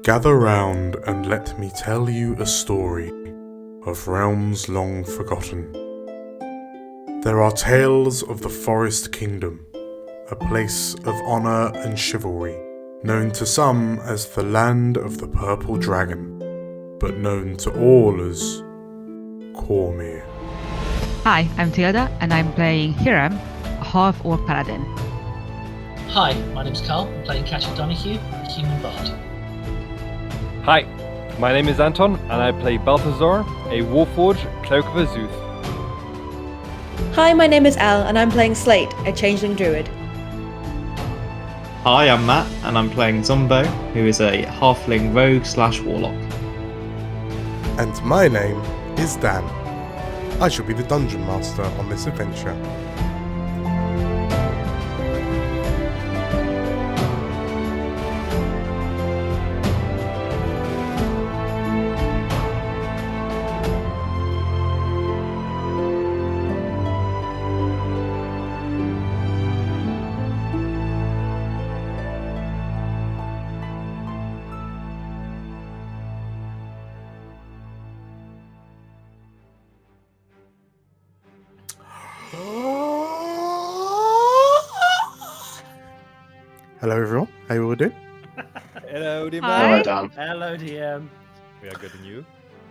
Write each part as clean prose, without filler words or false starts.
Gather round and let me tell you a story of realms long forgotten. There are tales of the Forest Kingdom, a place of honour and chivalry, known to some as the Land of the Purple Dragon, but known to all as Cormyr. Hi, I'm Tilda, and I'm playing Hiram, a half-orc paladin. Hi, my name's Carl. I'm playing Cassia Donahue, a human bard. Hi, my name is Anton, and I play Balthazar, a Warforged Cloak of Azuth. Hi, my name is Al, and I'm playing Slate, a changeling druid. Hi, I'm Matt, and I'm playing Zombo, who is a halfling rogue/warlock. And my name is Dan. I shall be the dungeon master on this adventure. Hello everyone, how you all doing? Hello, dear Hi. man. Dan. Hello, DM. We are good, and you?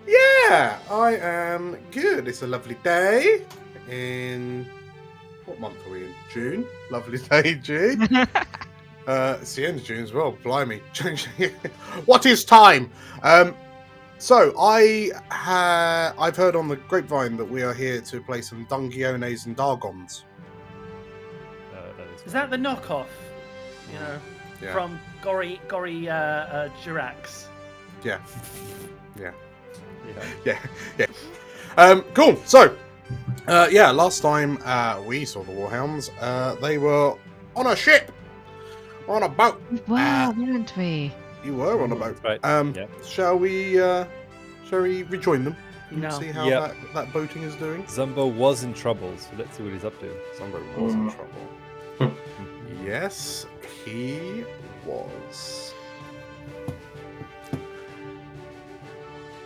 Yeah, I am good. It's a lovely day in... What month are we in? June? Lovely day, June. It's the end of June as well, blimey. What is time? So, I've heard on the grapevine that we are here to play some Dungiones and Dargons. Is that the knockoff? You know, Yeah. from Gory Jirax. Yeah. Yeah. Cool. So, last time we saw the Warhounds, they were on a ship, on a boat. Wow, weren't we? You were on a boat. Right. Yeah. Shall we rejoin them and No. see how Yep. that boating is doing? Zumbo was in trouble, so let's see what he's up to. Somebody was in trouble. Yes, he was.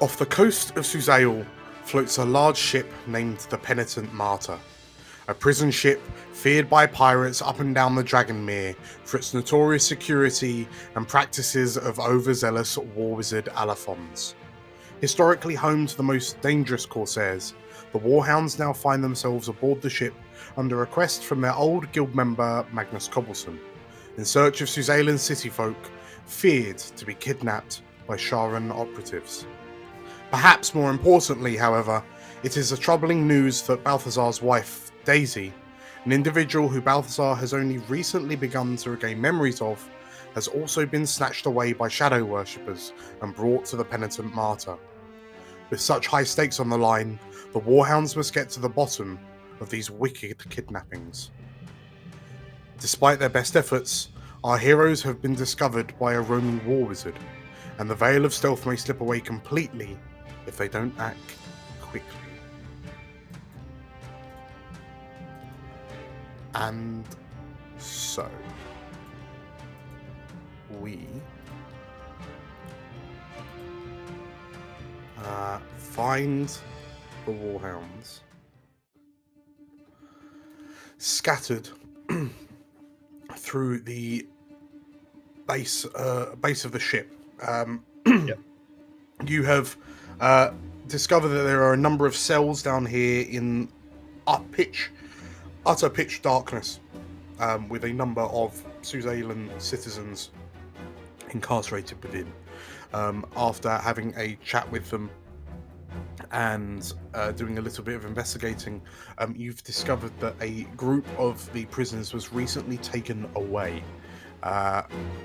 Off the coast of Suzailan floats a large ship named the Penitent Martyr, a prison ship feared by pirates up and down the Dragonmere for its notorious security and practices of overzealous war wizard Alphons. Historically home to the most dangerous corsairs, the Warhounds now find themselves aboard the ship under a request from their old guild member Magnus Cobblestone, in search of Suzailan city folk feared to be kidnapped by Sharan operatives. Perhaps more importantly, however, it is a troubling news that Balthazar's wife, Daisy, an individual who Balthazar has only recently begun to regain memories of, has also been snatched away by shadow worshippers and brought to the Penitent Martyr. With such high stakes on the line, the Warhounds must get to the bottom of these wicked kidnappings. Despite their best efforts, our heroes have been discovered by a roaming war wizard, and the veil of stealth may slip away completely if they don't act quickly. And so, we find the Warhounds scattered through the base of the ship. Yep. You have discovered that there are a number of cells down here in utter pitch darkness, with a number of Suzailan citizens incarcerated within. After having a chat with them and doing a little bit of investigating, you've discovered that a group of the prisoners was recently taken away.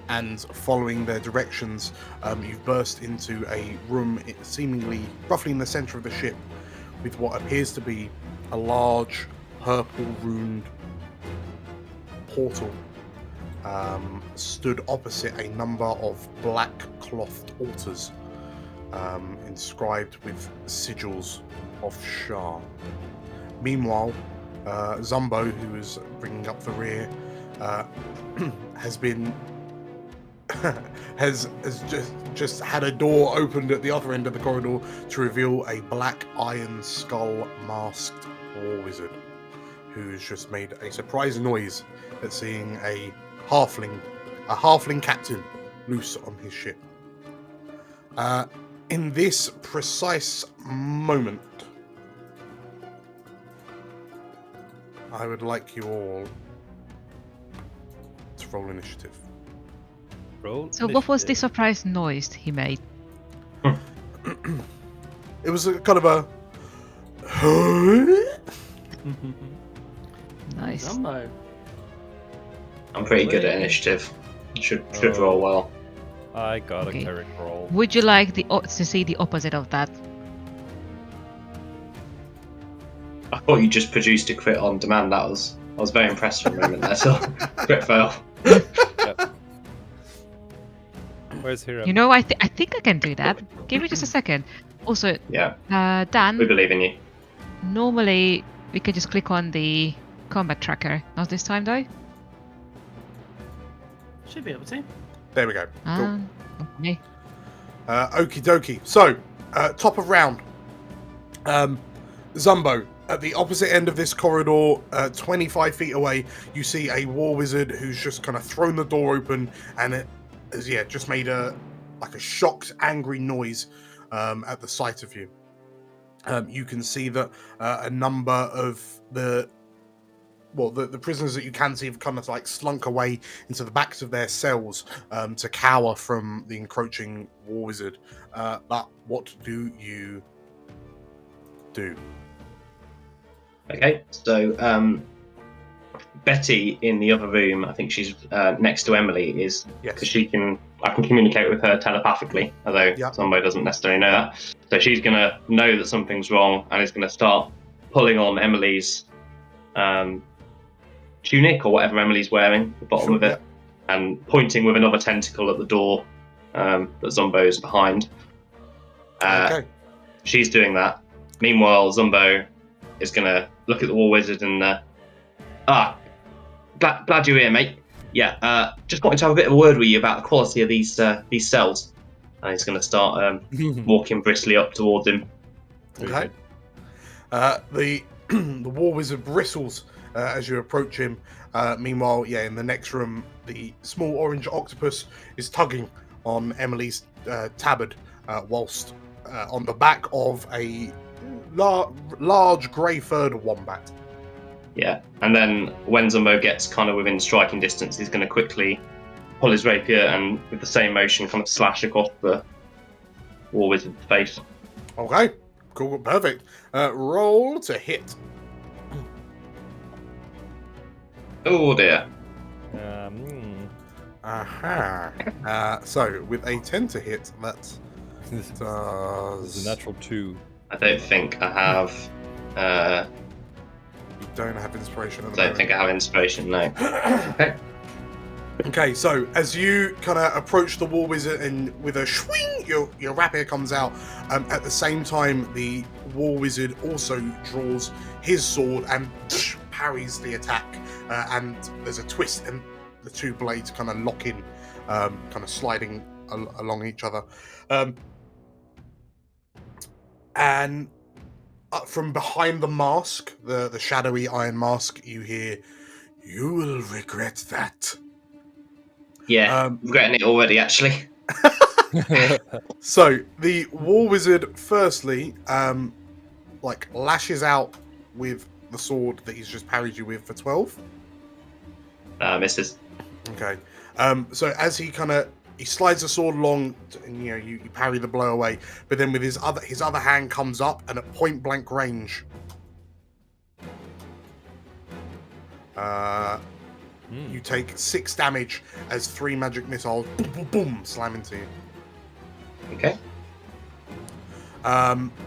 And following their directions, you've burst into a room seemingly roughly in the centre of the ship with what appears to be a large purple runed portal stood opposite a number of black clothed altars inscribed with sigils of Shah. Meanwhile, Zumbo, who is bringing up the rear, has been has just had a door opened at the other end of the corridor to reveal a black iron skull masked war wizard, who's just made a surprising noise at seeing a halfling captain loose on his ship. In this precise moment, I would like you all to roll initiative. Roll. So what was the initiative. surprise noise he made? It was a kind of a Nice. Zumbo. I'm pretty good at initiative. Should roll well. I got Okay. a cleric roll. Would you like to see the opposite of that? I thought you just produced a crit on demand. I was very impressed for a moment there. So crit fail. Where's Hiram? You know, I think I can do that. Give me just a second. Also, Yeah, we Dan, believe in you. normally we could just click on the combat tracker. Not this time though. Should be able to. there we go. Cool. Okay. Okie dokie. So, top of round. Zumbo, at the opposite end of this corridor, 25 feet away, you see a war wizard who's just kind of thrown the door open, and it has, just made a shocked, angry noise at the sight of you. You can see that a number of the prisoners that you can see have kind of like slunk away into the backs of their cells to cower from the encroaching war wizard. But what do you do? Okay, so Betty in the other room, I think she's next to Emily, is because I can communicate with her telepathically, although somebody doesn't necessarily know that. So she's gonna know that something's wrong and is gonna start pulling on Emily's tunic or whatever Emily's wearing, the bottom of it, and pointing with another tentacle at the door that Zumbo's behind. Okay. She's doing that. Meanwhile, Zumbo is gonna look at the war wizard and glad you're here, mate. Yeah, just wanted to have a bit of a word with you about the quality of these cells. And he's gonna start walking briskly up towards him. Okay. The war wizard bristles as you approach him. Meanwhile, in the next room, the small orange octopus is tugging on Emily's tabard whilst on the back of a large grey-furred wombat. Yeah, and then when Zumbo gets kind of within striking distance, he's going to quickly pull his rapier and, with the same motion, kind of slash across the war wizard's face. Okay, cool, perfect. Roll to hit. Oh dear. Aha. So, with a 10 to hit, that This is does... a natural 2. I don't think I have. You don't have inspiration at the I don't moment. think I have inspiration. No. Okay. Okay, so as you kind of approach the war wizard and with a swing, your rapier comes out. At the same time, the war wizard also draws his sword and parries the attack. And there's a twist, and the two blades kind of lock in, kind of sliding along each other. And from behind the mask, the shadowy iron mask, you hear, "You will regret that." Yeah, regretting it already, actually. So the war wizard, firstly, lashes out with the sword that he's just parried you with for 12. Misses. Okay. So as he slides the sword along, and you parry the blow away, but then with his other hand comes up, and at point blank range, you take 6 damage as 3 magic missiles boom, boom, boom, slam into you. Okay.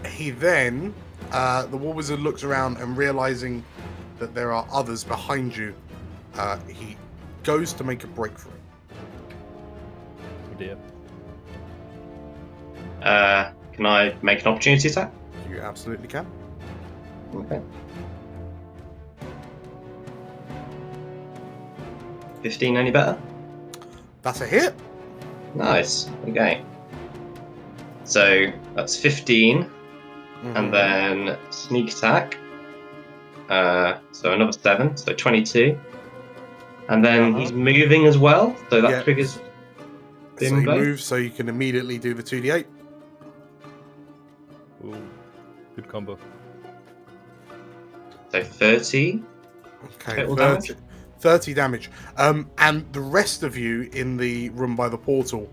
He then, the war wizard looks around and realizing that there are others behind you, he goes to make a break for it. Oh dear. Can I make an opportunity attack? You absolutely can. Okay. 15, any better? That's a hit. Nice. Okay. So that's 15, and then sneak attack. So another 7, so 22. And then he's moving as well, so that triggers So he Bimbo. moves, so you can immediately do the 2d8. Ooh, good combo. So 30. Okay, Total 30 damage. And the rest of you in the room by the portal,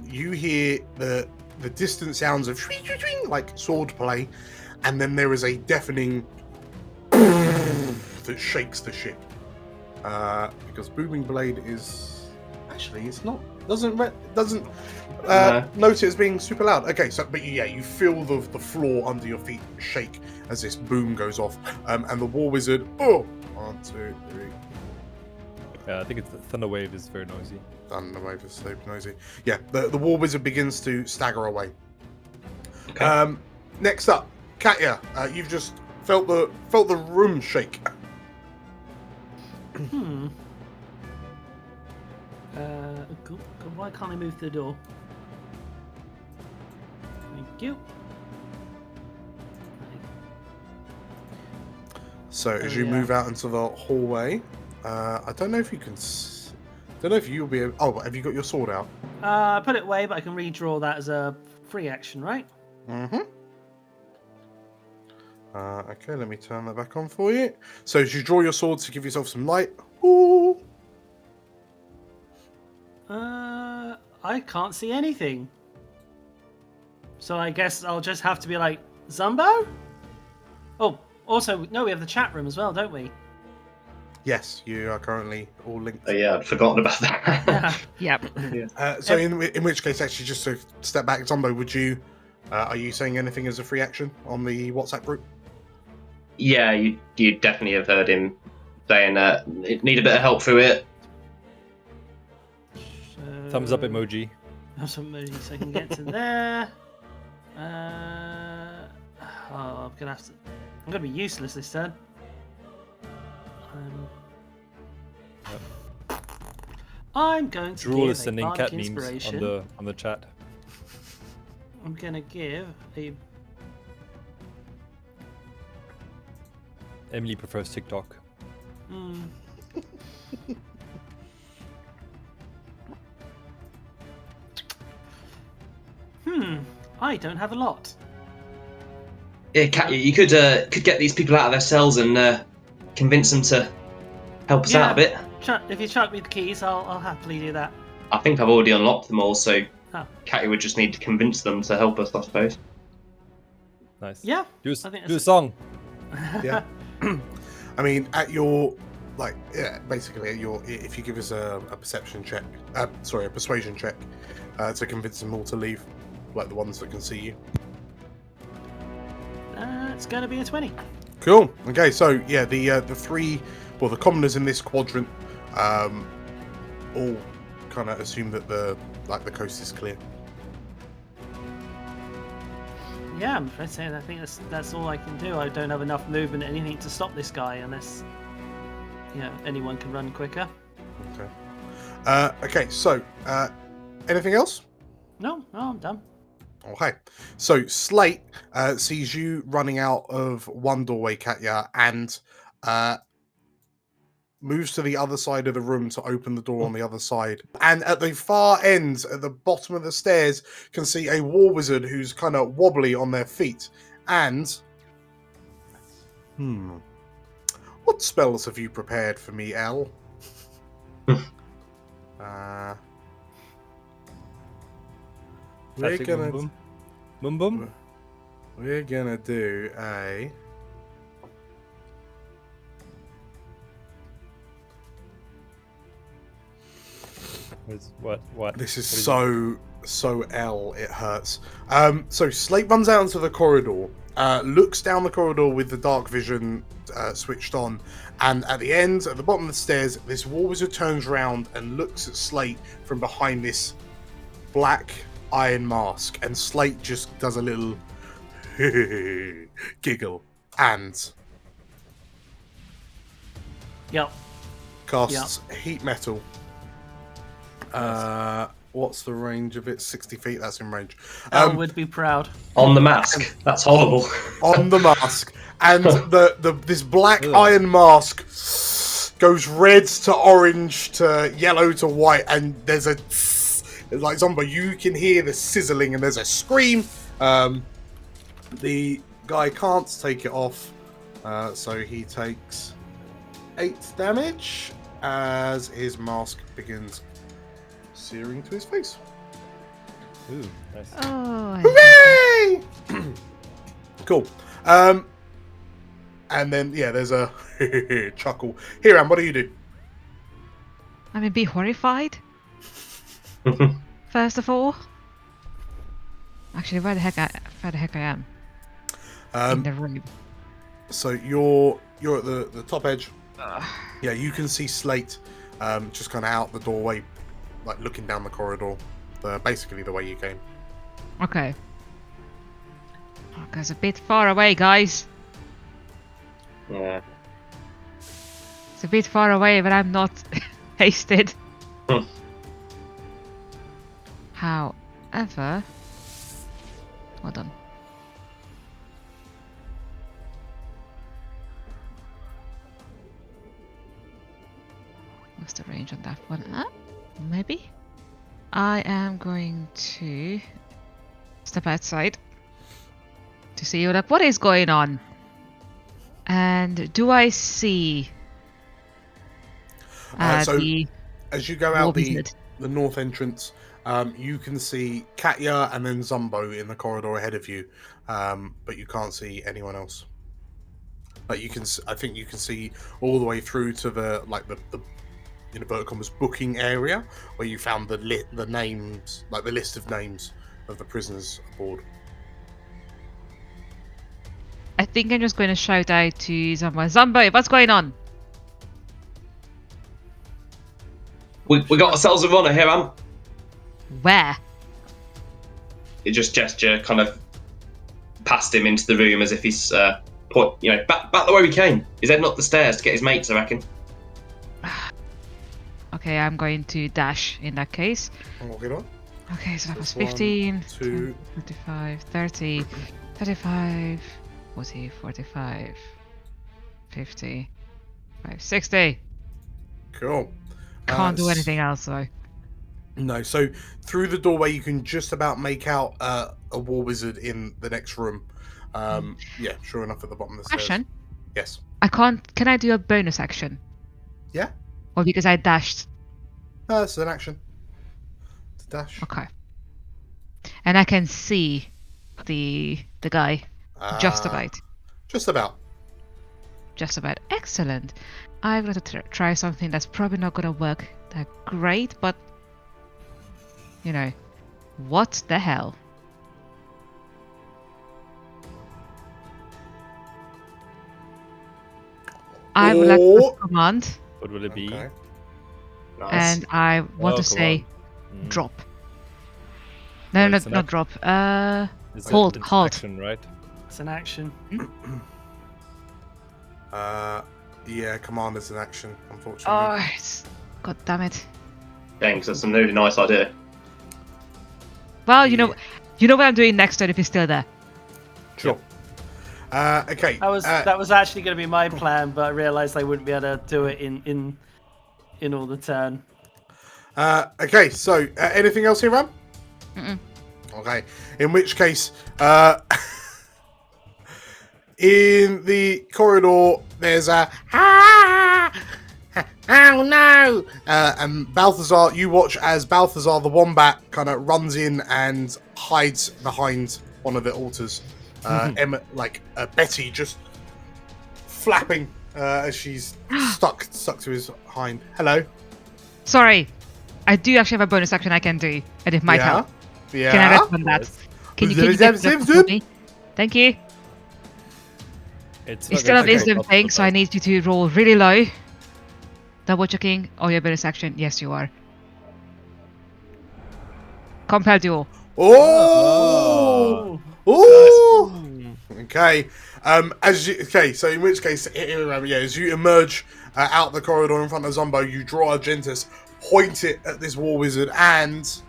you hear the distant sounds of like sword play, and then there is a deafening that shakes the ship. Because booming blade is actually doesn't note it as being super loud. Okay, so but yeah, you feel the floor under your feet shake as this boom goes off, and the war wizard. 1, 2, 3. Yeah, I think it's the thunder wave is very noisy. Thunder wave is so noisy. Yeah, the war wizard begins to stagger away. Okay. Next up, Katya, you've just felt the room shake. Why can't I move to the door? Thank you. So as you move out into the hallway, I don't know if you can. Don't know if you'll be able. Oh, have you got your sword out? I put it away, but I can redraw that as a free action, right? Mm-hmm. Okay, let me turn that back on for you. So as you draw your sword to give yourself some light. Ooh. I can't see anything. So I guess I'll just have to be like, Zumbo? Oh, also, no, we have the chat room as well, don't we? Yes, you are currently all linked. Oh yeah, I'd forgotten about that. Yep. So in which case, actually, just to step back, Zumbo, would you? Are you saying anything as a free action on the WhatsApp group? Yeah, you definitely have heard him saying that need a bit of help through it. Thumbs up emoji. Thumbs up emoji, so I can get to there. I'm gonna be useless this turn. I'm going to Drool give is sending bardic cat memes inspiration. on the chat. I'm gonna give a. Emily prefers TikTok. I don't have a lot. Yeah, Katya, you could get these people out of their cells and convince them to help us out a bit. If you chuck me the keys, I'll happily do that. I think I've already unlocked them all, so Oh. Katya would just need to convince them to help us, I suppose. Nice. Yeah. Do I think a song. Yeah. I mean, at your basically at your, if you give us a perception check, a persuasion check, to convince them all to leave, like the ones that can see you. It's gonna be a 20. Cool. Okay, so yeah, the three, well, the commoners in this quadrant, all kind of assume that the coast is clear. Yeah, I'm afraid to say I think that's all I can do. I don't have enough movement or anything to stop this guy unless anyone can run quicker. Okay. Okay. So, anything else? No, I'm done. Okay. So Slate sees you running out of one doorway, Katya, and moves to the other side of the room to open the door on the other side. And at the far end, at the bottom of the stairs, can see a war wizard who's kind of wobbly on their feet. And what spells have you prepared for me, Elle? We're gonna Boom boom. We're gonna do a. What? This is so L. It hurts. So Slate runs out into the corridor, looks down the corridor with the dark vision switched on, and at the end, at the bottom of the stairs, this war wizard turns around and looks at Slate from behind this black iron mask, and Slate just does a little giggle and casts heat metal What's the range of it? 60 feet. That's in range. I would be proud. On the mask. That's horrible. On the mask, and this black iron mask goes red to orange to yellow to white, and there's a like zombie. You can hear the sizzling, and there's a scream. The guy can't take it off, so he takes 8 damage as his mask begins searing to his face. Ooh, nice. Oh, Hooray! Cool. And then there's a chuckle. Hiram, what do you do? I mean, be horrified. First of all. Actually, where the heck I am? In the room. So you're at the top edge. Yeah, you can see Slate just kind of out the doorway, like looking down the corridor, basically the way you came. Okay. It's a bit far away, guys. Yeah. It's a bit far away, but I'm not hasted. However, hold on. What's the range on that one? Maybe? I am going to step outside to see what is going on. And do I see So the as you go out the wizard? north entrance, you can see Katya and then Zumbo in the corridor ahead of you, but you can't see anyone else. Like I think you can see all the way through to the in inverted commas booking area where you found the names, like the list of names of the prisoners aboard. I think I'm just going to shout out to Zumbo. Zumbo, what's going on? We got ourselves a runner here, Where? It just gesture kind of past him into the room as if he's back the way we came. He's heading up the stairs to get his mates, I reckon. Okay, I'm going to dash in that case. Walk it on. Okay, so that was 1, 15, 2, 25, 30, 35, 40, 45, 50, 60. Cool. Can't do anything else though. No, so through the doorway you can just about make out a war wizard in the next room. Yeah, sure enough, at the bottom of the stairs. Action? Yes. I can't. Can I do a bonus action? Yeah. Or because I dashed? It's an action. It's a dash. Okay. And I can see the guy just about. Just about. Just about. Excellent. I'm going to try something that's probably not going to work that great, but what the hell? I would like to command. What will it be? Okay. Nice. And I want to say drop. No, it's not drop. It's Halt, an halt. action, right? It's an action. Yeah, command is an action, unfortunately. Oh, god damn it. Thanks, that's a really nice idea. Well, you know what I'm doing next turn if he's still there. Sure. Okay. That was actually going to be my plan, but I realised I wouldn't be able to do it in all the turn. Okay, so anything else here, Ram? Mm-mm. Okay, in which case, in the corridor, there's a oh no! And Balthazar, you watch as Balthazar the wombat kind of runs in and hides behind one of the altars. Emma, Betty, just flapping as she's stuck to his hind. Hello. Sorry, I do actually have a bonus action I can do, and it might help. Yeah. Can I respond that? Can you pick it up for me? Thank you. You still have wisdom thing, so I need you to roll really low. Double checking. Oh, your bonus action. Yes, you are. Compel duel. Oh! Oh! Okay. So in which case, as you emerge out the corridor in front of Zumbo, you draw Argentus, point it at this war wizard, and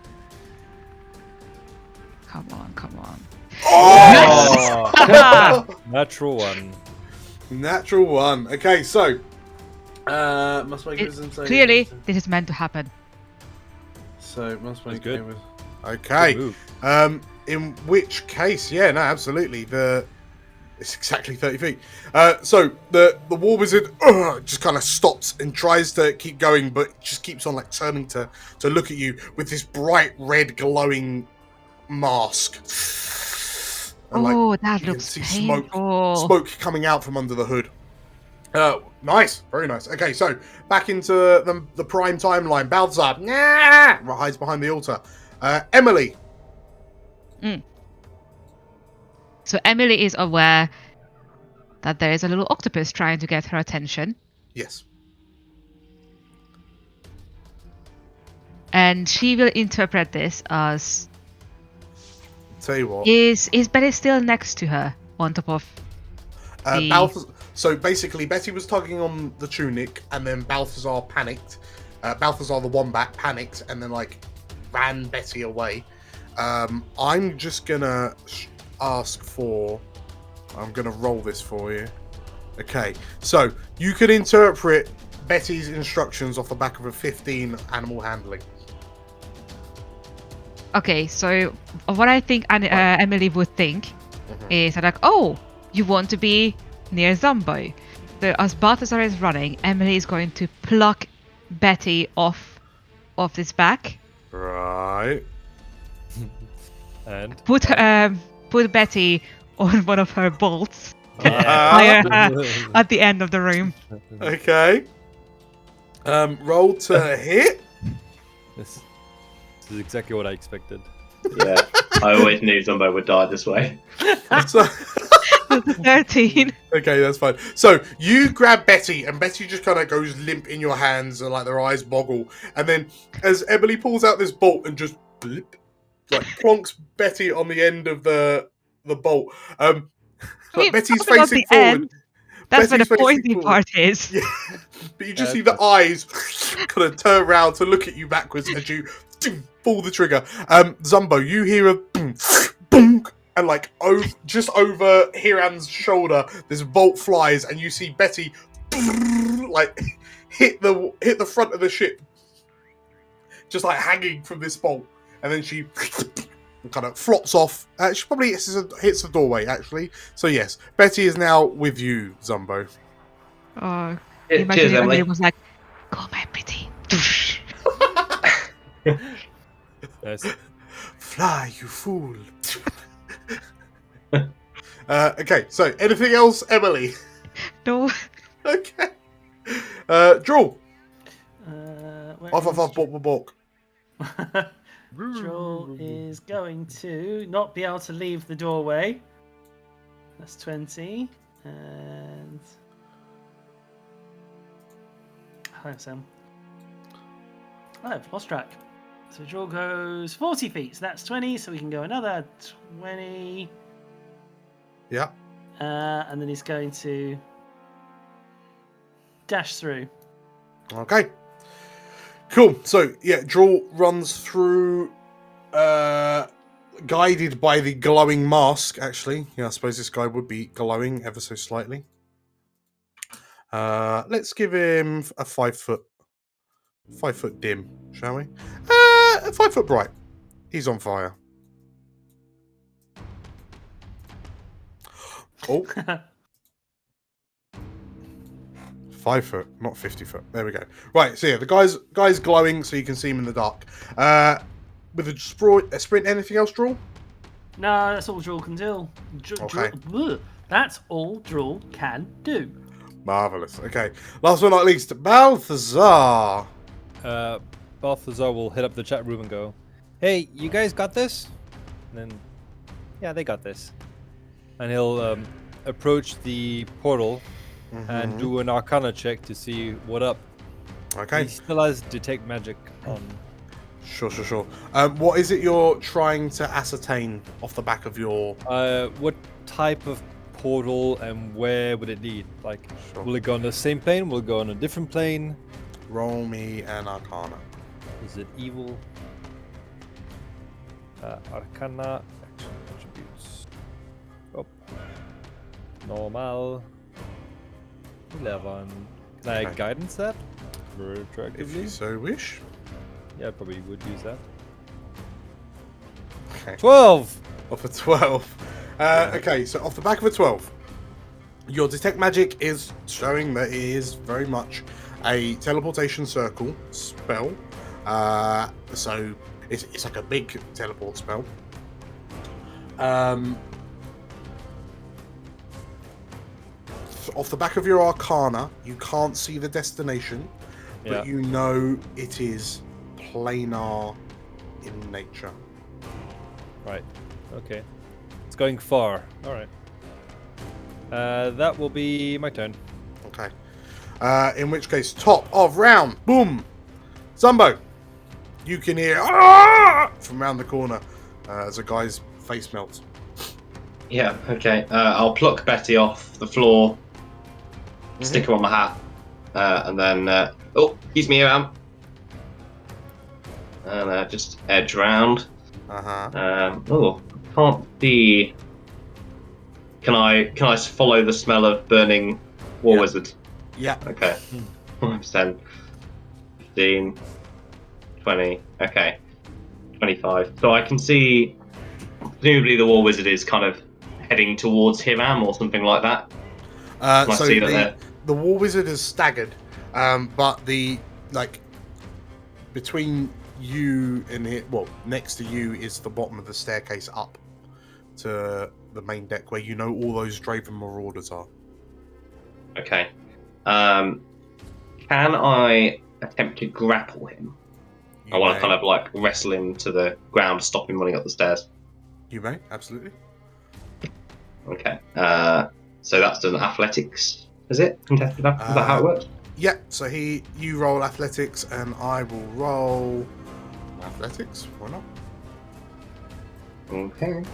Come on, come on. Oh! Natural one. Natural one. Okay, so must make wisdom save. Clearly, this is meant to happen. So must make good. with. Okay. Good move. In which case, yeah, no, absolutely. It's exactly 30 feet. So the war wizard just kind of stops and tries to keep going, but just keeps on like turning to look at you with this bright red glowing mask. And, That you looks can see painful. smoke coming out from under the hood. Nice, very nice. Okay, so back into the prime timeline. Balthazar hides behind the altar. Emily. So Emily is aware that there is a little octopus trying to get her attention. Yes. And she will interpret this as... Tell you what. Is Betty still next to her on top of Balthazar? So basically, Betty was tugging on the tunic, and then Balthazar panicked. Balthazar the Wombat panicked, and then like ran Betty away. I'm just gonna ask for... I'm gonna roll this for you. Okay, so you could interpret Betty's instructions off the back of a 15 animal handling. Okay, so what I think Emily would think is like, oh, you want to be near Zumbo. So as Balthazar is running, Emily is going to pluck Betty off his back. Right. And Put Betty on one of her bolts. Fire her at the end of the room. Okay. Roll to hit. this is exactly what I expected. Yeah, I always knew Zumbo would die this way. So, 13. okay, that's fine. So you grab Betty, and Betty just kind of goes limp in your hands, and like their eyes boggle. And then, as Emily pulls out this bolt and just blip, like plonks Betty on the end of the bolt. Betty's facing forward. End. That's where Betty's the facing pointy forward. part is. Yeah, but you just see the eyes kind of turn around to look at you backwards as you pull the trigger. Zumbo, you hear a boom, boom, and like just over Hiran's shoulder, this bolt flies, and you see Betty like hit the front of the ship, just like hanging from this bolt, and then she kind of flops off. She probably hits the doorway, actually. So yes, Betty is now with you, Zumbo. Oh, Cheers, Emily. It was like, go my Betty. Nice. Fly, you fool. Okay, so anything else, Emily? No. Okay. Draw. Balk. Joel is going to not be able to leave the doorway. That's 20. And... Hi, Sam. Oh, I've lost track. So Joel goes 40 feet. So that's 20. So we can go another 20. Yeah. And then he's going to dash through. Okay. Cool. So yeah, Draw runs through, guided by the glowing mask. Actually, yeah, I suppose this guy would be glowing ever so slightly. Let's give him a 5 foot dim, shall we? 5 foot bright. He's on fire. Oh. 5 foot, not 50 foot. There we go. Right, so yeah, the guy's glowing, so you can see him in the dark. With a sprint, anything else, Draw? No, that's all Drool can do. Okay. That's all Drool can do. Marvellous. Okay. Last but not least, Balthazar. Balthazar will hit up the chat room and go, "Hey, you guys got this?" And then, yeah, they got this. And he'll approach the portal and do an Arcana check to see what up. Okay. He still has Detect Magic on. Sure. What is it you're trying to ascertain off the back of your... What type of portal and where would it lead? Like, Sure. will it go on the same plane? Will it go on a different plane? Roll me an Arcana. Is it evil? Arcana. Normal. 11. Can I Okay. guidance that? If Retroactively? you so wish. Yeah, I probably would use that. Okay. 12! Off a 12. Okay, so off the back of a 12, your detect magic is showing that it is very much a teleportation circle spell. So it's like a big teleport spell. Off the back of your arcana, you can't see the destination, but Yeah. you know it is planar in nature. Right. Okay. It's going far. Alright. That will be my turn. Okay. In which case, top of round, boom! Zumbo! You can hear "Ah!" from around the corner as a guy's face melts. Yeah, okay. I'll pluck Betty off the floor, stick her on my hat, and then... oh, excuse me, here I am. And just edge round. Oh, can't see... Can I follow the smell of burning war wizard? Yeah. Okay. 10, 15, 20. Okay. 25. So I can see... Presumably the war wizard is kind of heading towards Hiram or something like that. So see that the war wizard is staggered, but between you and it, well, next to you is the bottom of the staircase up to the main deck where you know all those Draven Marauders are. Okay. Can I attempt to grapple him? I want to kind of like wrestle him to the ground, stop him running up the stairs. You may, absolutely. Okay. So that's an athletics, is it? Contested athletics? Is that how it works? Yeah, so you roll athletics and I will roll athletics. Why not? Okay.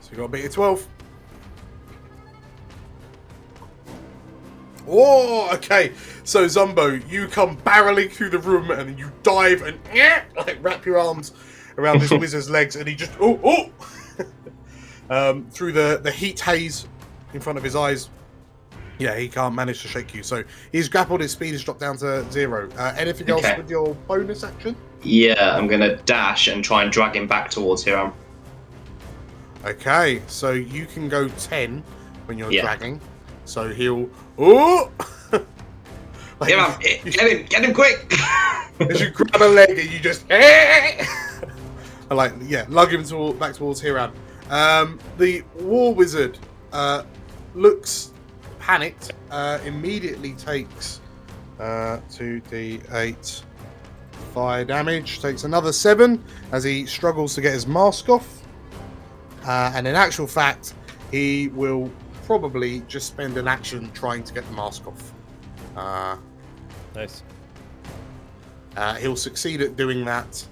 So you got to beat a 12. Oh, okay. So Zumbo, you come barreling through the room and you dive and like wrap your arms around this wizard's legs, and he just through the heat haze in front of his eyes. Yeah, he can't manage to shake you. So he's grappled. His speed has dropped down to 0. Anything else with your bonus action? Yeah, I'm gonna dash and try and drag him back towards Hiram. Okay, so you can go 10 when you're Yeah. dragging. So he'll like, Hiram, get him quick! as you grab a leg and you just lug him back towards Hiram. The war wizard looks panicked. Immediately takes 2d8 fire damage. Takes another 7 as he struggles to get his mask off. And in actual fact, he will probably just spend an action trying to get the mask off. Nice. He'll succeed at doing that.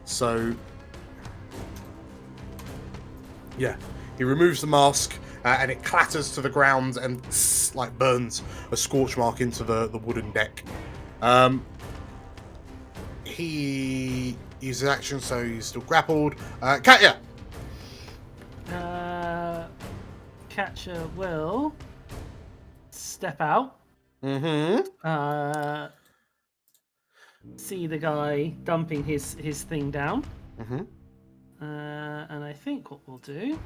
So, yeah, he removes the mask and it clatters to the ground and like burns a scorch mark into the wooden deck. He uses action, so he's still grappled. Katya! Catcher will step out. See the guy dumping his thing down. And I think what we'll do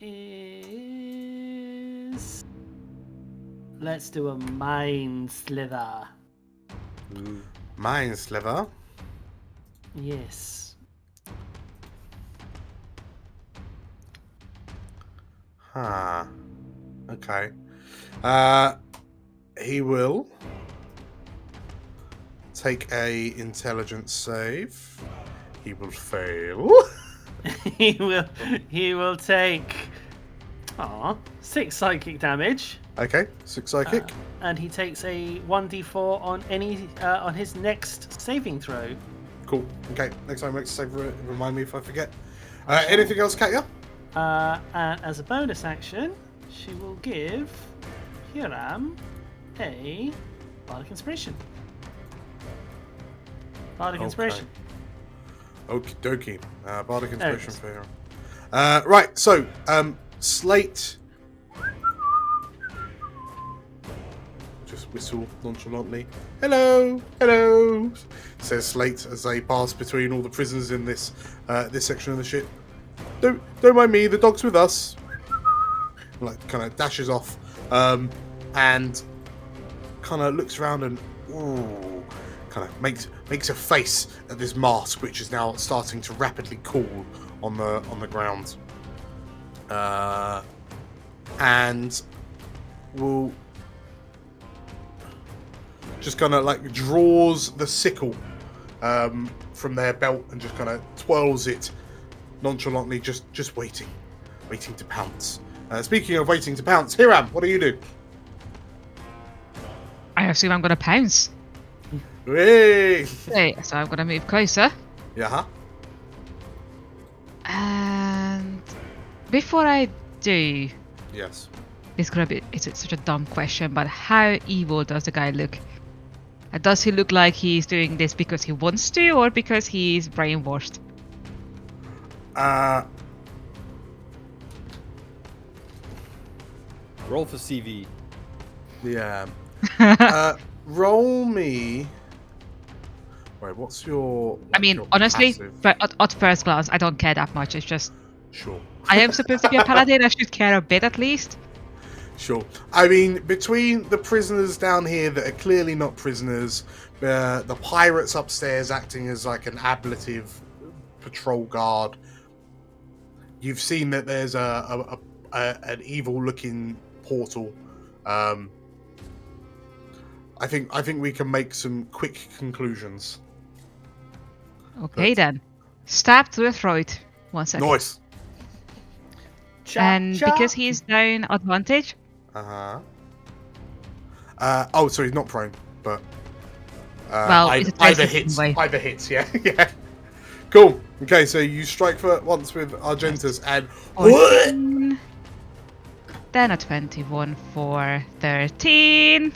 is let's do a mind slither. Mind sliver. Yes. Huh. Okay. He will take a intelligence save. He will fail. He will take 6 psychic damage. Okay, 6 psychic. And he takes a 1d4 on any on his next saving throw. Cool. Okay, next time, next save, remind me if I forget. Anything else, Katya? And as a bonus action, she will give Hiram a Bardic Inspiration. Inspiration. Okie dokie. Bardic Inspiration for Hiram. Right, so Slate. Just whistle nonchalantly. Hello, hello, says Slate as they pass between all the prisoners in this this section of the ship. Don't mind me. The dog's with us. Like kind of dashes off, and kind of looks around and kind of makes a face at this mask, which is now starting to rapidly cool on the ground. And will just kind of like draws the sickle from their belt and just kind of twirls it nonchalantly, just waiting to pounce. Speaking of waiting to pounce, Hiram, what do you do? I assume I'm gonna pounce. Hey! Okay, so I'm gonna move closer. Yeah. And before I do, Yes. it's such a dumb question, but how evil does the guy look? Does he look like he's doing this because he wants to, or because he's brainwashed? Roll for CV. Yeah. Roll me. Wait, what's your? I mean, your honestly, passive? at first glance, I don't care that much. It's just Sure. I am supposed to be a paladin. I should care a bit at least. Sure. I mean, between the prisoners down here that are clearly not prisoners, the pirates upstairs acting as like an ablative patrol guard, you've seen that there's an evil-looking portal. I think we can make some quick conclusions. Okay then. Stab to the throat. 1 second. Nice. And because he's down advantage. Oh, so he's not prone, but Well, either hits. Either hits. Yeah. Yeah. Cool. Okay, so you strike for once with Argentus and 14, then a 21 for 13.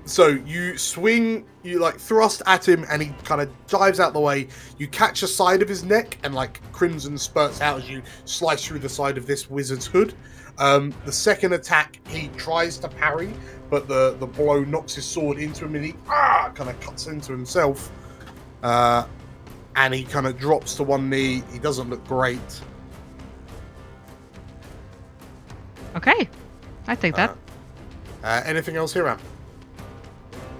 So you swing, you like thrust at him, and he kind of dives out the way. You catch a side of his neck, and like crimson spurts out as you slice through the side of this wizard's hood. The second attack, he tries to parry, but the blow knocks his sword into him, and he kind of cuts into himself. And he kind of drops to one knee. He doesn't look great. Okay, I take that. Anything else, Hiram?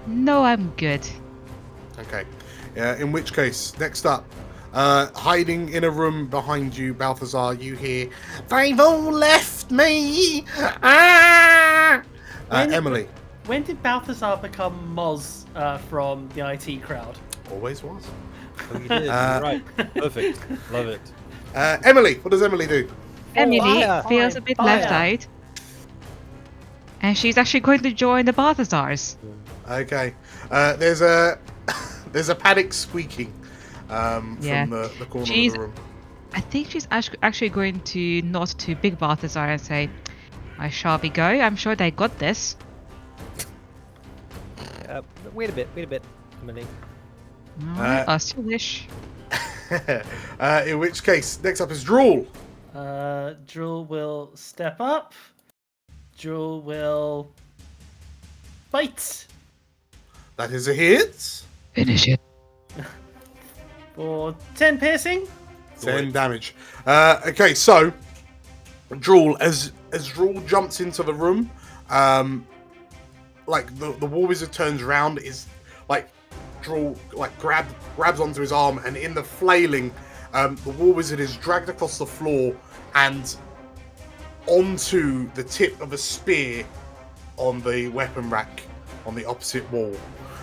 No, I'm good. Okay. In which case, next up, hiding in a room behind you, Balthazar, you hear, "They've all left me!" Emily. When did Balthazar become Moz from the IT crowd? Always was. Oh, you did. Right. Perfect. Love it. Emily, what does Emily do? Emily Fire. feels a bit left out. And she's actually going to join the Balthazars. Okay. There's a panic squeaking from the corner of the room. I think she's actually going to nod to Big Balthazar and say, "I shall be go. I'm sure they got this." Wait a bit, Emily. Alright, as you wish. In which case, next up is Drool. Drool will step up. Drool will bite. That is a hit. Finish it. For 10 piercing. 10 damage. Okay, so Drool, as Drool jumps into the room, like the war wizard turns around, is like Drool like grabs onto his arm, and in the flailing, the war wizard is dragged across the floor and onto the tip of a spear on the weapon rack on the opposite wall.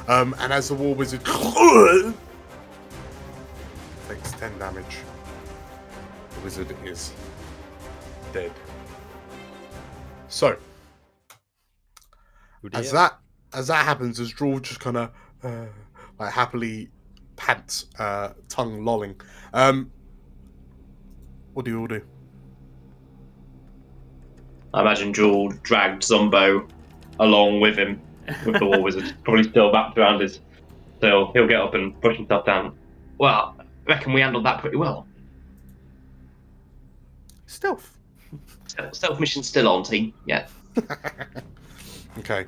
And as the war wizard takes 10 damage, the wizard is dead. So, as that happens, as Drool just kind of like happily pants, tongue lolling. What do you all do? I imagine Drool dragged Zumbo along with him, with the war wizard, probably still wrapped around his. So he'll get up and push himself down. Well, I reckon we handled that pretty well. Stealth. Stealth mission's still on, team. Yeah. Okay.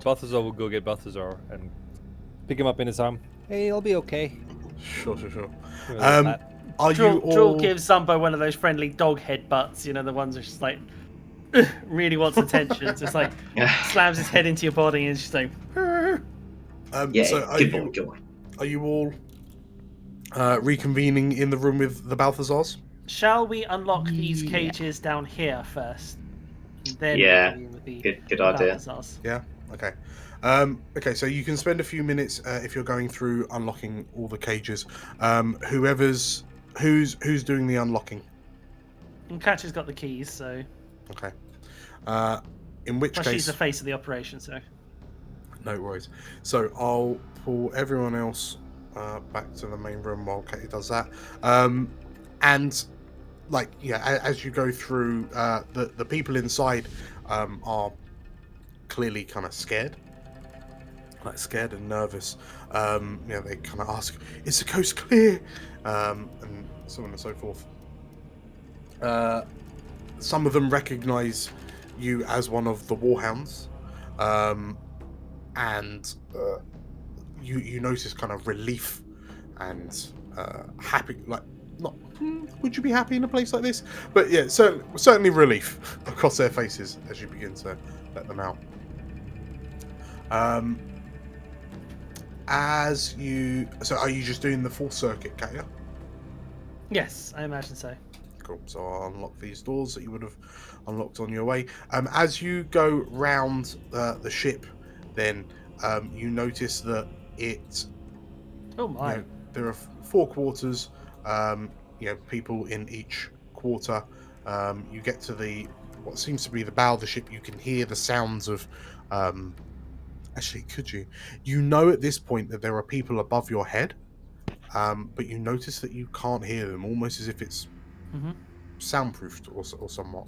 Balthazar will go get Balthazar and pick him up in his arm. Hey, it'll be okay. Sure. Give him a little pat. Are Drill, you all... Drill gives Zumbo one of those friendly dog headbutts, you know, the ones that just like really wants attention. Just like slams his head into your body and just like. Yeah, so good boy. Are you all reconvening in the room with the Balthazars? Shall we unlock these cages down here first? And then Yeah, reconvene with the good idea. Balthazars? Yeah. Okay. Okay. So you can spend a few minutes if you're going through unlocking all the cages. Who's doing the unlocking? And Catcher's got the keys, so. Okay. In which Plus case, she's the face of the operation, so. no worries. So I'll pull everyone else back to the main room while Katie does that. And like, yeah, as you go through, the people inside are clearly kind of scared, like scared and nervous. They kind of ask, "Is the coast clear?" And so on and so forth. Some of them recognize you as one of the Warhounds, and you notice kind of relief and happy, like, not would you be happy in a place like this, but yeah, certainly relief across their faces as you begin to let them out. So are you just doing the full circuit, Katya? Yes, I imagine so. Cool. So I'll unlock these doors that you would have unlocked on your way. As you go round the ship, then you notice that it. Oh my! There are 4 quarters. People in each quarter. You get to what seems to be the bow of the ship. You can hear the sounds of. Actually, could you? You know at this point that there are people above your head, but you notice that you can't hear them, almost as if it's soundproofed or somewhat.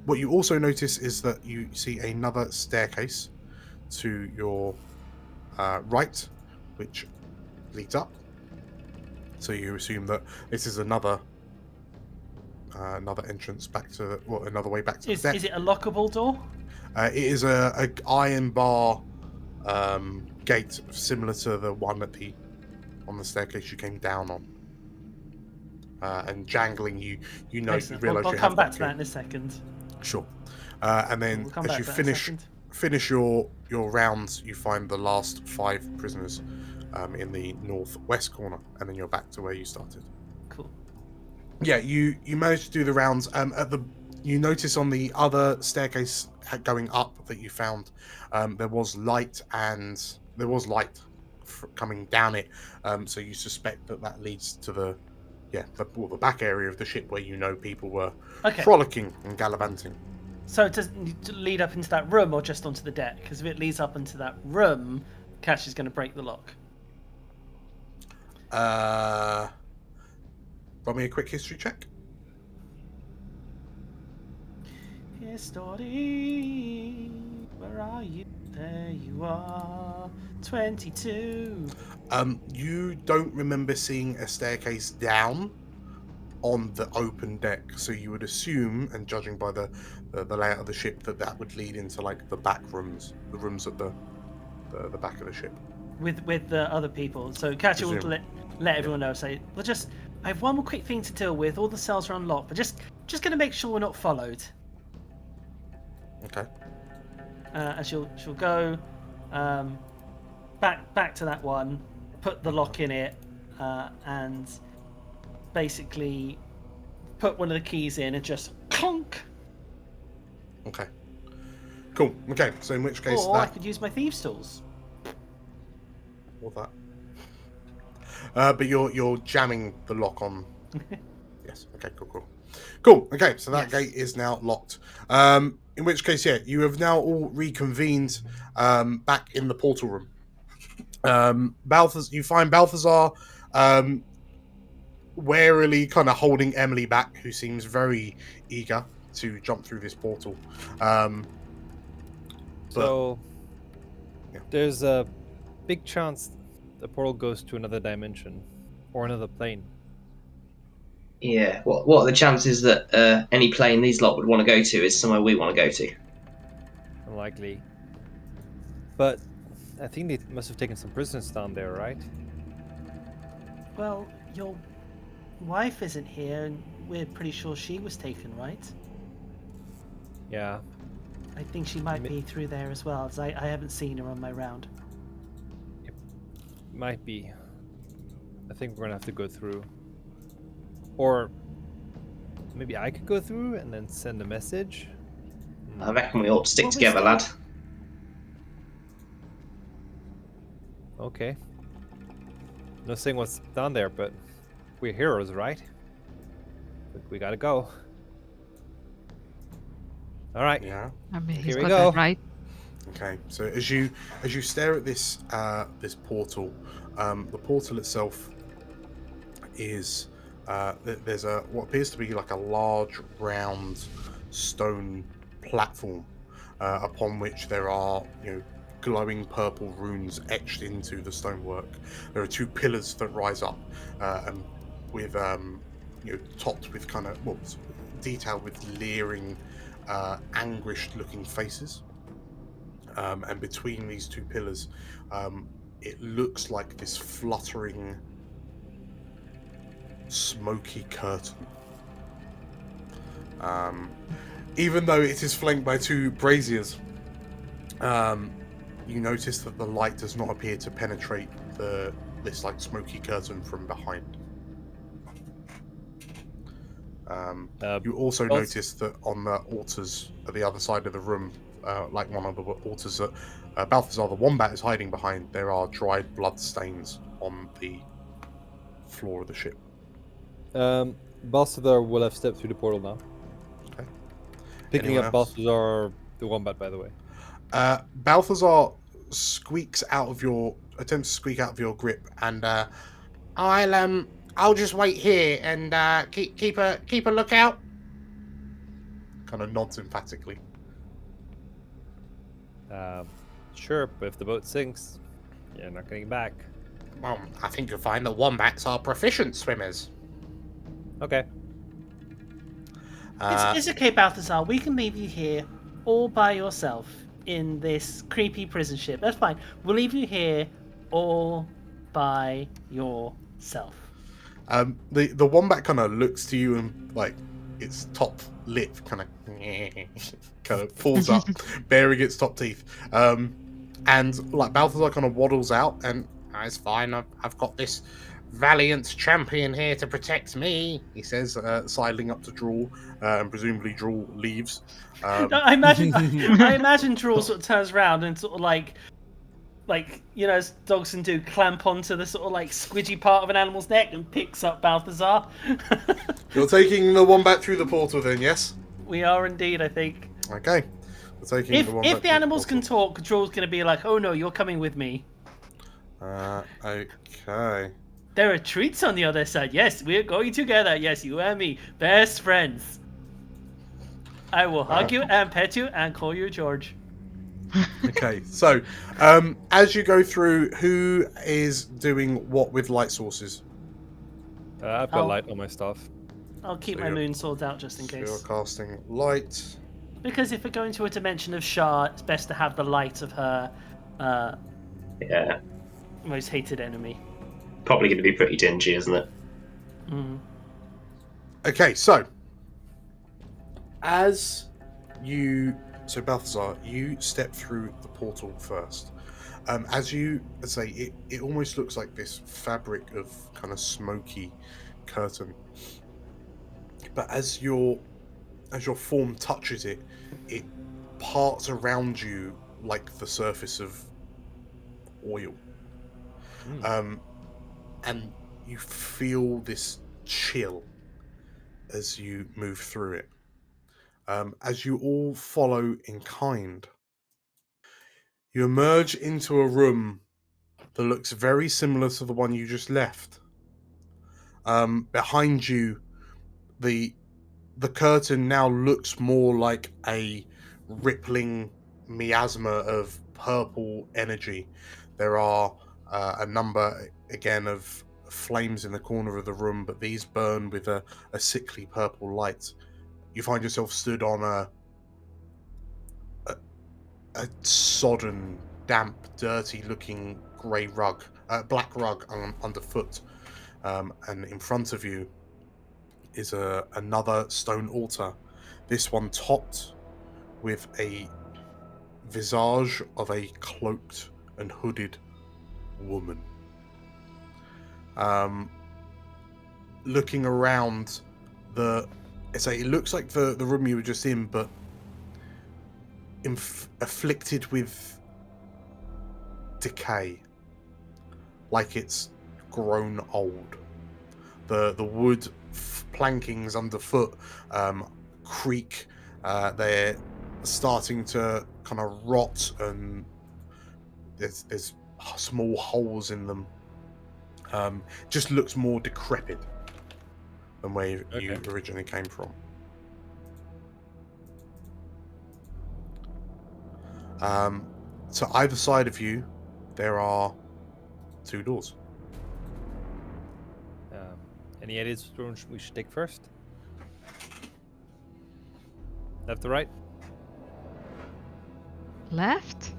What you also notice is that you see another staircase to your right, which leads up. So you assume that this is another entrance back to, another way back to the deck. Is it a lockable door? It is a iron bar gate similar to the one on the staircase you came down on. And jangling, you realise I'll come back to that in a second. Sure. And then as you finish your rounds, you find the last 5 prisoners in the northwest corner, and then you're back to where you started. Cool. Yeah, you managed to do the rounds. You notice on the other staircase going up that you found, there was light coming down it. So you suspect that leads to the back area of the ship where people were frolicking and gallivanting. So it doesn't need to lead up into that room or just onto the deck? Because if it leads up into that room, Cash is going to break the lock. Roll me a quick history check. History, where are you? There you are. 22. You don't remember seeing a staircase down on the open deck, so you would assume, and judging by the layout of the ship, that would lead into like the back rooms, the rooms at the back of the ship. With the other people. So Catcher will let everyone know. Say, I have one more quick thing to deal with. All the cells are unlocked, but just going to make sure we're not followed. Okay. And she'll go back to that one, put the lock in it, and basically put one of the keys in and just clunk. Okay. Cool. Okay. So in which case, I could use my thieves' tools. Or that. But you're jamming the lock on. Yes. Okay. Cool. Okay. So that gate is now locked. In which case, you have now all reconvened back in the portal room. You find Balthazar warily kind of holding Emily back, who seems very eager to jump through this portal. There's a big chance the portal goes to another dimension or another plane. Yeah. What are the chances that any plane these lot would want to go to is somewhere we want to go to? Unlikely. But I think they must have taken some prisoners down there, right? Well, your wife isn't here, and we're pretty sure she was taken, right? Yeah. I think she might be through there as well, as I haven't seen her on my round. It might be. I think we're gonna have to go through. Or maybe I could go through and then send a message. I reckon we ought to stick What was together, the- lad. Okay. No saying what's down there, but we're heroes, right? We gotta go. All right. Yeah. I mean, he's Here we got go. that right. Okay. So as you stare at this this portal, the portal itself is there's a what appears to be like a large round stone platform upon which there are glowing purple runes etched into the stonework. There are two pillars that rise up and with topped with kind of detailed with leering anguished looking faces, and between these two pillars it looks like this fluttering smoky curtain. Even though it is flanked by two braziers, you notice that the light does not appear to penetrate this like smoky curtain from behind. You also notice that on the altars at the other side of the room, like one of the altars that Balthazar the Wombat is hiding behind, there are dried blood stains on the floor of the ship. Balthazar will have stepped through the portal now. Okay. Picking Anyone up else? Balthazar the Wombat, by the way. Balthazar attempts to squeak out of your grip, and I'll just wait here and keep a lookout. Kind of nods emphatically. Sure, but if the boat sinks, you're not getting back. Well, I think you'll find that wombats are proficient swimmers. Okay. It's okay, Balthazar. We can leave you here all by yourself in this creepy prison ship. That's fine. We'll leave you here all by yourself. The wombat kind of looks to you and like its top lip kind of falls up, baring its top teeth. And like Balthazar kind of waddles out, and it's fine. I've got this valiant champion here to protect me, he says, sidling up to Drool, and presumably Drool leaves. I imagine Drool sort of turns around and sort of like as dogs can do, clamp onto the sort of like squidgy part of an animal's neck and picks up Balthazar. You're taking the wombat through the portal then, yes? We are indeed, I think. Okay. We're taking the wombat if the animals can talk, Drool's going to be like, oh no, you're coming with me. Okay. There are treats on the other side. Yes, we're going together. Yes, you and me. Best friends. I will hug you and pet you and call you George. Okay, so as you go through, who is doing what with light sources? I've got light on my stuff. I'll keep my moon swords out just in case. You're casting light. Because if we're going to a dimension of Shah, it's best to have the light of her most hated enemy. Probably going to be pretty dingy, isn't it? Mm. Okay, so Balthazar, you step through the portal first. As you say, it almost looks like this fabric of kind of smoky curtain. But as your form touches it, it parts around you like the surface of oil. And you feel this chill as you move through it. As you all follow in kind, you emerge into a room that looks very similar to the one you just left. Behind you, the curtain now looks more like a rippling miasma of purple energy. There are a number again of flames in the corner of the room, but these burn with a sickly purple light. You find yourself stood on a sodden, damp, dirty-looking grey rug, black rug underfoot, and in front of you is another stone altar. This one topped with a visage of a cloaked and hooded woman. Looking around, it looks like the room you were just in, but afflicted with decay, like it's grown old. The wood plankings underfoot creak. They're starting to kind of rot, and there's small holes in them. Just looks more decrepit than where you originally came from. To either side of you, there are 2 doors. Any ideas which we should take first? Left or right? Left?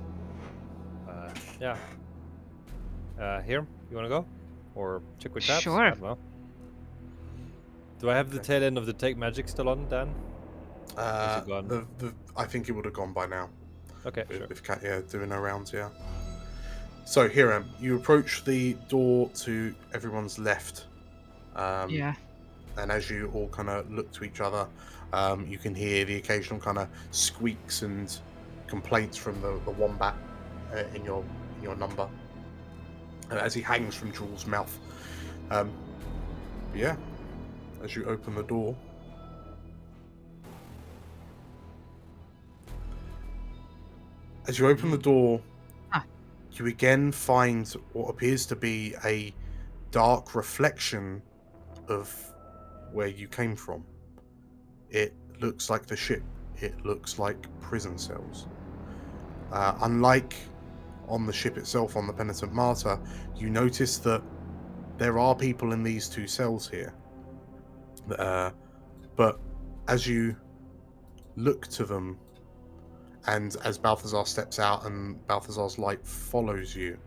Yeah. Here? You want to go? Or check with tabs? Sure. I don't know. Do I have the tail end of the take magic still on, Dan? Is it gone? I think it would have gone by now. Okay, sure. With Kat, doing her rounds, yeah. So, Hiram, you approach the door to everyone's left. Yeah. And as you all kind of look to each other, you can hear the occasional kind of squeaks and complaints from the wombat in your number as he hangs from Jules' mouth. Yeah, as you open the door, you again find what appears to be a dark reflection of where you came from. It looks like the ship. It looks like prison cells. Unlike on the ship itself, on the Penitent Martyr, you notice that there are people in these 2 cells here. But as you look to them, and as Balthazar steps out and Balthazar's light follows you,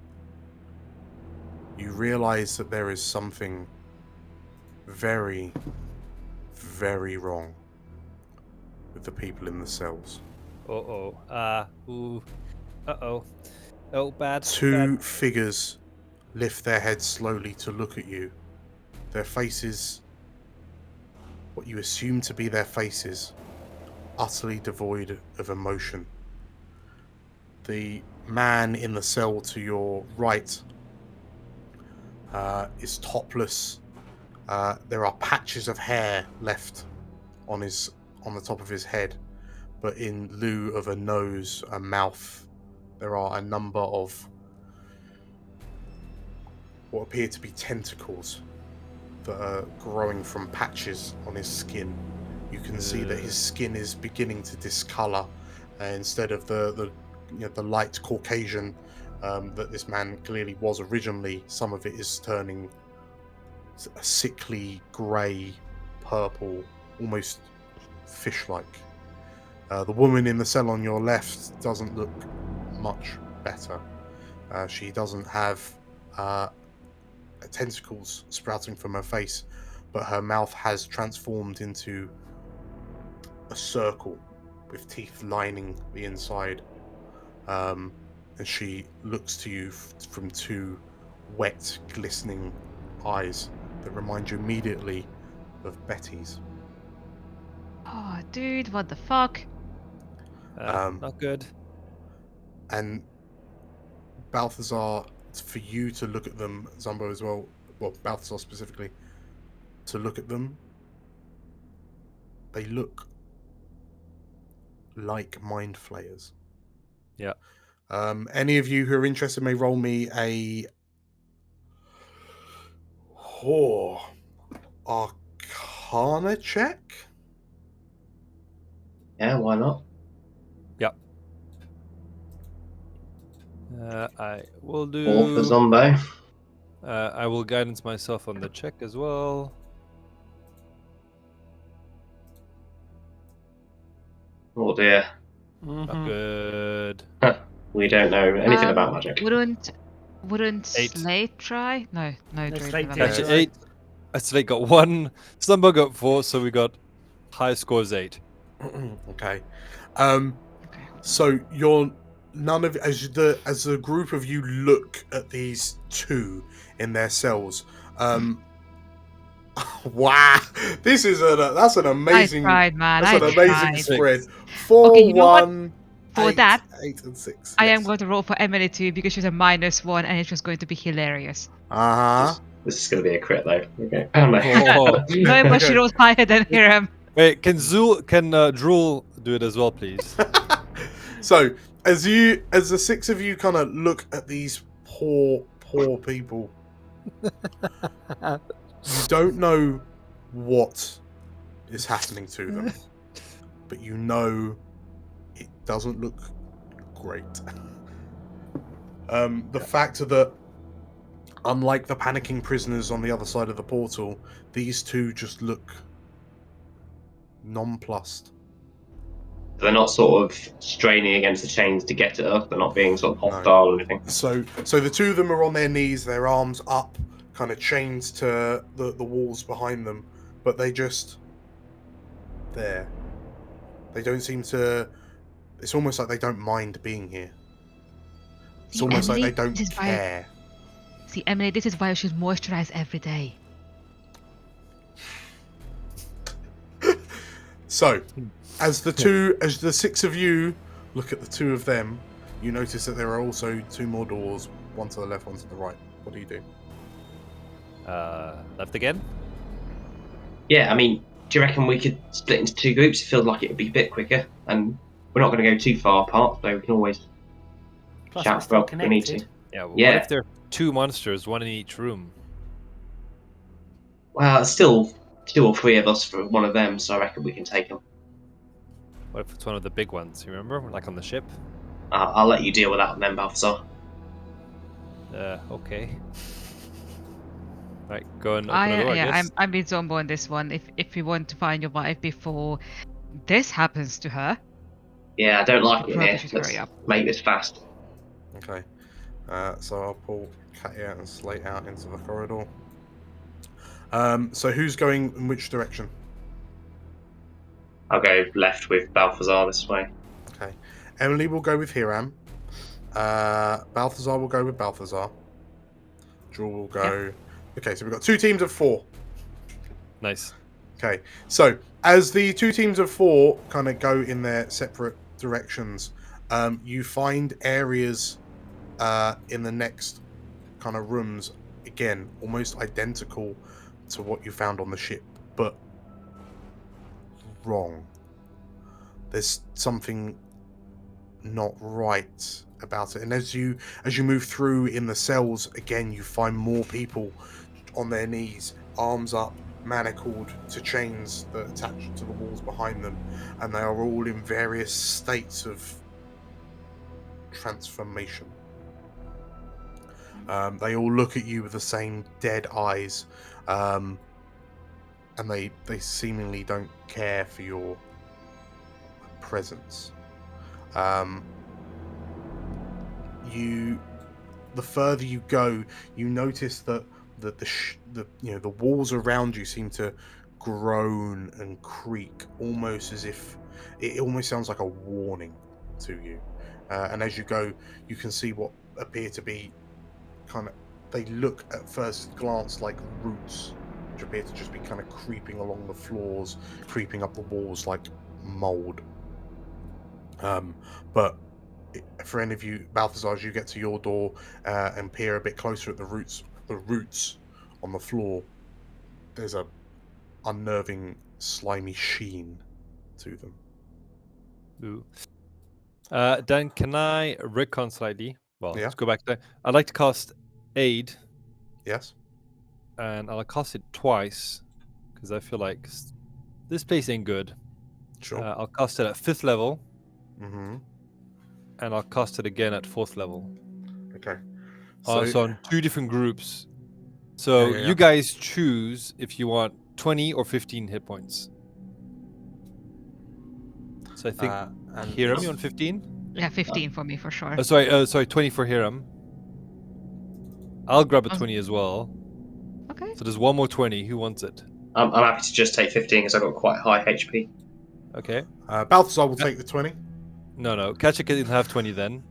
you realize that there is something very, very wrong with the people in the cells. Oh, bad. 2 figures lift their heads slowly to look at you. Their faces, what you assume to be their faces, utterly devoid of emotion. The man in the cell to your right is topless. There are patches of hair left on the top of his head, but in lieu of a nose, a mouth, there are a number of what appear to be tentacles that are growing from patches on his skin. You can see that his skin is beginning to discolor, instead of the light Caucasian that this man clearly was originally. Some of it is turning a sickly grey, purple, almost fish-like. The woman in the cell on your left doesn't look much better. She doesn't have tentacles sprouting from her face, but her mouth has transformed into a circle with teeth lining the inside. And she looks to you from 2 wet, glistening eyes that remind you immediately of Betty's. Oh, dude, what the fuck? Not good. And Balthazar, for you to look at them, Zumbo as well, Balthazar specifically, to look at them, they look like mind flayers. Yeah. Any of you who are interested may roll me a Arcana check. Yeah, why not? Yep. I will do. Or for Zombo. I will guidance myself on the check as well. Oh dear. Not good. We don't know anything about magic. Wouldn't 8. Slate try? No, Druid Slate never did does. Actually, try. 8. Slate got 1. Slumber got 4, so we got high scores 8. Okay. Okay. So you're none of as a group of you look at these two in their cells. Wow, this is that's an amazing. I tried, man. That's I an amazing tried. spread. Six. 4, Okay, you know what? 1, For 8, that, 8 and 6. I am Yes. going to roll for Emily too because she's a -1 and it's just going to be hilarious. This is going to be a crit though. Okay. Oh, no. Oh. No, but she rolls higher than Hiram. Wait, can Drool do it as well, please? So as the 6 of you kind of look at these poor people, you don't know what is happening to them, but you know it doesn't look great. The fact that, unlike the panicking prisoners on the other side of the portal, these two just look nonplussed. They're not sort of straining against the chains to get to us. They're not being sort of hostile or anything. So the two of them are on their knees, their arms up, kind of chained to the walls behind them, but they just there. They don't seem to. It's almost like they don't mind being here. It's almost Emily, like they don't this is why- care. See, Emily, this is why you should moisturize every day. So, as the 6 of you look at the 2 of them, you notice that there are also 2 more doors, one to the left, one to the right. What do you do? Left again? Yeah, I mean, do you reckon we could split into 2 groups? It feels like it would be a bit quicker, and we're not going to go too far apart, so we can always Plus, shout we're still for if we need to. connected. Yeah, Yeah. What if there are 2 monsters, 1 in each room? Well, it's still 2 or 3 of us for one of them, so I reckon we can take them. What if it's one of the big ones? You remember? Like on the ship? I'll let you deal with that one then, Balthazar. Okay. Right, go and open the door, I guess. I'm with Zombo on this one. If you want to find your wife before this happens to her, Yeah, I don't like it probably here. should Let's hurry up. make this fast. Okay. So I'll pull Katia and Slate out into the corridor. So who's going in which direction? I'll go left with Balthazar this way. Okay. Emily will go with Hiram. Balthazar will go with Balthazar. Jewel will go. Okay, so we've got 2 teams of 4. Nice. Okay, so as the 2 teams of 4 kind of go in their separate directions, you find areas in the next kind of rooms, again, almost identical to what you found on the ship, but wrong. There's something not right about it, and as you move through in the cells, again, you find more people on their knees, arms up, manacled to chains that attach to the walls behind them, and they are all in various states of transformation. They all look at you with the same dead eyes, and they seemingly don't care for your presence. The further you go, you notice that the walls around you seem to groan and creak, almost as if it almost sounds like a warning to you. And as you go, you can see what appear to be they look at first glance like roots, which appear to just be kind of creeping along the floors, creeping up the walls like mold. But for any of you, Balthazar, as you get to your door and peer a bit closer at the roots on the floor, there's a unnerving, slimy sheen to them. Ooh. Dan, can I recon slightly? Well, Yeah. let's go back there. I'd like to cast Aid, Yes. and I'll cast it twice because I feel like this place ain't good. Sure. I'll cast it at 5th level, Mm-hmm. and I'll cast it again at 4th level. Okay. So on 2 different groups, So Yeah. you guys choose if you want 20 or 15 hit points. So I think and Hiram, it's- you want 15? Yeah, 15 for me for sure. Oh, sorry, 20 for Hiram. I'll grab a 20 as well. Okay. So there's one more 20. Who wants it? I'm happy to just take 15 because I've got quite high HP. Okay. Balthazar will take the 20. No. Katja can have 20 then.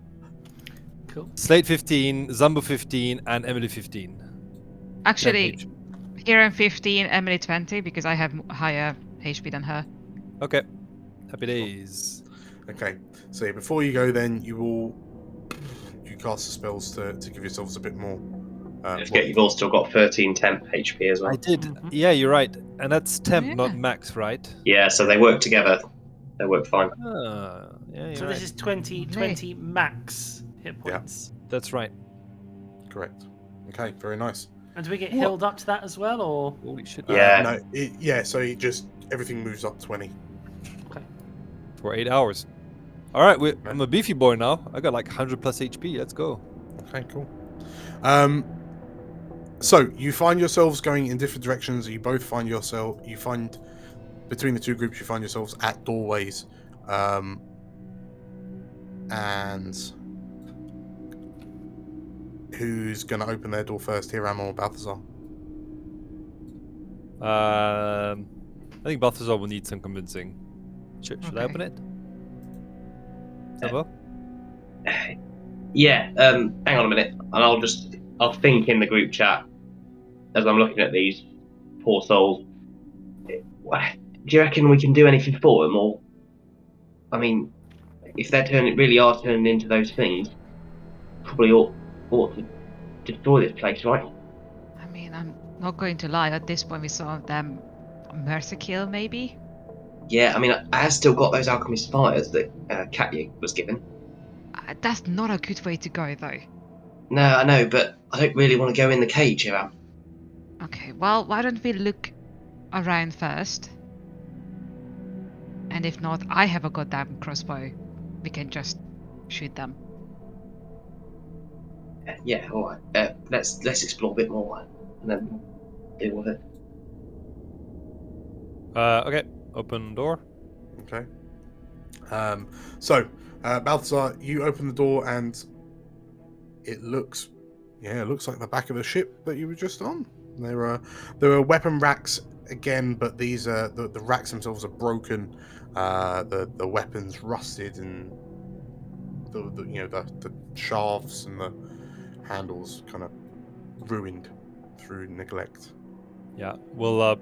Cool. Slate 15, Zumbo 15, and Emily 15. Actually, 10 here I'm 15, Emily 20, because I have higher HP than her. Okay. Happy days. Okay, so before you go, then you cast the spells to give yourselves a bit more. Don't forget, you've all still got 13 temp HP as well. I did. Yeah, you're right. And that's temp, Yeah. not max, right? Yeah, so they work together. They work fine. Yeah, you're So right. this is 20 max hit points. That's right. Correct. Okay, very nice. And do we get healed up to that as well, or? Holy shit. Yeah. So it just everything moves up 20. Okay. For 8 hours. All right, I'm a beefy boy now. I got like 100 plus HP. Let's go. Okay, cool. So you find yourselves going in different directions. You find between the two groups, you find yourselves at doorways, and who's going to open their door first, Hiram or Balthazar? I think Balthazar will need some convincing. Should I open it? Zumbo? Yeah, hang on a minute, and I'll think in the group chat as I'm looking at these poor souls. Do you reckon we can do anything for them, or I mean, if they're really are turning into those things, probably ought to destroy this place, right? I mean, I'm not going to lie. At this point, we saw them mercy kill, maybe. Yeah, I mean, I have still got those alchemist fires that Katya was given. That's not a good way to go, though. No, I know, but I don't really want to go in the cage, Hiram. Okay, well, why don't we look around first? And if not, I have a goddamn crossbow. We can just shoot them. Yeah, all right. Let's explore a bit more, and then deal with it. Okay. Open door. Okay. So Balthazar, you open the door and it looks like the back of the ship that you were just on. There are weapon racks again, but these are the racks themselves are broken. The weapons rusted, and the shafts and the handles kind of ruined through neglect. Yeah, we'll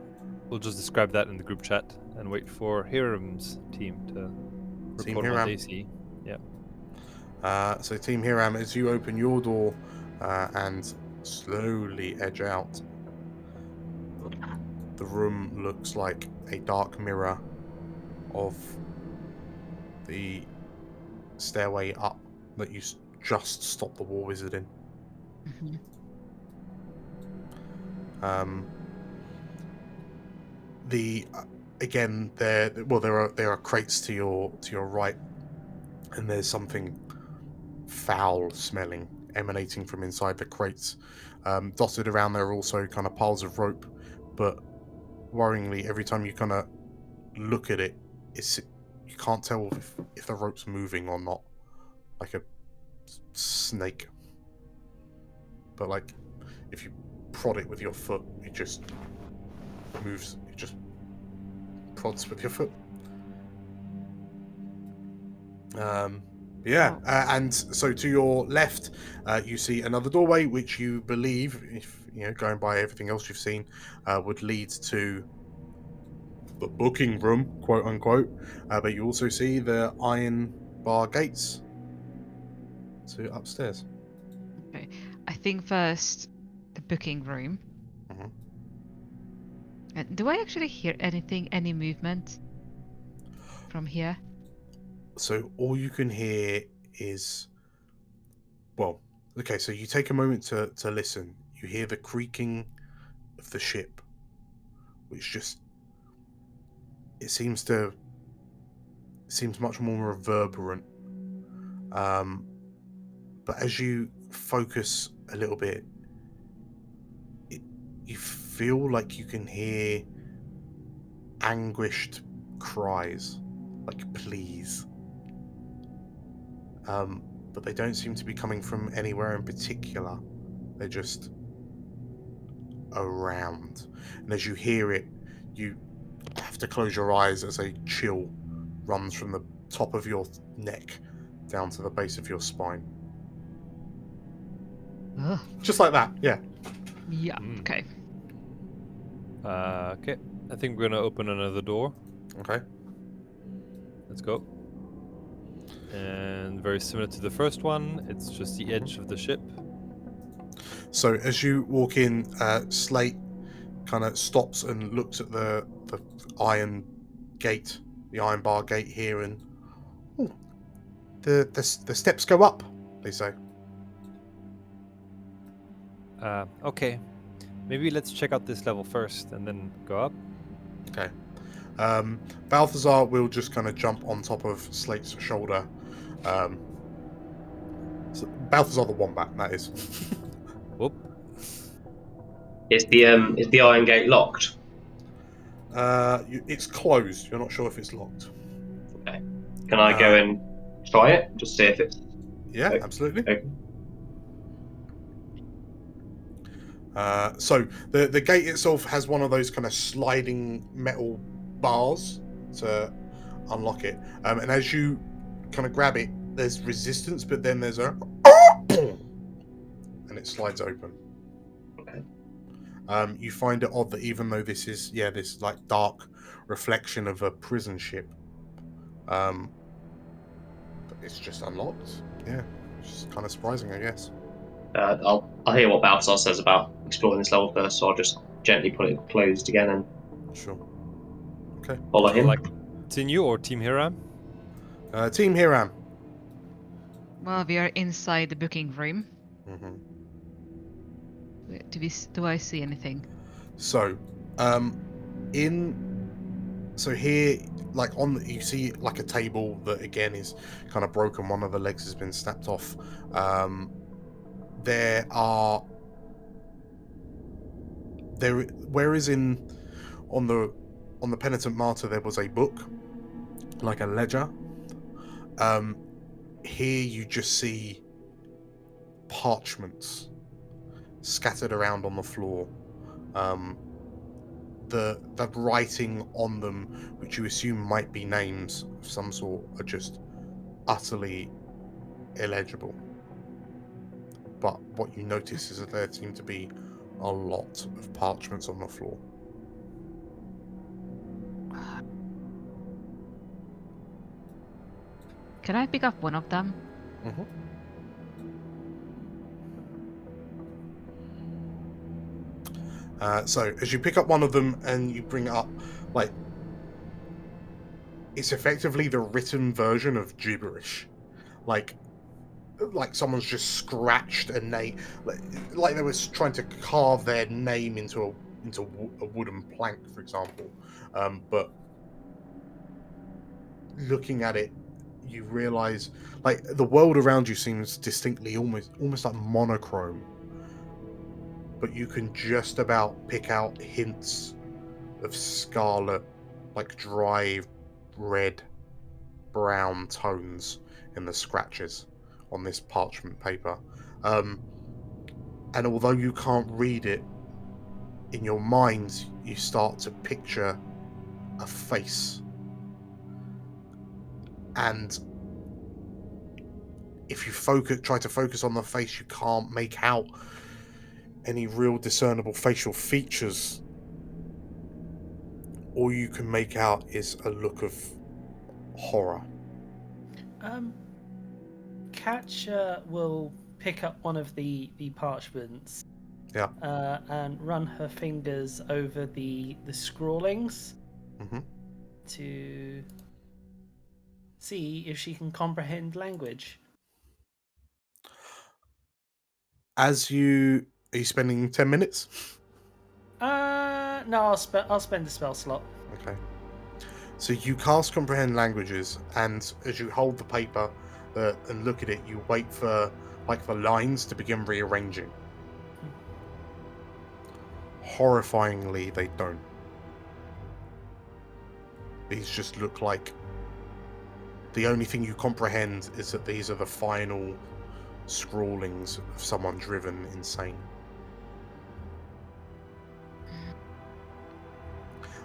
just describe that in the group chat and wait for Hiram's team to report what they see. Yeah. So Team Hiram, as you open your door and slowly edge out, the room looks like a dark mirror of the stairway up that you just stopped the war wizard in. Mm-hmm. There are crates to your right, and there's something foul smelling emanating from inside the crates. Dotted around there are also kind of piles of rope, but worryingly, every time you kind of look at it, you can't tell if the rope's moving or not, like a snake. But like, if you prod it with your foot, it just moves. It just prods with your foot. And so to your left, you see another doorway, which you believe, if going by everything else you've seen, would lead to the booking room, quote unquote. But you also see the iron bar gates to upstairs. Okay, I think first the booking room. Do I actually hear any movement from here? So all you can hear is, so you take a moment to listen. You hear the creaking of the ship, which seems much more reverberant. But as you focus a little bit, you feel like you can hear anguished cries, like please. But they don't seem to be coming from anywhere in particular. They're just around. And as you hear it, you have to close your eyes as a chill runs from the top of your neck down to the base of your spine. Ugh. Just like that, yeah. Yeah, okay. Okay. I think we're gonna open another door. Okay. Let's go. And very similar to the first one, it's just the edge of the ship. So as you walk in, Slate kind of stops and looks at the iron gate, the iron bar gate here, and the steps go up, they say. Okay. Maybe let's check out this level first and then go up. Okay. Balthazar will just kind of jump on top of Slate's shoulder. So Balthazar the Wombat, that is. Whoop. Is the iron gate locked? It's closed. You're not sure if it's locked. Okay. Can I go and try it? Just see if it's... Yeah, okay. Absolutely. Okay. So the gate itself has one of those kind of sliding metal bars to unlock it. And as you kind of grab it, there's resistance, but then there's a and it slides open. Okay. You find it odd that even though this is this like dark reflection of a prison ship, but it's just unlocked. Yeah, it's just kind of surprising, I guess. I'll hear what Balthazar says about exploring this level first, so I'll just gently put it closed again and Sure. Okay. follow him. Like Tinyu or Team Hiram? Team Hiram. Well, we are inside the booking room. Mm-hmm. Do I see anything? So, here, like you see like a table that again is kind of broken. One of the legs has been snapped off. Whereas on the penitent martyr there was a book, like a ledger. Here you just see parchments scattered around on the floor. The writing on them, which you assume might be names of some sort, are just utterly illegible. But what you notice is that there seem to be a lot of parchments on the floor. Can I pick up one of them? Mm-hmm. So as you pick up one of them and you bring it up, like, it's effectively the written version of gibberish. Like someone's just scratched a name, like they was trying to carve their name into a wooden plank, for example. But looking at it, you realize, like, the world around you seems distinctly almost like monochrome. But you can just about pick out hints of scarlet, like dry red, brown tones in the scratches on this parchment paper. And although you can't read it, in your mind you start to picture a face. And if you try to focus on the face, you can't make out any real discernible facial features. All you can make out is a look of horror. Catcher will pick up one of the parchments. Yeah. And run her fingers over the scrawlings. Mm-hmm. To see if she can comprehend language. Are you spending 10 minutes? No, I'll spend the spell slot. Okay. So you cast Comprehend Languages, and as you hold the paper and look at it, you wait for the lines to begin rearranging. horrifyingly, they don't. These just look like... The only thing you comprehend is that these are the final scrawlings of someone driven insane.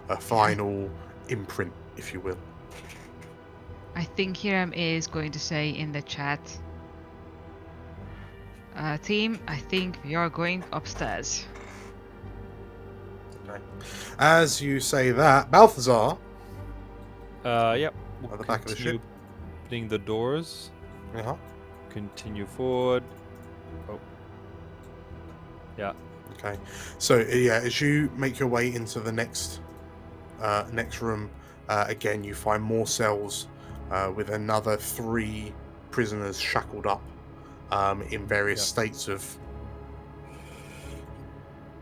A final imprint, if you will. I think Hiram is going to say in the chat, team, I think we are going upstairs. Okay. As you say that, Balthazar, Yep. We'll at the back of the ship, opening the doors. Continue forward. Oh. Yeah. Okay. So yeah, as you make your way into the next room, again you find more cells with another 3 prisoners shackled up in various states of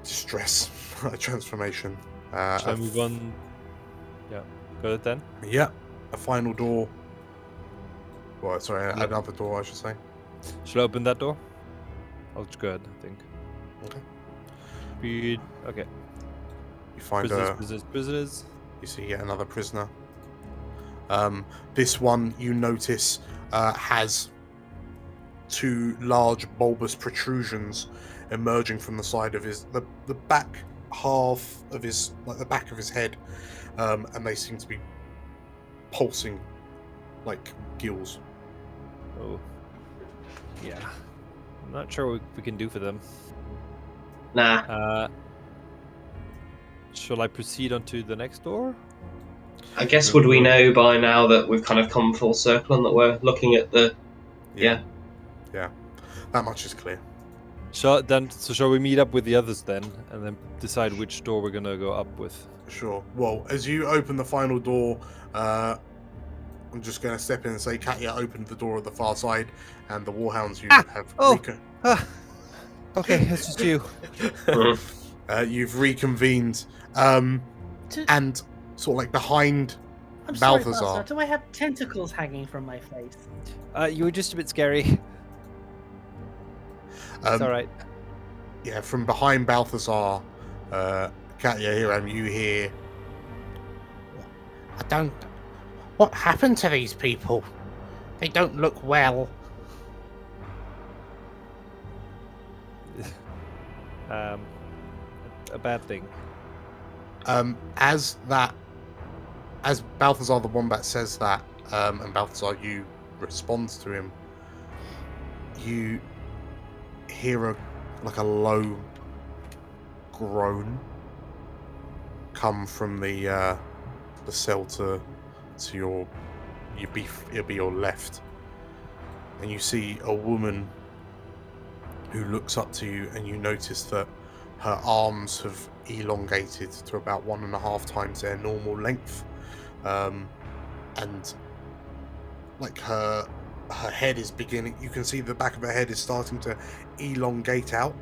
distress, transformation. Shall I move on? Yeah. Go ahead then. Yeah. A final door. Well, sorry, another door, I should say. Should I open that door? I'll just go ahead, I think. Okay. Speed. Okay. You find prisoners. You see yet another prisoner. This one, you notice, has 2 large bulbous protrusions emerging from the side of the back half of his, like the back of his head, and they seem to be pulsing like gills. Oh. Yeah. I'm not sure what we can do for them. Nah. Shall I proceed onto the next door? I guess would we know by now that we've kind of come full circle and that we're looking at the... Yeah. That much is clear. Shall we meet up with the others then, and then decide which door we're gonna go up with? Sure. Well, as you open the final door, I'm just going to step in and say, Katya opened the door at the far side, and the Warhounds you have... Okay, it's just you. You've reconvened, and sort of like behind I'm sorry, Balthazar. Balthazar. Do I have tentacles hanging from my face? You were just a bit scary. It's alright. Yeah, from behind Balthazar, Katya, Hiram, you hear... What happened to these people? They don't look well. A bad thing. As Balthazar the Wombat says that, and Balthazar, you respond to him, you hear a low groan come from the cell to your left, and you see a woman who looks up to you, and you notice that her arms have elongated to about 1.5 times their normal length, and like her head is beginning. You can see the back of her head is starting to elongate out,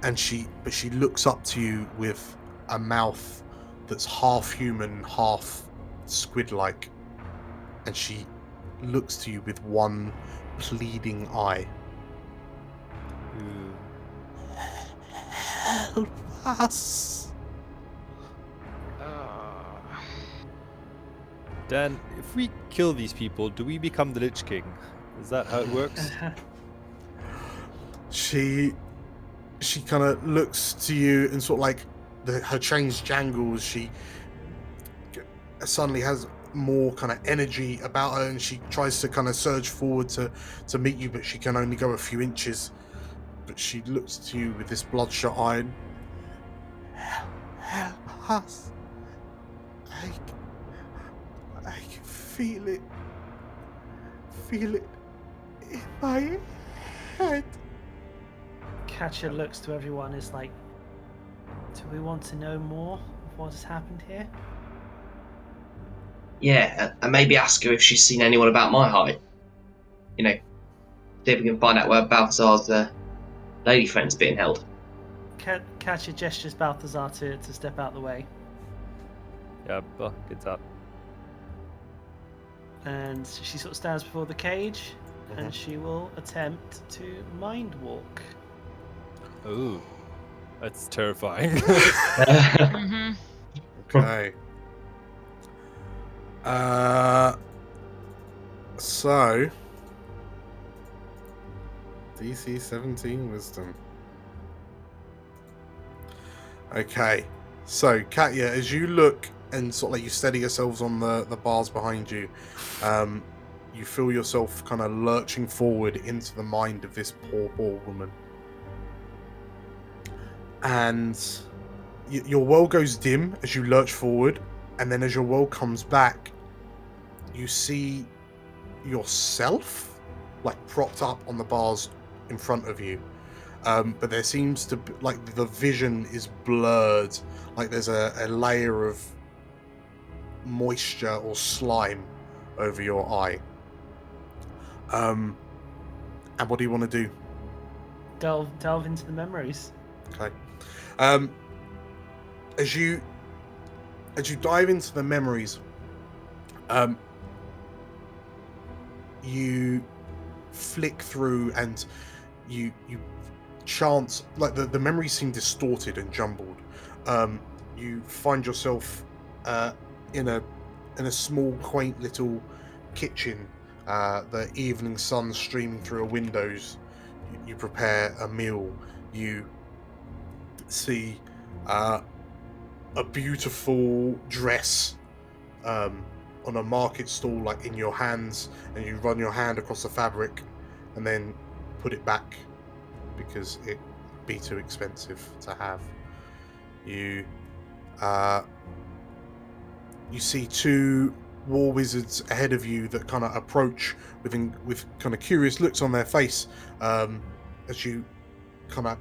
and she looks up to you with a mouth that's half human, half squid-like, and she looks to you with one pleading eye. Help us. Dan, if we kill these people, do we become the Lich King? Is that how it works? She kind of looks to you and sort of like her chains jangles. She suddenly has more kind of energy about her, and she tries to kind of surge forward to meet you, but she can only go a few inches. But she looks to you with this bloodshot eye. Help us. I can feel it in my head. Katya looks to everyone, is like, do we want to know more of what has happened here? Yeah, and maybe ask her if she's seen anyone about my height. You know, see if we can find out where Balthazar's lady friend's being held. Katya gestures Balthazar to step out the way. Yeah, well, gets up. And she sort of stands before the cage, and she will attempt to mind walk. Ooh. That's terrifying. Mm-hmm. Okay. So DC 17 Wisdom. Okay. So Katya, as you look and sort of like you steady yourselves on the bars behind you, you feel yourself kind of lurching forward into the mind of this poor woman. And your world goes dim as you lurch forward, and then as your world comes back, you see yourself like propped up on the bars in front of you. But there seems to be, like, the vision is blurred, like there's a layer of moisture or slime over your eye. And what do you want to do? Delve into the memories. Okay. As you dive into the memories, you flick through and you chance, like the memories seem distorted and jumbled. You find yourself in a small, quaint little kitchen. The evening sun streaming through a windows. You prepare a meal. You see a beautiful dress on a market stall, like in your hands, and you run your hand across the fabric and then put it back because it'd be too expensive to have. You see two war wizards ahead of you that kind of approach with kind of curious looks on their face as you kind of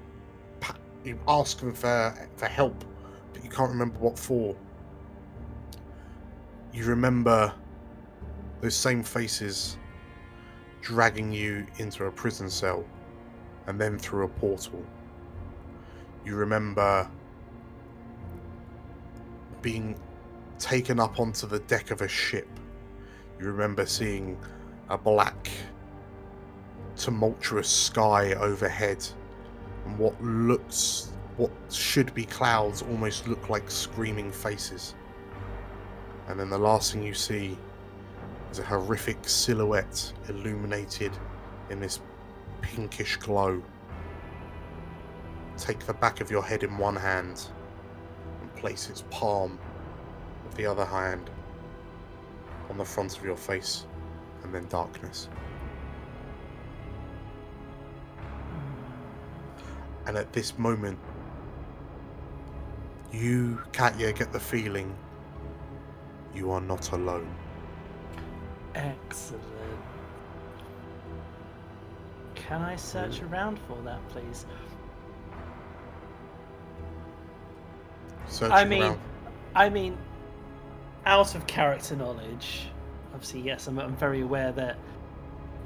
you ask them for help, but you can't remember what for. You remember those same faces dragging you into a prison cell and then through a portal. You remember being taken up onto the deck of a ship. You remember seeing a black, tumultuous sky overhead, and what should be clouds almost look like screaming faces. And then the last thing you see is a horrific silhouette illuminated in this pinkish glow. Take the back of your head in one hand and place its palm of the other hand on the front of your face, and then darkness. And at this moment, you, Katya, get the feeling you are not alone. Excellent. Can I search around for that, please? Searching around. I mean, out of character knowledge, obviously, yes, I'm very aware that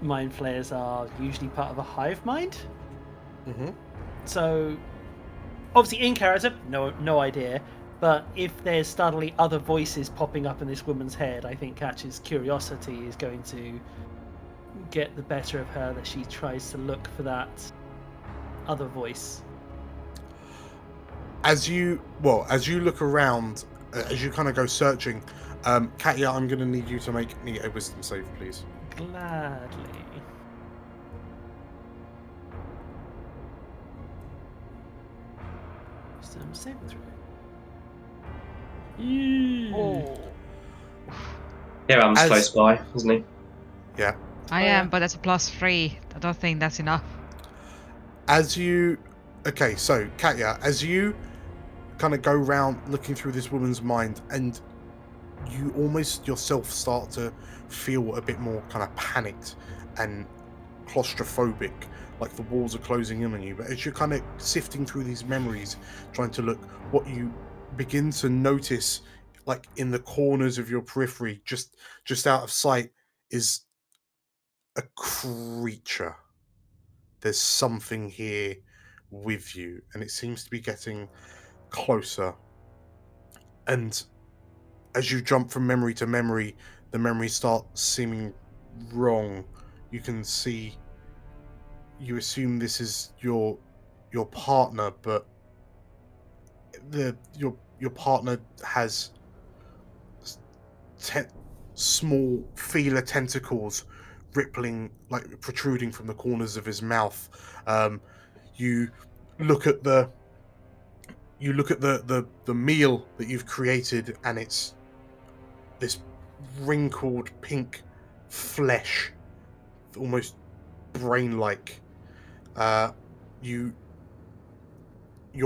mind flayers are usually part of a hive mind. Mm-hmm. So, obviously, in character, no idea. But if there's suddenly other voices popping up in this woman's head, I think Catch's curiosity is going to get the better of her, that she tries to look for that other voice. As you look around, as you kind of go searching, Katya, I'm going to need you to make me a wisdom save, please. Gladly. Wisdom saving throw. Oh. Yeah, I'm close by, isn't he? Yeah. I am, but that's a +3. I don't think that's enough. Okay, so Katya, as you kind of go round looking through this woman's mind, and you almost yourself start to feel a bit more kind of panicked and claustrophobic, like the walls are closing in on you. But as you're kind of sifting through these memories, trying to look, what you begin to notice, like in the corners of your periphery, just out of sight, is a creature. There's something here with you, and it seems to be getting closer. And as you jump from memory to memory, the memories start seeming wrong. You can see, you assume this is your partner, but your partner has small feeler tentacles rippling, like protruding from the corners of his mouth. You look at the meal that you've created, and it's this wrinkled pink flesh, almost brain-like. You're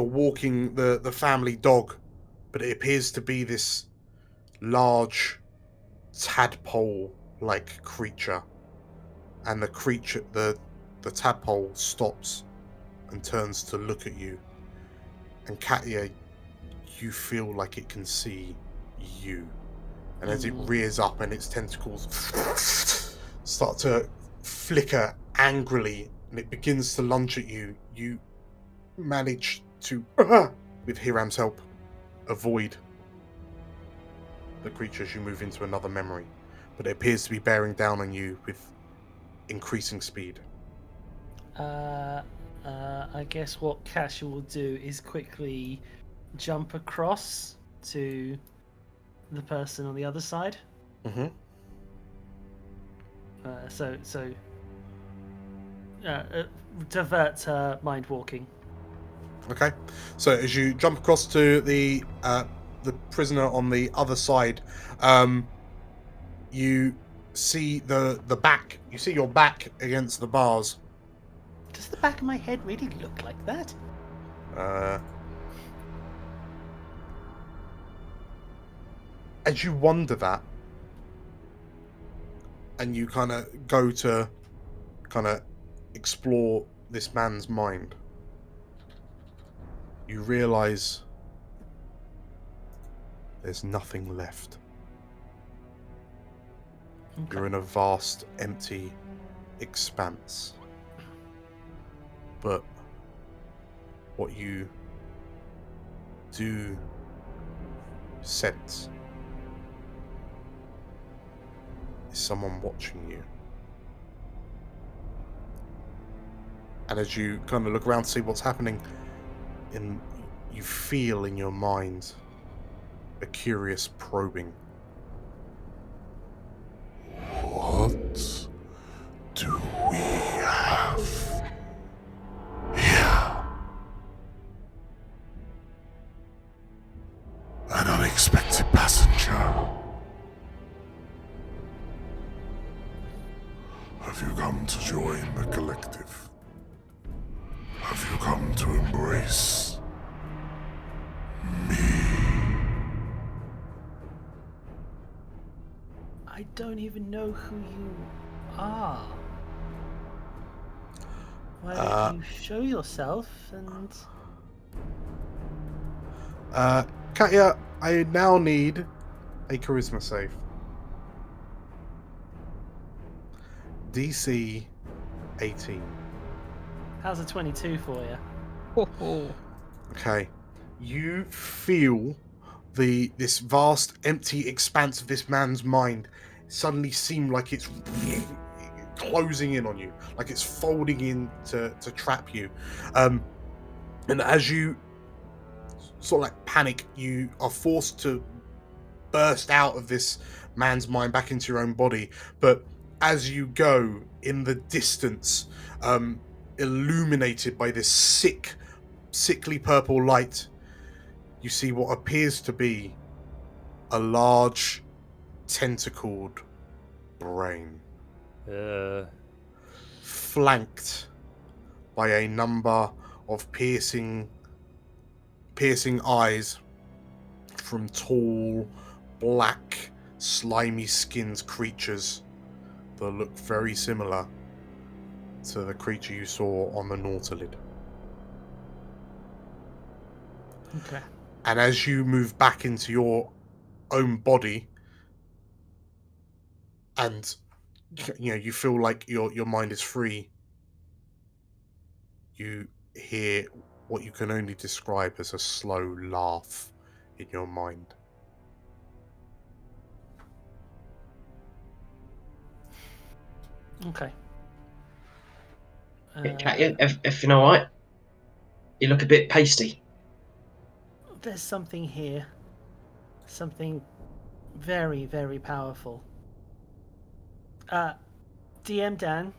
walking the family dog, but it appears to be this large tadpole-like creature, and the tadpole stops and turns to look at you. And Katya, you feel like it can see you, and as it rears up and its tentacles start to flicker angrily, and it begins to lunge at you, you manage to, with Hiram's help, avoid the creature as you move into another memory, but it appears to be bearing down on you with increasing speed. I guess what Cash will do is quickly jump across to the person on the other side. Mm-hmm. Divert her mind walking. Okay, so as you jump across to the prisoner on the other side, you see the back. You see your back against the bars. Does the back of my head really look like that? As you wonder that, and you kind of go to kind of explore this man's mind, you realize there's nothing left. Okay. You're in a vast, empty expanse. But what you do sense is someone watching you. And as you kind of look around to see what's happening, you feel in your mind a curious probing. What do we have here? An unexpected passenger. Have you come to join the collective? Have you come to embrace me? I don't even know who you are. Why don't you show yourself and... Katya, I now need a charisma save. DC 18. How's a 22 for you? Okay. You feel this vast, empty expanse of this man's mind suddenly seem like it's closing in on you, like it's folding in to trap you. And as you sort of like panic, you are forced to burst out of this man's mind back into your own body. But as you go, in the distance, illuminated by this sickly purple light, you see what appears to be a large, tentacled brain. Flanked by a number of piercing eyes from tall, black, slimy-skinned creatures that look very similar to the creature you saw on the Nautilid. Okay. And as you move back into your own body, and you feel like your mind is free, you hear what you can only describe as a slow laugh in your mind. Okay. Katya, everything all right? You look a bit pasty. There's something here. Something very, very powerful. DM Dan,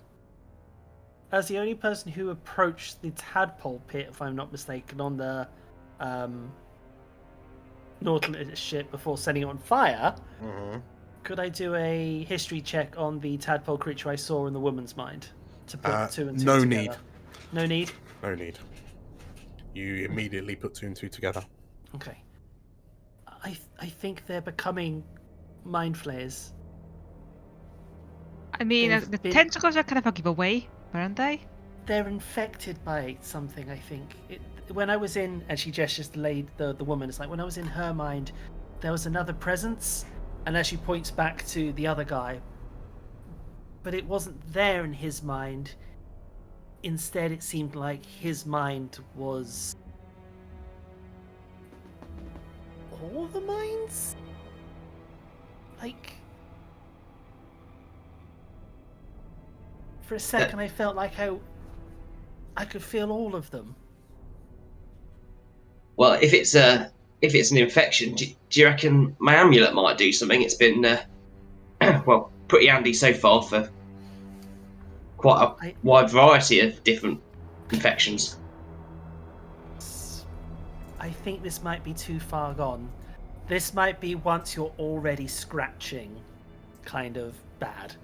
as the only person who approached the tadpole pit, if I'm not mistaken, on the Nautilus ship before setting it on fire, could I do a history check on the tadpole creature I saw in the woman's mind to put 2 and 2 no together? need. No need? No need. You immediately put 2 and 2 together. Okay. I think they're becoming mind flayers. I mean, They've the been- tentacles are kind of a giveaway, weren't they? They're infected by something, I think. When I was in, and she gestures to the woman, it's like when I was in her mind, there was another presence, and as she points back to the other guy, but it wasn't there in his mind. Instead, it seemed like his mind was all the minds? Like, for a second, I felt like I could feel all of them. Well, if it's an infection, do you reckon my amulet might do something? It's been well, pretty handy so far for quite a wide variety of different infections. I think this might be too far gone. This might be once you're already scratching, kind of bad.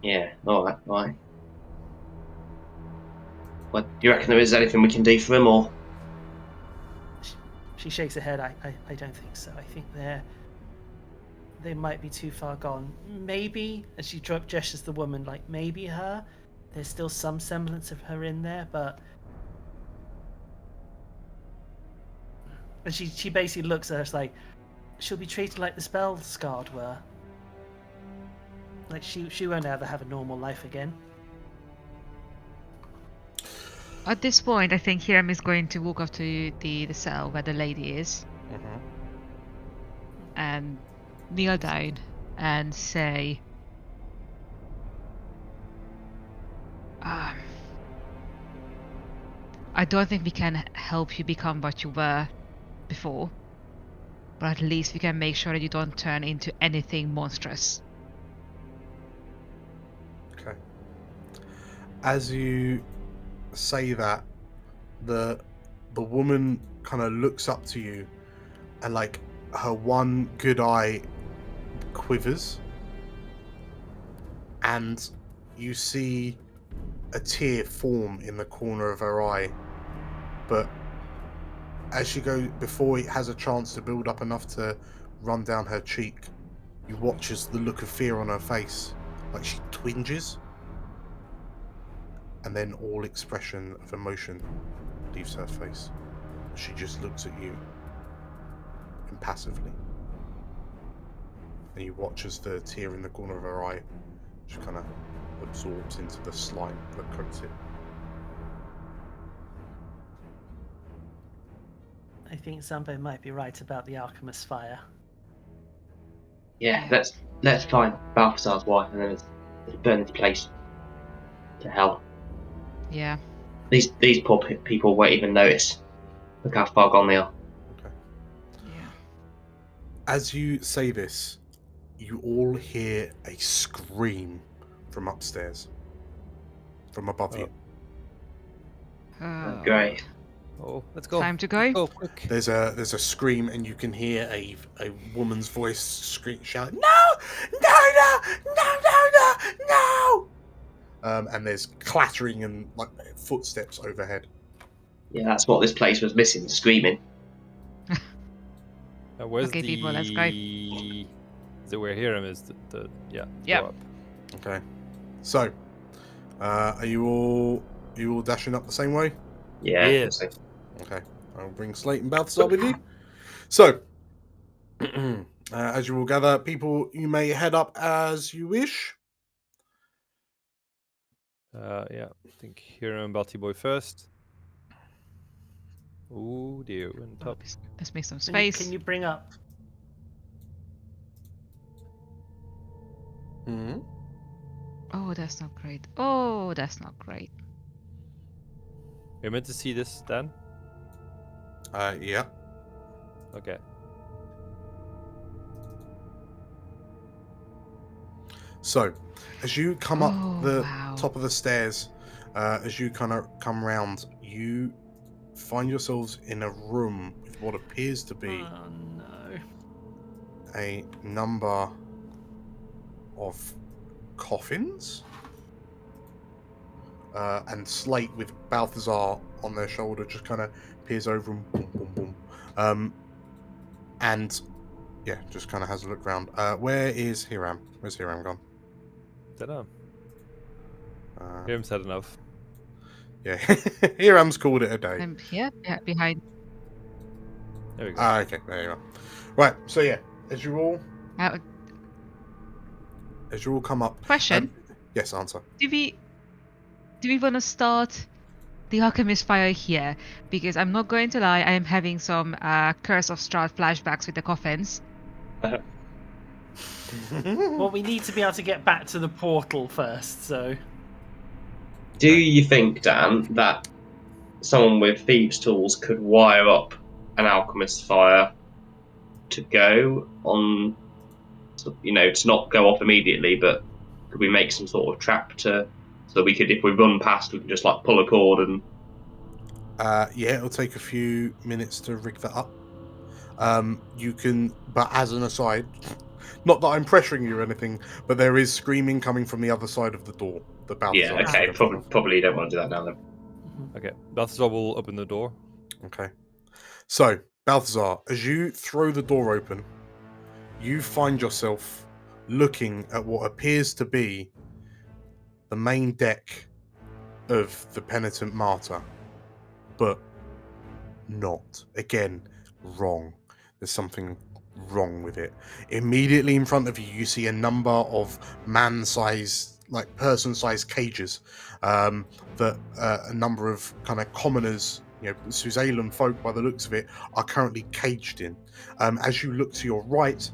Yeah, all right. Well, do you reckon there is anything we can do for him, or? She shakes her head. I don't think so. I think they might be too far gone. Maybe, as she gestures the woman, like maybe her. There's still some semblance of her in there, but. And she basically looks at her, it's like, she'll be treated like the spell scarred were. Like she won't ever have a normal life again. At this point, I think Hiram is going to walk up to the cell where the lady is, and kneel down and say, I don't think we can help you become what you were before, but at least we can make sure that you don't turn into anything monstrous. Okay. As you say that, the woman kind of looks up to you, and like her one good eye quivers, and you see a tear form in the corner of her eye, but as she goes, before it has a chance to build up enough to run down her cheek, you watch as the look of fear on her face, like she twinges, and then all expression of emotion leaves her face. She just looks at you impassively, and you watch as the tear in the corner of her eye just kind of absorbs into the slime that coats it. I think Zambo might be right about the alchemist's fire. Yeah, let's find Balthazar's wife and then let's burn this place to hell. Yeah. These poor people won't even notice. Look how far gone they are. Okay. Yeah. As you say this, you all hear a scream from upstairs, from above you. Great. Oh, let's go. Time to go. Let's go quick. There's a scream, and you can hear a woman's voice shouting, "No! And there's clattering and like footsteps overhead. Yeah, that's what this place was missing, screaming. Where's Okay, the... people, let's go. Is it where Hiram is? Yeah. Yep. Go up. Okay. So, are you all dashing up the same way? Yeah. Yes. Okay. I'll bring Slate and Balthazar with you. So, as you will gather, people, you may head up as you wish. Yeah. I think Hiram and Balti Boy first. Oh dear, we're on top. Let's make some space. Can you bring up? Oh, that's not great. Oh, that's not great. You're meant to see this, Dan? Yeah. Okay. So, as you come up the wow. top of the stairs, as you kind of come round, you find yourselves in a room with what appears to be Oh no. a number of coffins. And Slate with Balthazar on their shoulder just kind of peers over and boom, boom, boom. And yeah, just kind of has a look around. Where is Hiram? Where's Hiram gone? Dunno. Hiram's had enough. Yeah, Hiram's called it a day. I'm here, behind. There we go. Okay, there you are. Right, so yeah, as you all come up. Question. Yes, answer. Do we want to start the Alchemist fire here? Because I'm not going to lie, I am having some Curse of Strahd flashbacks with the coffins. Well, we need to be able to get back to the portal first, so... Do you think, Dan, that someone with thieves' tools could wire up an alchemist fire to go on, you know, to not go off immediately, but could we make some sort of trap so that we could, if we run past, we can just like pull a cord and... Yeah, it'll take a few minutes to rig that up. You can, but as an aside, not that I'm pressuring you or anything, but there is screaming coming from the other side of the door. The Balthazar. Yeah, okay, probably don't want to do that now then. Okay, Balthazar will open the door. Okay. So, Balthazar, as you throw the door open, you find yourself looking at what appears to be the main deck of the Penitent Martyr, but not. Again, wrong. There's something wrong with it. Immediately in front of you, you see a number of man-sized, like person-sized cages that a number of kind of commoners, you know, Suzailan folk by the looks of it, are currently caged in. As you look to your right,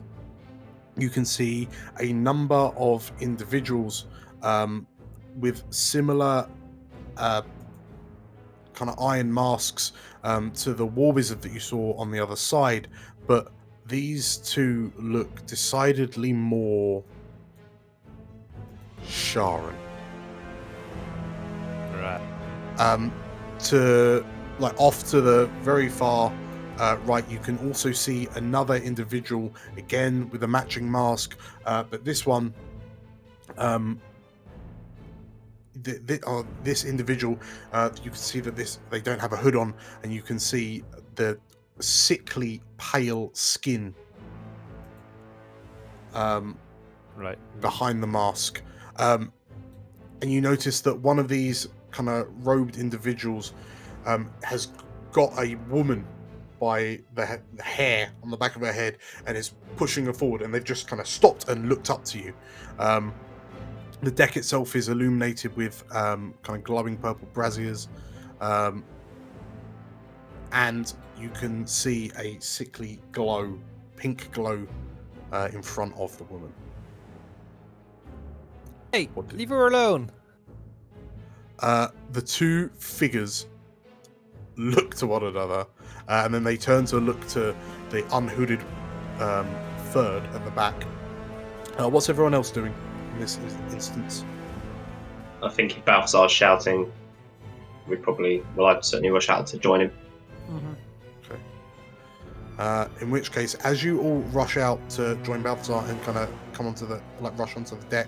you can see a number of individuals with similar kind of iron masks to the war wizard that you saw on the other side, but these two look decidedly more Sharon. Right. To like off to the very far right, you can also see another individual again with a matching mask, but this one, this individual, you can see that they don't have a hood on, and you can see the sickly pale skin right behind the mask, and you notice that one of these kind of robed individuals has got a woman by the hair on the back of her head and is pushing her forward, and they've just kind of stopped and looked up to you. The deck itself is illuminated with kind of glowing purple braziers, and you can see a sickly glow, pink glow, in front of the woman. Hey, leave her alone. The two figures look to one another, and then they turn to look to the unhooded third at the back. What's everyone else doing in this instance? I think if Balthazar's shouting, I'd certainly rush out to join him. Okay. In which case, as you all rush out to join Balthazar and kind of rush onto the deck,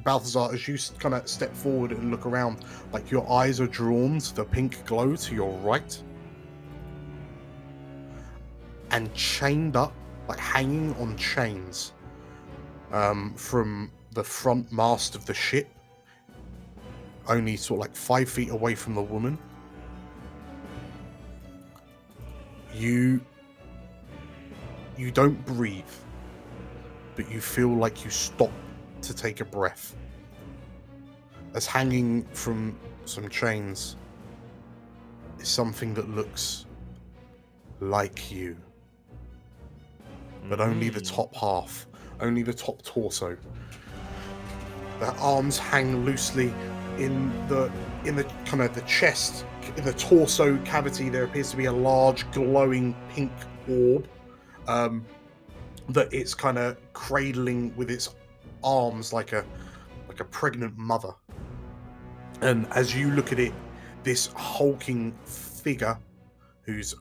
Balthazar, as you kind of step forward and look around, like your eyes are drawn to the pink glow to your right, and chained up, like hanging on chains, from the front mast of the ship, only sort of like 5 feet away from the woman. You don't breathe, but you feel like you stop to take a breath, as hanging from some chains is something that looks like you, but only the top half, only the top torso. Their arms hang loosely in the kind of the chest in the torso cavity, there appears to be a large glowing pink orb that it's kind of cradling with its arms like a pregnant mother. And as you look at it, this hulking figure, who's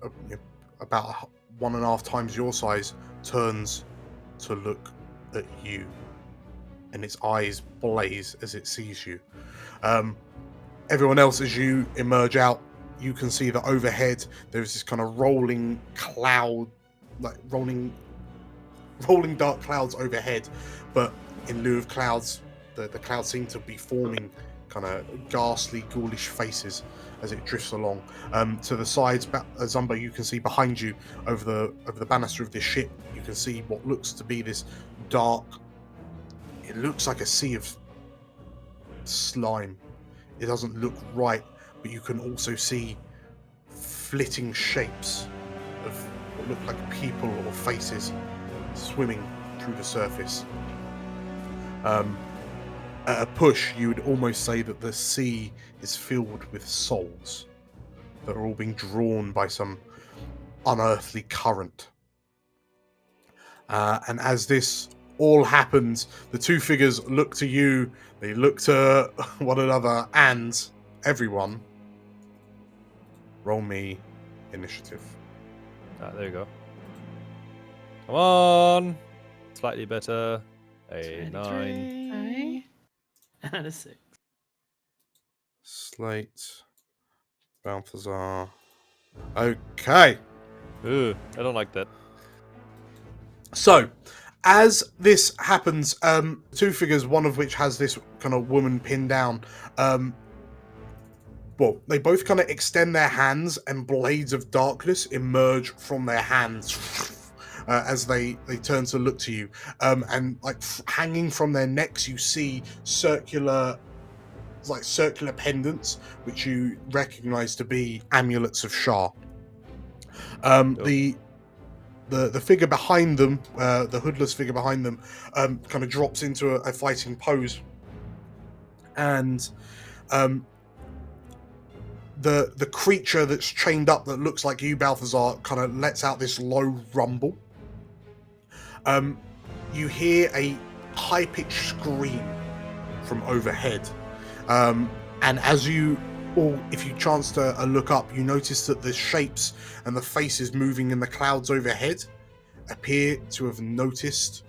about 1.5 times your size, turns to look at you, and its eyes blaze as it sees you. Everyone else, as you emerge out, you can see that overhead there's this kind of rolling cloud, like rolling dark clouds overhead, but in lieu of clouds, the clouds seem to be forming kind of ghastly, ghoulish faces as it drifts along. To the sides, Zumbo, you can see behind you, over the banister of this ship, you can see what looks to be this dark. It looks like a sea of slime. It doesn't look right, but you can also see flitting shapes of what look like people or faces swimming through the surface. At a push, you would almost say that the sea is filled with souls that are all being drawn by some unearthly current. And as this all happens, the two figures look to you, they look to one another, and everyone, roll me initiative. There you go. Come on! Slightly better. A 9. And a 6. Slate. Balthazar. Okay. Ooh, I don't like that. So, as this happens, two figures, one of which has this kind of woman pinned down, well, they both kind of extend their hands, and blades of darkness emerge from their hands as they turn to look to you. And like hanging from their necks, you see circular pendants, which you recognize to be amulets of Shah. The figure behind them, the hoodless figure behind them, kind of drops into a fighting pose, and the creature that's chained up that looks like you, Balthazar, kind of lets out this low rumble. You hear a high-pitched scream from overhead, and as you, or if you chance to look up, you notice that the shapes and the faces moving in the clouds overhead appear to have noticed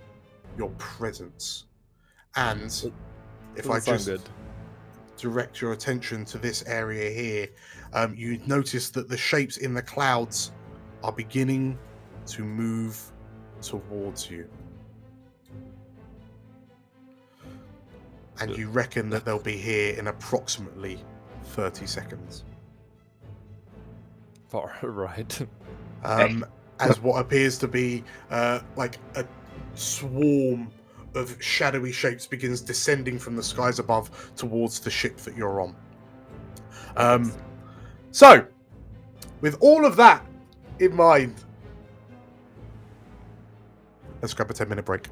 your presence. And if I just direct your attention to this area here, you notice that the shapes in the clouds are beginning to move towards you. And you reckon that they'll be here in approximately 30 seconds. Far right. As what appears to be like a swarm of shadowy shapes begins descending from the skies above towards the ship that you're on. So, with all of that in mind, let's grab a 10-minute break.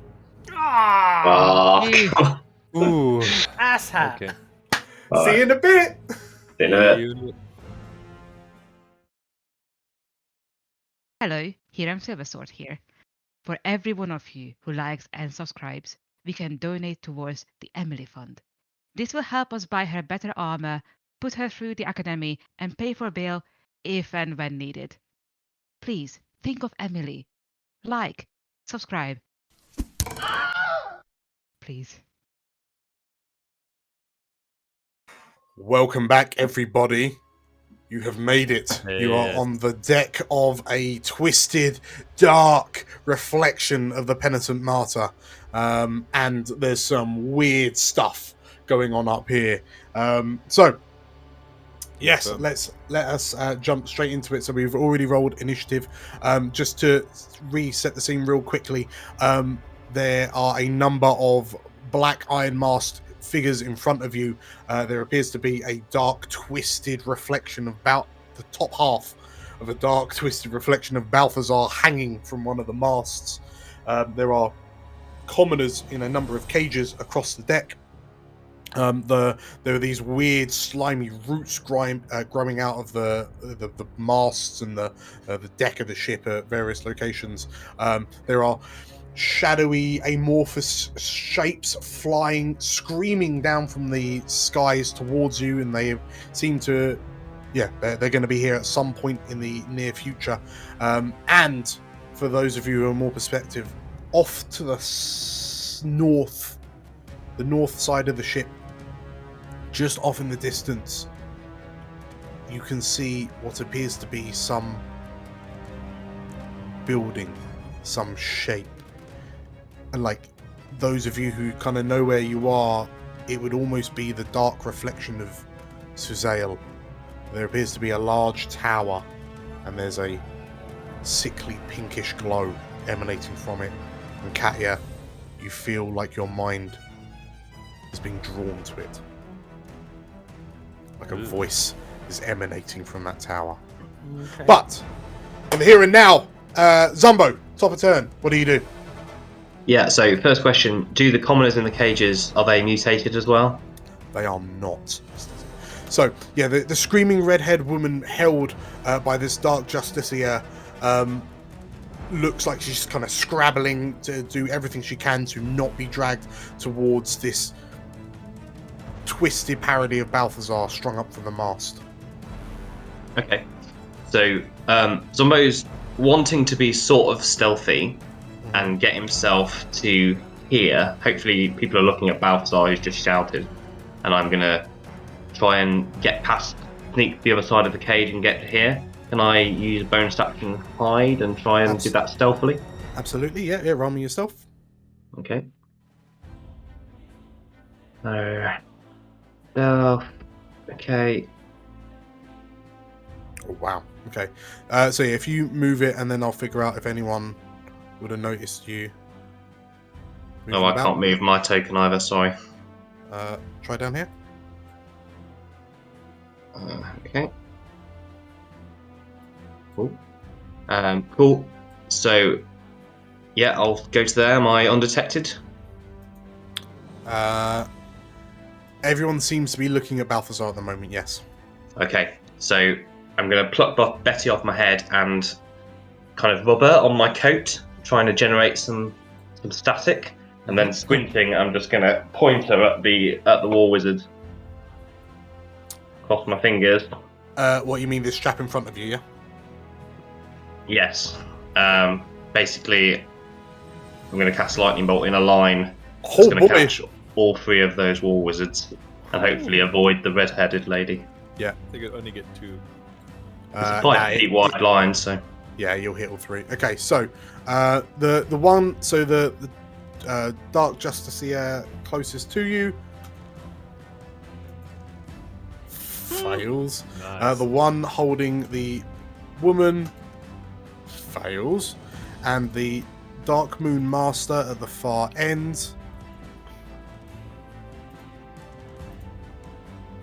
Ooh. Asshat. Okay. See you in a bit. Hello, Hiram Silversword here. For every one of you who likes and subscribes, we can donate towards the Emily Fund. This will help us buy her better armor, put her through the academy, and pay for bail if and when needed. Please, think of Emily. Like, subscribe. Please. Welcome back, everybody. You have made it. Hey. You are on the deck of a twisted, dark reflection of the Penitent Martyr. And there's some weird stuff going on up here. So, yes, let us jump straight into it. So we've already rolled initiative. Just to reset the scene real quickly, there are a number of black iron masked figures in front of you. There appears to be a dark, twisted reflection of the top half of a dark, twisted reflection of Balthazar hanging from one of the masts. There are commoners in a number of cages across the deck. There are these weird, slimy roots growing out of the masts and the deck of the ship at various locations. There are shadowy, amorphous shapes flying, screaming down from the skies towards you, and they seem to, they're going to be here at some point in the near future. And for those of you who are more perspective, off to the north side of the ship, just off in the distance, you can see what appears to be some building, some shape. And like those of you who kind of know where you are, it would almost be the dark reflection of Suzailan. There appears to be a large tower, and there's a sickly pinkish glow emanating from it. And Katya, you feel like your mind is being drawn to it. Like a voice is emanating from that tower. Okay. But, in the here and now, Zumbo, top of turn, what do you do? Yeah, so first question, do the commoners in the cages, are they mutated as well? They are not. So, yeah, the screaming red-haired woman held by this dark justiciar looks like she's kind of scrabbling to do everything she can to not be dragged towards this twisted parody of Balthazar strung up from the mast. Okay, so Zumbo's wanting to be sort of stealthy and get himself to here. Hopefully people are looking at Balthazar who's just shouted, and I'm going to try and get past, sneak the other side of the cage and get to here. Can I use bonus action hide and try and do that stealthily? Absolutely, yeah, roll me yourself. Okay. Okay. Oh, wow. Okay. So yeah, if you move it, and then I'll figure out if anyone would have noticed you. Oh, I can't move my token either, sorry. Try down here. Okay. Cool. Cool. So, yeah, I'll go to there. Am I undetected? Everyone seems to be looking at Balthazar at the moment, yes. Okay, so I'm going to pluck Betty off my head and kind of rub her on my coat, trying to generate some static, and then squinting, I'm just going to point her at the war wizard. Cross my fingers. What, you mean this strap in front of you, yeah? Yes. Basically, I'm going to cast Lightning Bolt in a line. It's going to catch all three of those war wizards and hopefully avoid the red-headed lady. Yeah. They could only get 2. It's quite a pretty wide line, so... Yeah, you'll hit all 3. Okay, so the one, so the Dark Justiciar closest to you fails. Nice. The one holding the woman fails, and the Dark Moon Master at the far end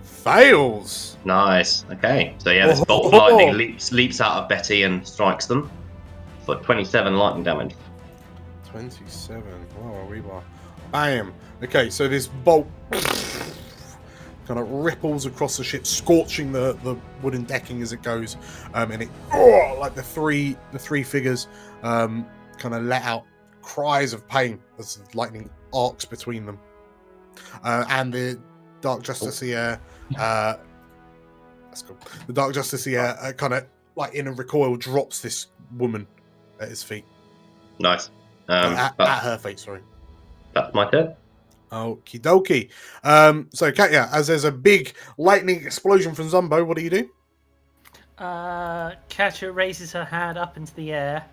fails. Nice. Okay. So yeah, this bolt of lightning leaps out of Betty and strikes them for 27 lightning damage. 27. Wow, we are. Bam. Okay, so this bolt kind of ripples across the ship, scorching the wooden decking as it goes, and it like the three figures kind of let out cries of pain as the lightning arcs between them, and the Dark Justiciar. That's cool. The Dark Justiciar kind of like in a recoil drops this woman at his feet. Nice. At her feet, sorry. That's my turn. Okie dokie. So Katya, as there's a big lightning explosion from Zumbo, what do you do? Katya raises her hand up into the air,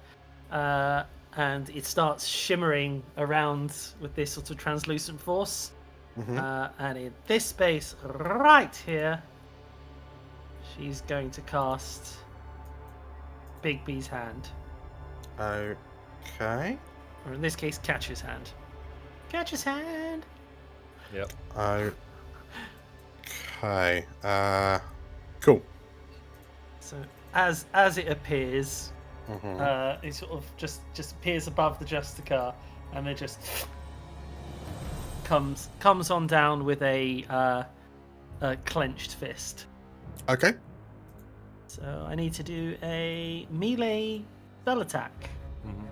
and it starts shimmering around with this sort of translucent force. Mm-hmm. And in this space right here, she's going to cast Big B's hand. Okay. Or in this case, Katya's hand. Katya's hand! Yep. Okay. Cool. So as it appears, it sort of just appears above the Justicar, and then just comes on down with a clenched fist. Okay. So I need to do a melee spell attack. Mm-hmm.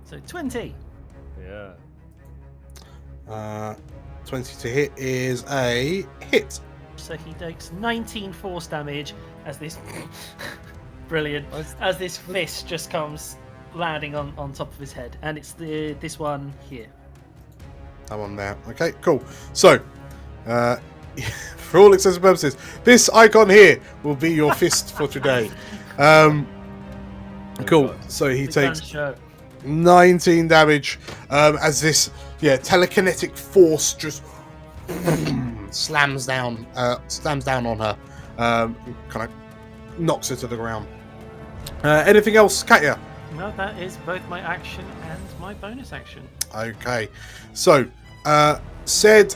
So 20. Yeah. 20 to hit is a hit. So he takes 19 force damage as this brilliant as this fist just comes landing on top of his head, and it's this one here. That one there. Okay, cool. So, for all intents and purposes, this icon here will be your fist for today. Cool. So he takes 19 damage as this telekinetic force just slams down on her, kind of knocks her to the ground. Anything else, Katya? No, that is both my action and my bonus action. Okay, so said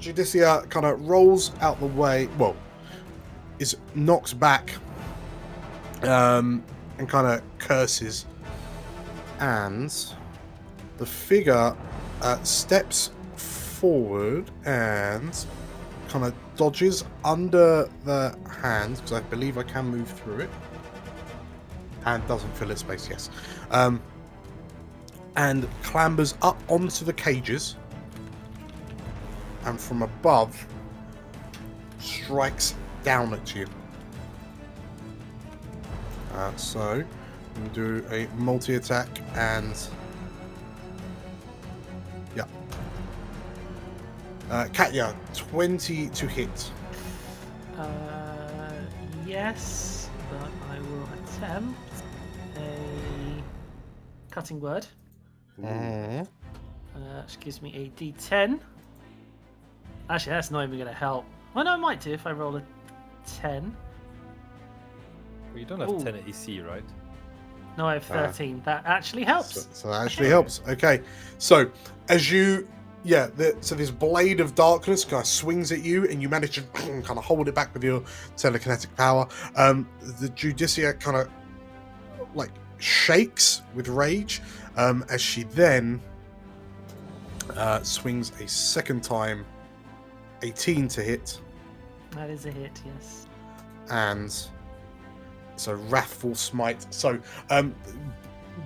Judicia kind of rolls out the way. Well, is knocked back, and kind of curses, and the figure steps forward and kind of dodges under the hand, because I believe I can move through it. Hand doesn't fill its space, yes. And clambers up onto the cages, and from above strikes down at you. So we'll do a multi-attack and Katya, 20 to hit. Yes, but I will attempt a cutting word. Which gives me a D10. Actually, that's not even going to help. Well, no, it might do if I roll a 10. Well, you don't have 10 at AC, right? No, I have 13. That actually helps. So that actually helps. Okay, so as you, so this blade of darkness kind of swings at you, and you manage to kind of hold it back with your telekinetic power. The Judicia kind of like shakes with rage as she then swings a second time. 18 to hit. That is a hit, yes. And it's a wrathful smite. So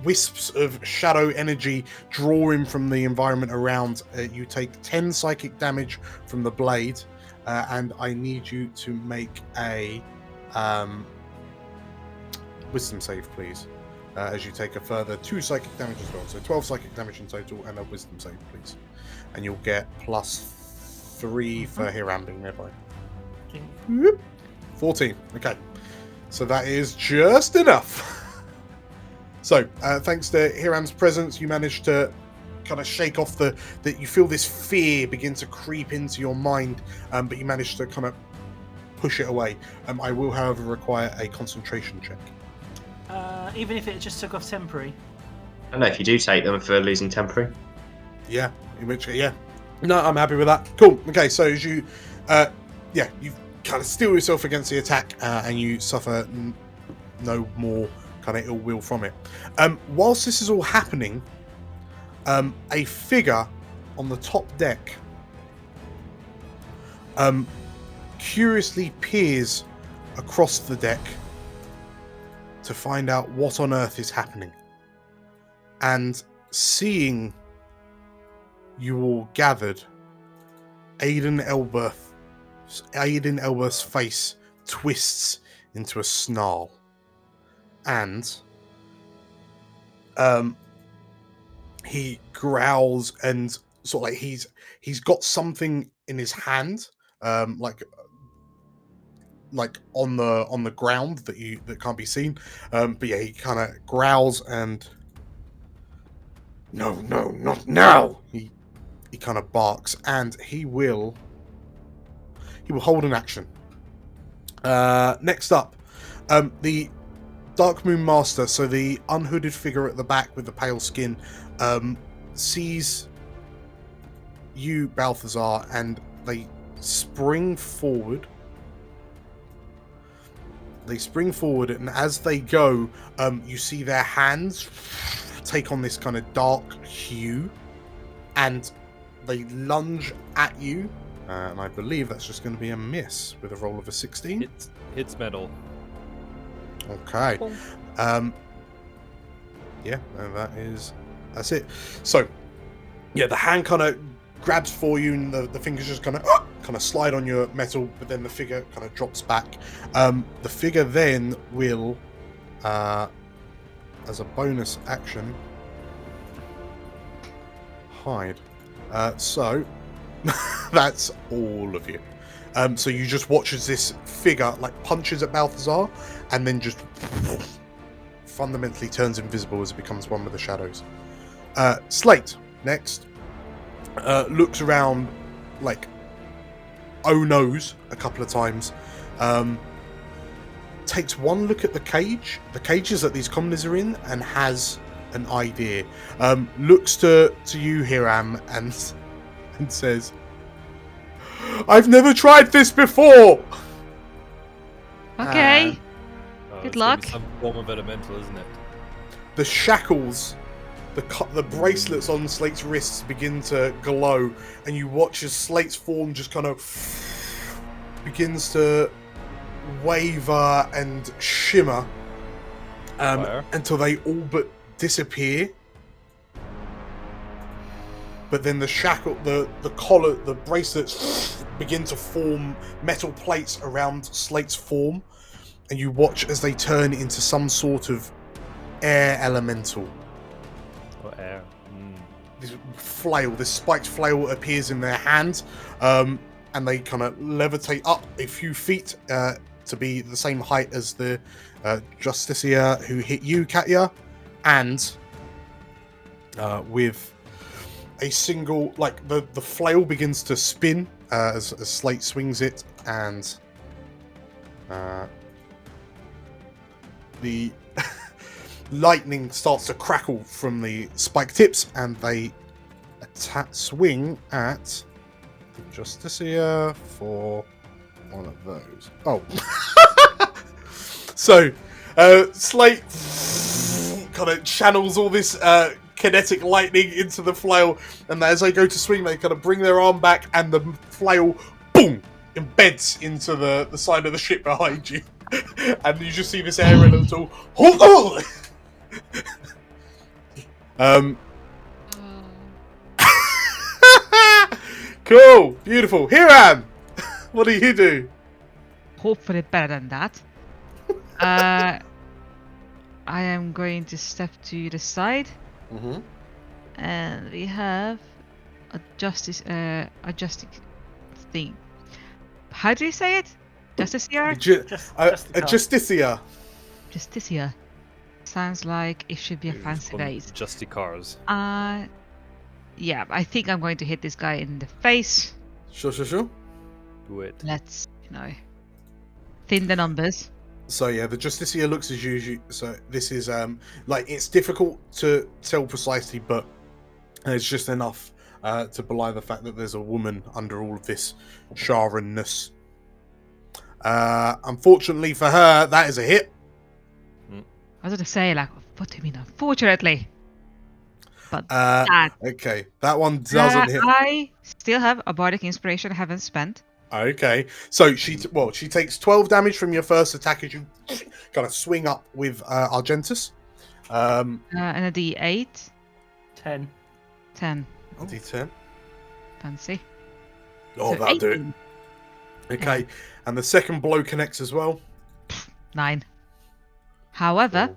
wisps of shadow energy drawing from the environment around. You take 10 psychic damage from the blade, and I need you to make a wisdom save, please. As you take a further 2 psychic damage as well. So 12 psychic damage in total, and a wisdom save, please. And you'll get plus 3 for Hiram being nearby. 14. Okay. So that is just enough. So, thanks to Hiram's presence, you managed to kind of shake off that you feel this fear begin to creep into your mind, but you managed to kind of push it away. I will, however, require a concentration check. Even if it just took off temporary? I don't know if you do take them for losing temporary. Yeah, in which case, yeah. No, I'm happy with that. Cool. Okay, so as you, you kind of steel yourself against the attack, and you suffer no more kind of ill will from it. Whilst this is all happening, a figure on the top deck curiously peers across the deck to find out what on earth is happening. And seeing you all gathered, Aiden Elberth's face twists into a snarl, and he growls and sort of like he's got something in his hand, like on the ground that can't be seen, but yeah, he kind of growls and no, not now. He kind of barks, and he will hold an action. Next up, the Dark Moon Master, so the unhooded figure at the back with the pale skin, sees you, Balthazar, and they spring forward. And as they go, you see their hands take on this kind of dark hue, and they lunge at you. And I believe that's just going to be a miss with a roll of a 16. Hits metal. Okay. Yeah, and that's it. So, yeah, the hand kind of grabs for you, and the fingers just kind of slide on your metal, but then the figure kind of drops back. The figure then will, as a bonus action, hide. So that's all of you. So you just watch as this figure like punches at Balthazar, and then just fundamentally turns invisible as it becomes one with the shadows. Slate next looks around like oh no's a couple of times. Takes one look at the cages that these commoners are in, and has an idea. Looks to you, Hiram, and says, "I've never tried this before." Okay. Good It's luck. gonna be some form of elemental, isn't it? The shackles, the bracelets on Slate's wrists begin to glow, and you watch as Slate's form just kind of begins to waver and shimmer until they all but disappear. But then the shackle, the collar, the bracelets begin to form metal plates around Slate's form, and you watch as they turn into some sort of air elemental. Or air. This flail, this spiked flail appears in their hand, and they kind of levitate up a few feet to be the same height as the Justiciar who hit you, Katya, and with a single, like the flail begins to spin as Slate swings it, and the lightning starts to crackle from the spike tips, and they swing at the Justiciar for one of those. Oh. So, Slate kind of channels all this kinetic lightning into the flail, and as they go to swing, they kind of bring their arm back, and the flail, boom, embeds into the side of the ship behind you. And you just see this air elemental. Cool, beautiful. Hiram, what do you do? Hopefully better than that. I am going to step to the side. Mm-hmm. And we have a justice thing. How do you say it? Justiciar? Justiciar. Justiciar. Sounds like it should be a fancy phrase. Justicars. Yeah, I think I'm going to hit this guy in the face. Sure. Do it. Let's, thin the numbers. So yeah, the Justiciar looks as usual. So this is like, it's difficult to tell precisely, but it's just enough to belie the fact that there's a woman under all of this Sharanness. Unfortunately for her, that is a hit. I was going to say, like, what do you mean, unfortunately? But okay, that one doesn't hit. I still have a bardic inspiration I haven't spent. Okay, so she takes 12 damage from your first attack as you kind of swing up with Argentus. And a D8. 10. 10. A D10. Fancy. Oh, So that'll do it. 18. Okay, Yeah. and the second blow connects as well. 9. However,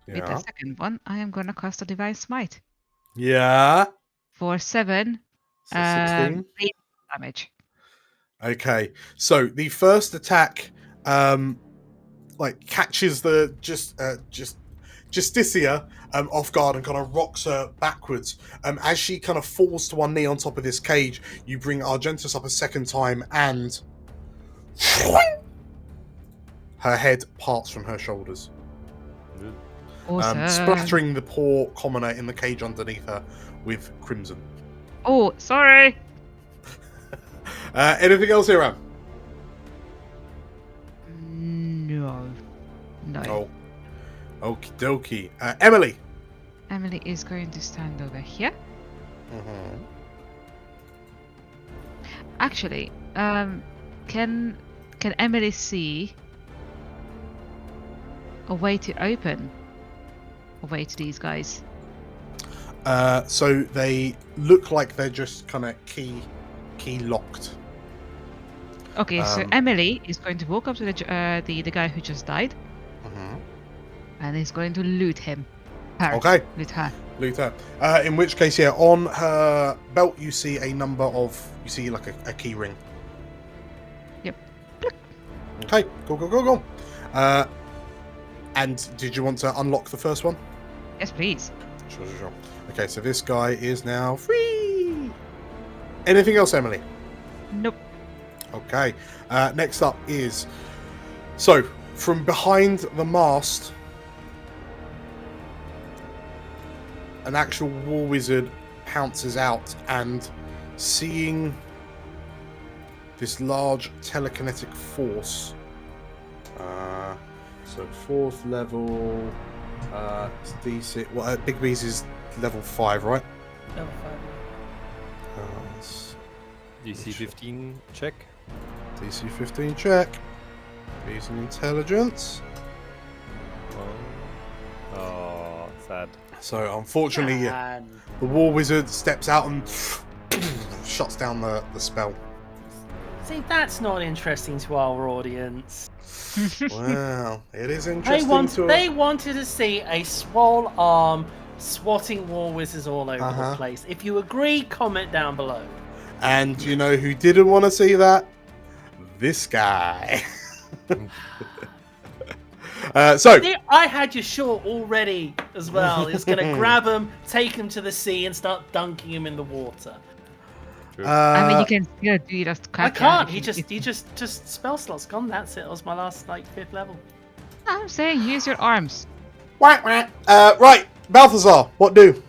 Yeah. with the second one, I am going to cast a Divine Smite. Yeah. For 7 So 16. damage. Okay, so the first attack, catches the Justiciar off guard and kind of rocks her backwards. As she kind of falls to one knee on top of this cage, you bring Argentus up a second time, and her head parts from her shoulders, Awesome. splattering the poor commoner in the cage underneath her with crimson. Oh, sorry. Anything else here, Ram? No. Oh. Okie dokie. Emily. Emily is going to stand over here. Mm-hmm. Actually, can Emily see a way to open a way to these guys? So they look like they're just kind of key locked. Okay, so Emily is going to walk up to the guy who just died, and is going to loot him. Okay. Loot her. Loot her. In which case, yeah, on her belt you see a number of, you see like a key ring. Yep. Okay, go. And did you want to unlock the first one? Yes, please. Sure. Okay, so this guy is now free. Anything else, Emily? Nope. Okay. Next up is, so from behind the mast, an actual war wizard pounces out, and seeing this large telekinetic force. So 4th level. It's DC. Well, Big B's is level 5, right? Level 5. DC 15 check. DC 15 check. B's an intelligence. Oh, sad. So unfortunately, the war wizard steps out and shuts down the spell. See, that's not interesting to our audience. Wow, it is interesting. They wanted to see a swole arm swatting war wizards all over the place. If you agree, comment down below. And you know who didn't want to see that? This guy. See, I had your short already as well. It's going to grab him, take him to the sea, and start dunking him in the water. I mean, you can still do just I can't. He just spell slots gone. That's it. It was my last 5th level. I'm saying use your arms. Right, Balthazar, what do?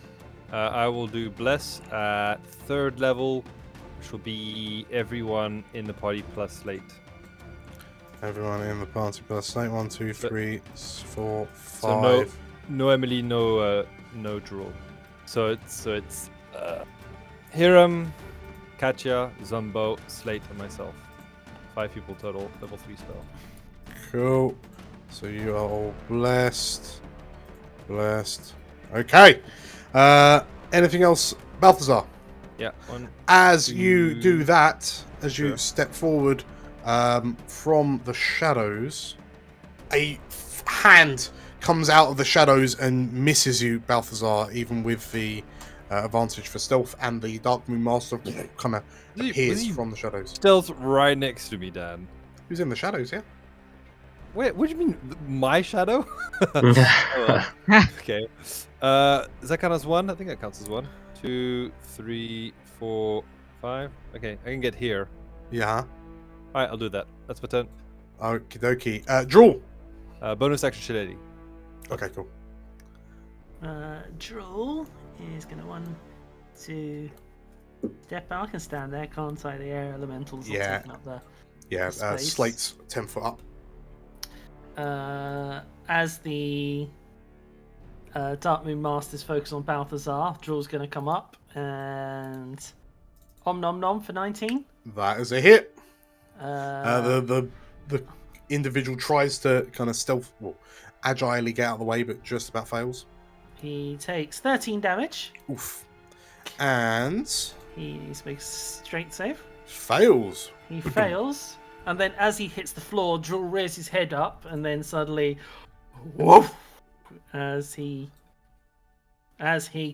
I will do bless at 3rd level, which will be everyone in the party plus Slate. Everyone in the party plus Slate. 1, 2, 3, 4, 5. So no Emily, no Drool. So it's Hiram, Katya, Zumbo, Slate, and myself. 5 people total, level 3 spell. Cool. So you are all blessed. Okay. Anything else, Balthazar? Yeah. As you do that, as you step forward from the shadows, a hand comes out of the shadows and misses you, Balthazar, even with the advantage for stealth, and the Dark Moon Master kind of appears from the shadows. Stealth right next to me, Dan. Who's in the shadows, yeah? Wait, what do you mean? My shadow? Okay. Does that count as 1? I think that counts as 1. 2, 3, 4, 5. Okay, I can get here. Yeah. Alright, I'll do that. That's my turn. Okie dokie. Drool. Bonus action shillelagh. Okay, cool. Drool is going to want to step out. I can stand there, can't I? The air elementals are taking up the space. Slate's 10 foot up. As the Dark Moon Masters focus on Balthazar, Drool's going to come up and Om Nom Nom for 19. That is a hit. The individual tries to kind of agilely get out of the way, but just about fails. He takes 13 damage. Oof. And he makes strength save. Fails. He fails. And then as he hits the floor, Drool rears his head up and then suddenly woof, as he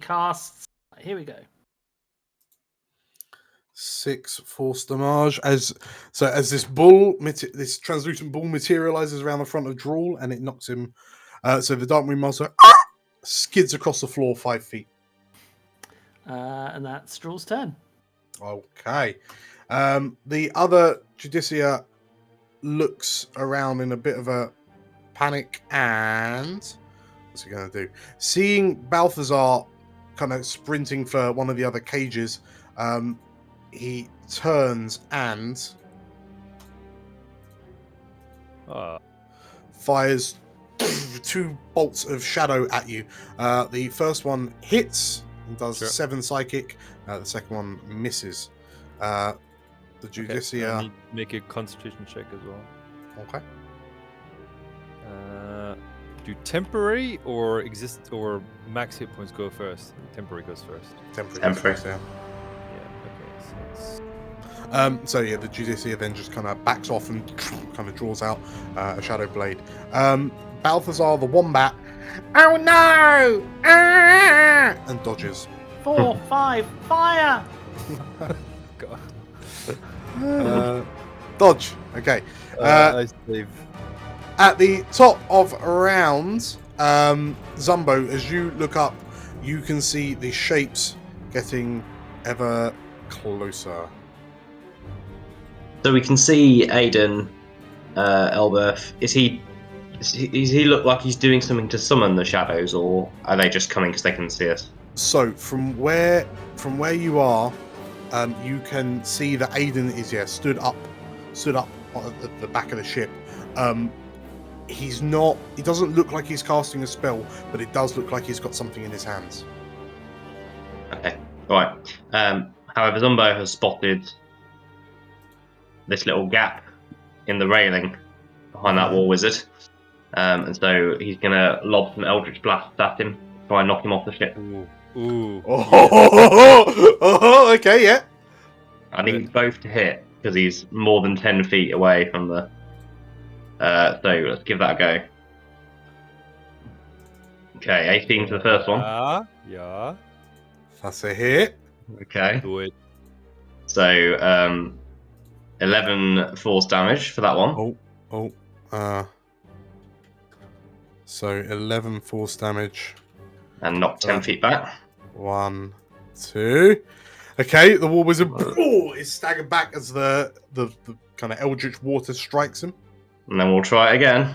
casts. Here we go. 6 force damage as this translucent ball materializes around the front of Drool, and it knocks him. So the Dark Moon Master skids across the floor 5 feet. And that's Drool's turn. Okay. The other Judicia looks around in a bit of a panic, and what's he going to do? Seeing Balthazar kind of sprinting for one of the other cages, he turns and fires 2 bolts of shadow at you. The first one hits, does 7 psychic. The second one misses. The Judicia. I need to make a concentration check as well. Okay. Do temporary or max hit points go first? Temporary goes first. Temporary. Yeah. Okay. So the Judicia then just kind of backs off and kind of draws out a shadow blade. Balthazar the wombat. Oh no! Ah! And dodges. 4, 5, fire! God. Dodge. Okay. I save. At the top of round, Zumbo, as you look up, you can see the shapes getting ever closer. So we can see Aiden, Elberth. Does he look like he's doing something to summon the shadows, or are they just coming because they can see us? So from where you are, you can see that Aiden is stood up at the back of the ship. He doesn't look like he's casting a spell, but it does look like he's got something in his hands. Okay, right. However, Zumbo has spotted this little gap in the railing behind that war wizard, and so he's gonna lob some Eldritch Blasts at him, try and knock him off the ship. Ooh. Oh, okay, yeah. I need both to hit because he's more than 10 feet away from the. So let's give that a go. Okay, 18 to the first one. Yeah. That's a hit. Okay. Do it. So 11 force damage for that one. So 11 force damage. And knock 10 feet back. 1, 2. Okay, the war wizard is staggered back as the kind of eldritch water strikes him. And then we'll try it again.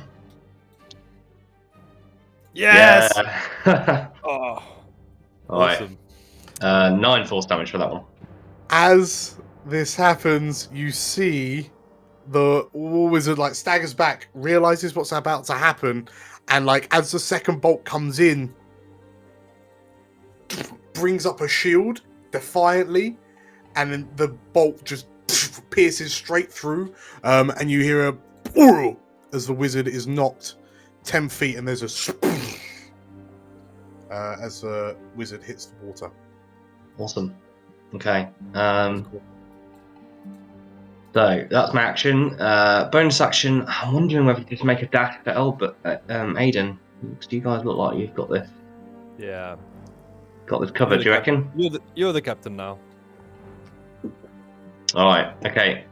Yes! Yeah. Oh. Awesome. 9 force damage for that one. As this happens, you see the war wizard staggers back, realizes what's about to happen, and as the second bolt comes in, brings up a shield defiantly, and then the bolt just pierces straight through, and you hear a as the wizard is knocked 10 feet, and there's a as the wizard hits the water. Awesome. Okay. So that's my action. Bonus action. I'm wondering whether to just make a dash for Aiden. Do you guys look like you've got this? Yeah. Got this covered, do you reckon? You're the captain now. Alright, okay.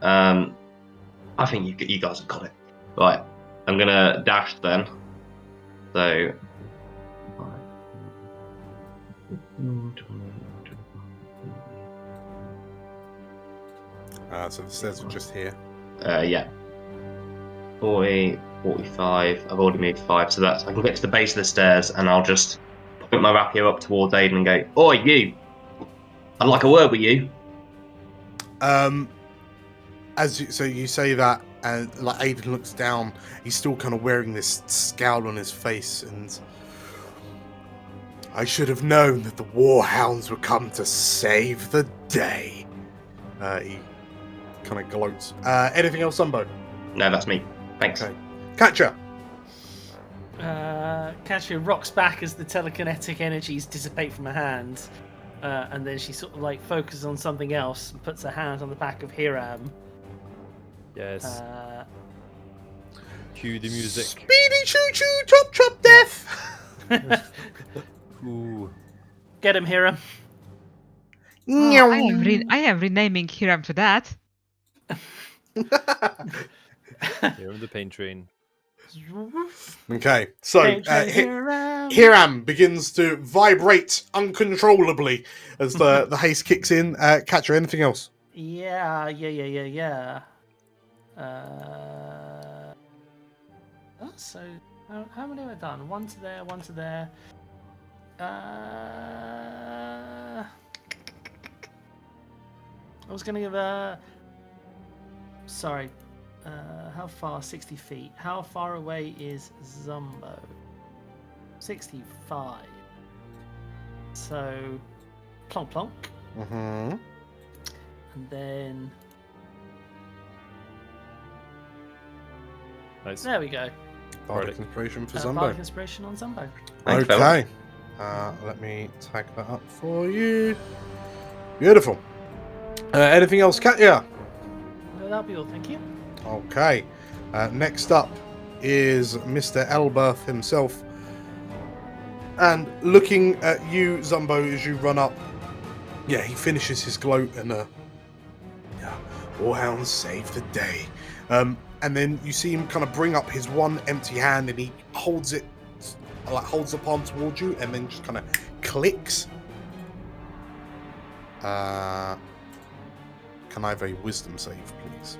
I think you guys have got it. Right, I'm gonna dash then. So. So the stairs are just here. Yeah. 40, 45. I've already moved 5, so I can get to the base of the stairs, and I'll just put my rapier up towards Aiden and go, "Oi, you! I'd like a word with you." So you say that, and Aiden looks down. He's still kind of wearing this scowl on his face, and I should have known that the Warhounds would come to save the day. He kind of gloats. Anything else, Zumbo? No, that's me. Thanks. Okay. Catcher. Catcher rocks back as the telekinetic energies dissipate from her hand, and then she sort of focuses on something else and puts her hand on the back of Hiram. Yes. Cue the music. Speedy choo choo, chop chop death. Ooh. Get him, Hiram. Oh, I am renaming Hiram to that. Hiram the pain train. Okay, so Hiram begins to vibrate uncontrollably as the haste kicks in. Catcher, anything else? Yeah. So how many have I done? One to there, one to there. I was going to give a... Sorry. How far? 60 feet. How far away is Zumbo? 65. So plonk plonk. Mm-hmm. And then Nice. there we go. Bardic Inspiration for Bardic Zumbo. Inspiration on Zumbo. Thank you very Okay. Let me tag that up for you. Beautiful. Anything else, Katya? No, that'll be all. Thank you. Okay. Next up is Mr. Elberth himself. And looking at you, Zumbo, as you run up, yeah, he finishes his gloat and Warhounds save the day. And then you see him kind of bring up his one empty hand and he holds it, like holds the palm towards you and then just kind of clicks. Can I have a wisdom save, please?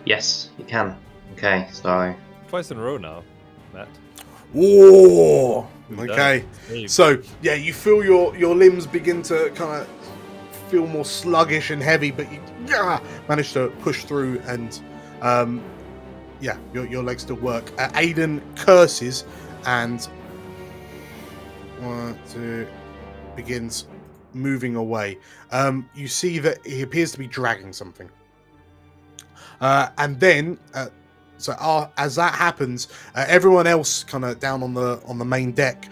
Yes, you can. Okay, so Twice in a row now, Matt. Whoa! Good Okay, done. so yeah, you feel your limbs begin to kind of feel more sluggish and heavy, but you manage to push through, and your legs still work. Aiden curses and begins moving away. You see that he appears to be dragging something, and then. So as that happens, everyone else kind of down on the main deck.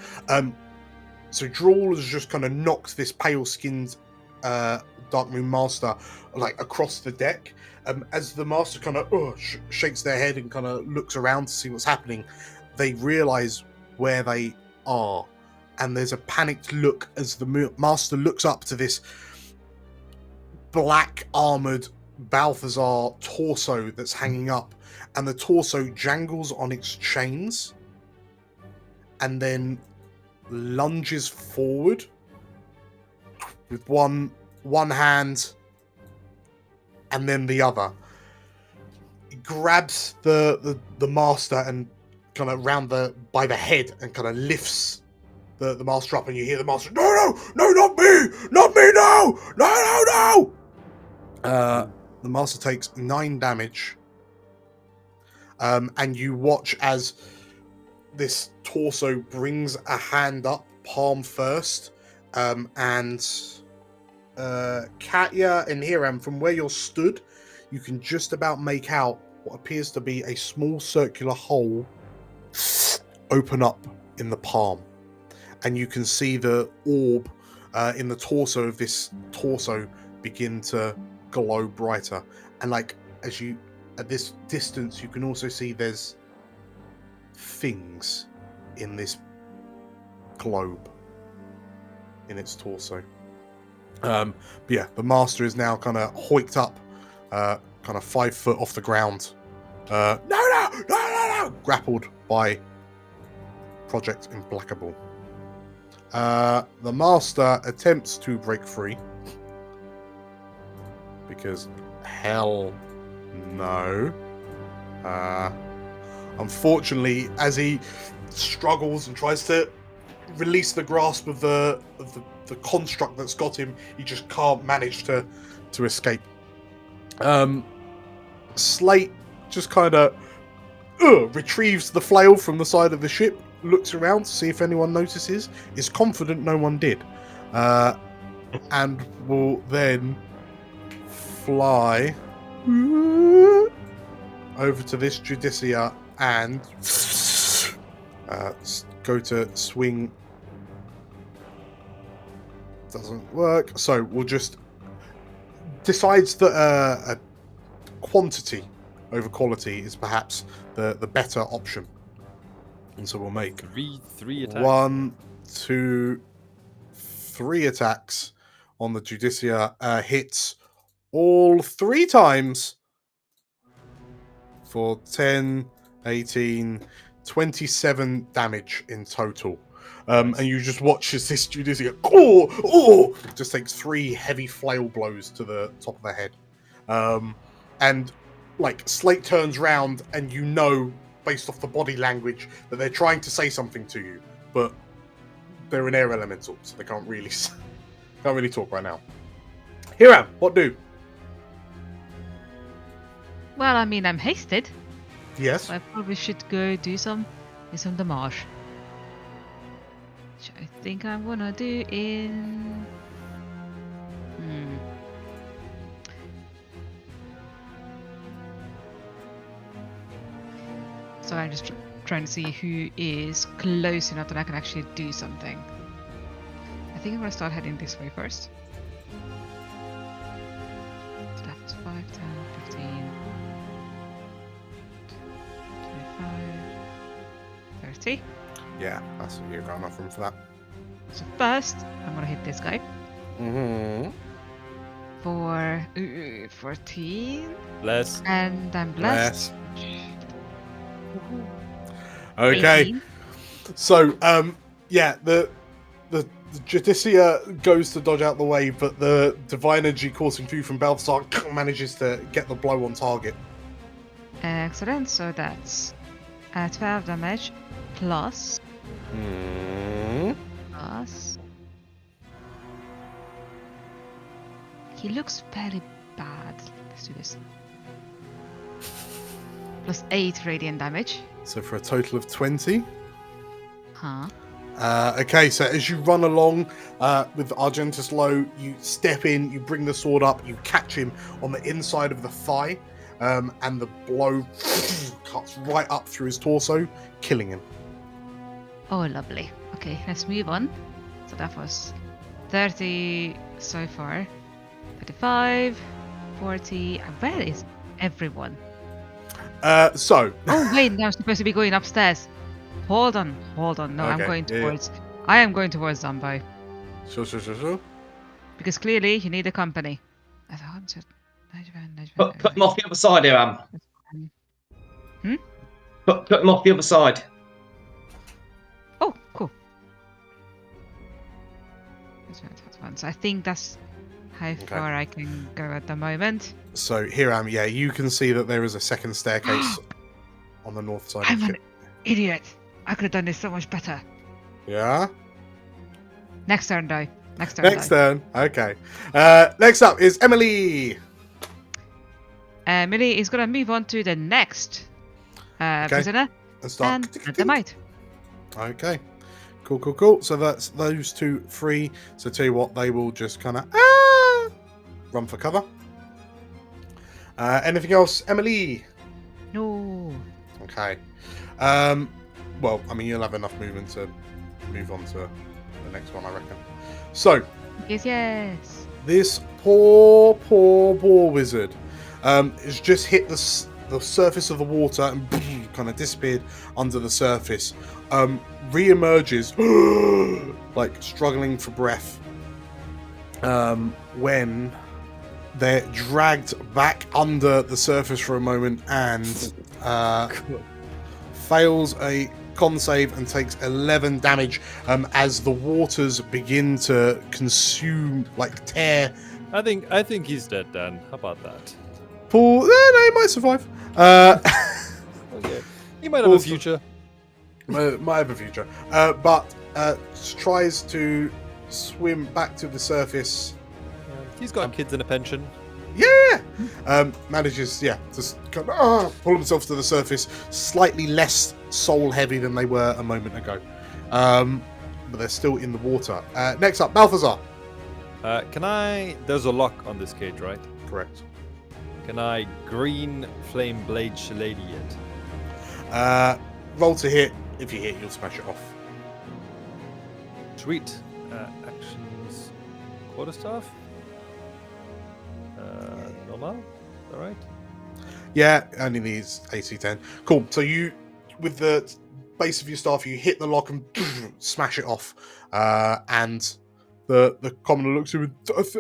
So Drawl has just kind of knocked this pale-skinned Dark Moon Master like across the deck. As the Master kind of shakes their head and kind of looks around to see what's happening, they realise where they are, and there's a panicked look as the Master looks up to this black armoured Balthazar torso that's hanging up. And the torso jangles on its chains and then lunges forward with one hand and then the other. He grabs the Master and kind of by the head and kind of lifts the Master up, and you hear the Master, no, not me, no. The Master takes 9 damage. And you watch as this torso brings a hand up, palm first, and Katya and Hiram, from where you're stood, you can just about make out what appears to be a small circular hole open up in the palm, and you can see the orb in the torso of this torso begin to glow brighter, and like as you. At this distance, you can also see there's things in this globe in its torso. But yeah, the Master is now kind of hoiked up, kind of 5 foot off the ground. No! Grappled by Project Implacable. The Master attempts to break free because hell. No. Unfortunately, as he struggles and tries to release the grasp of the construct that's got him, he just can't manage to escape. Slate just kind of retrieves the flail from the side of the ship, looks around to see if anyone notices, is confident no one did, and will then fly over to this Judicia and go to swing. Doesn't work, so we'll just decides that a quantity over quality is perhaps the better option, and so we'll make three attacks. 1, 2, 3 attacks on the Judicia. Hits all 3 times for 10, 18, 27 damage in total. And you just watch as this Judicia just takes 3 heavy flail blows to the top of the head. And like Slate turns round and you know, based off the body language, that they're trying to say something to you, but they're an air elemental, so they can't really talk right now. Hiram, what do? Well, I mean, I'm hasted. Yes. So I probably should go do some damage. which I think I'm gonna do in. So I'm just trying to see who is close enough that I can actually do something. I think I'm gonna start heading this way first. So that's 5, 10, 15, 25, 30. Yeah, that's you've got enough room for that. So first, I'm gonna hit this guy. Mm-hmm. For 14. Less. And I'm blessed. Okay. 18. So, yeah, the Judicia goes to dodge out the way, but the divine energy coursing through from Balthazar manages to get the blow on target. Excellent. So that's 12 damage plus. Plus. He looks very bad. Let's do this. Plus 8 radiant damage. So for a total of 20. Huh. Okay, so as you run along with Argentus low, you step in, you bring the sword up, you catch him on the inside of the thigh, and the blow cuts right up through his torso, killing him. Oh, lovely. Okay, let's move on. So that was 30 so far. 35, 40. Where is everyone? So. Oh, wait, now I'm supposed to be going upstairs. Hold on. No, Okay, I'm going towards. I am going towards Zombo. Sure. Because clearly you need a company. Put him off the other side here, Am. Put him off the other side. Oh, cool. So I think that's how far I can go at the moment. So here I am. Yeah, you can see that there is a second staircase on the north side of the I'm an ship. idiot. I could have done this so much better. Yeah? Next turn, though. Next turn. Okay. Next up is Emily. Emily is going to move on to the next prisoner. And start. And the might. Okay. Cool. So that's those 2 free. So tell you what, they will just kind of run for cover. Anything else, Emily? No. Okay. Well, I mean, you'll have enough movement to move on to the next one, I reckon. So. Yes. This poor boar wizard has just hit the surface of the water and kind of disappeared under the surface. Re-emerges, like struggling for breath, when they're dragged back under the surface for a moment and fails a con save and takes 11 damage as the waters begin to consume, like tear. I think he's dead, Dan. How about that? Paul, no, he might survive. Okay. He might have a future. Might have a future. But tries to swim back to the surface. He's got kids and a pension. Yeah! Manages, to kind of, pull himself to the surface, slightly less soul heavy than they were a moment ago. But they're still in the water. Next up, Balthazar. There's a lock on this cage, right? Correct. Can I green flame blade shillelagh it? Roll to hit. If you hit, you'll smash it off. Sweet. Actions. Quarterstaff. Normal. All right. Yeah, only needs AC 10. Cool. So you, with the base of your staff, you hit the lock and smash it off. And the commoner looks at him.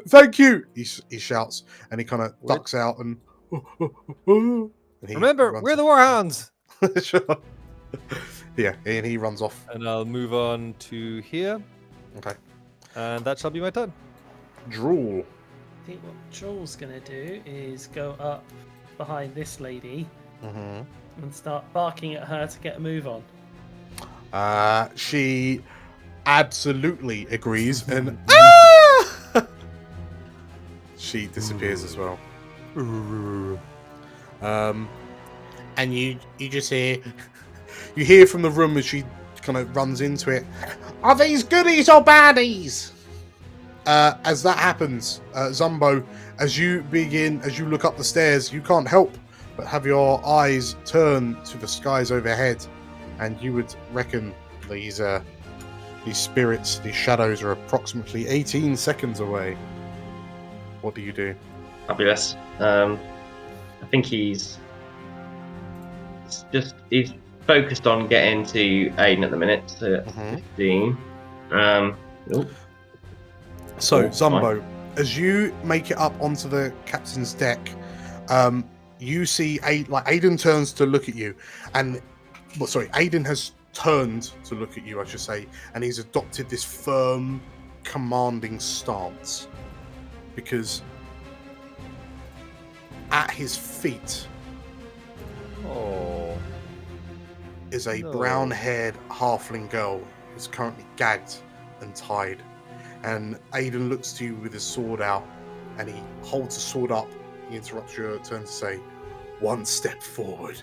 Thank you. He shouts, and he kind of ducks out and. Remember, we're the Warhounds. Sure. Yeah, and he runs off. And I'll move on to here. Okay. And that shall be my turn. Drool. I think what Drool's gonna do is go up behind this lady and start barking at her to get a move on. She absolutely agrees and she disappears as well. And you just hear from the room as she kind of runs into it. Are these goodies or baddies? As that happens, Zumbo, as you look up the stairs, you can't help but have your eyes turn to the skies overhead, and you would reckon these spirits, these shadows, are approximately 18 seconds away. What do you do? Fabulous. I think he's focused on getting to Aiden at the minute. So 15. So Zumbo, as you make it up onto the captain's deck, you see Aiden turns to look at you, and Aiden has turned to look at you, I should say, and he's adopted this firm, commanding stance because at his feet is a brown-haired halfling girl who's currently gagged and tied. And Aiden looks to you with his sword out, and he holds the sword up. He interrupts your turn to say, "One step forward,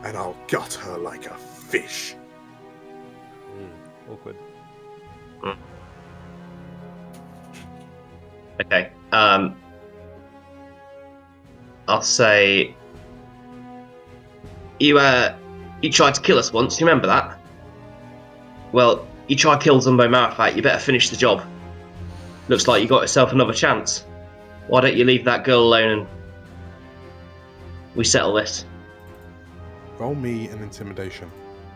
and I'll gut her like a fish." Awkward. Okay. I'll say you tried to kill us once. You remember that? Well, you tried to kill Zumbo Marifat. You better finish the job. Looks like you got yourself another chance. Why don't you leave that girl alone and we settle this? Roll me an intimidation.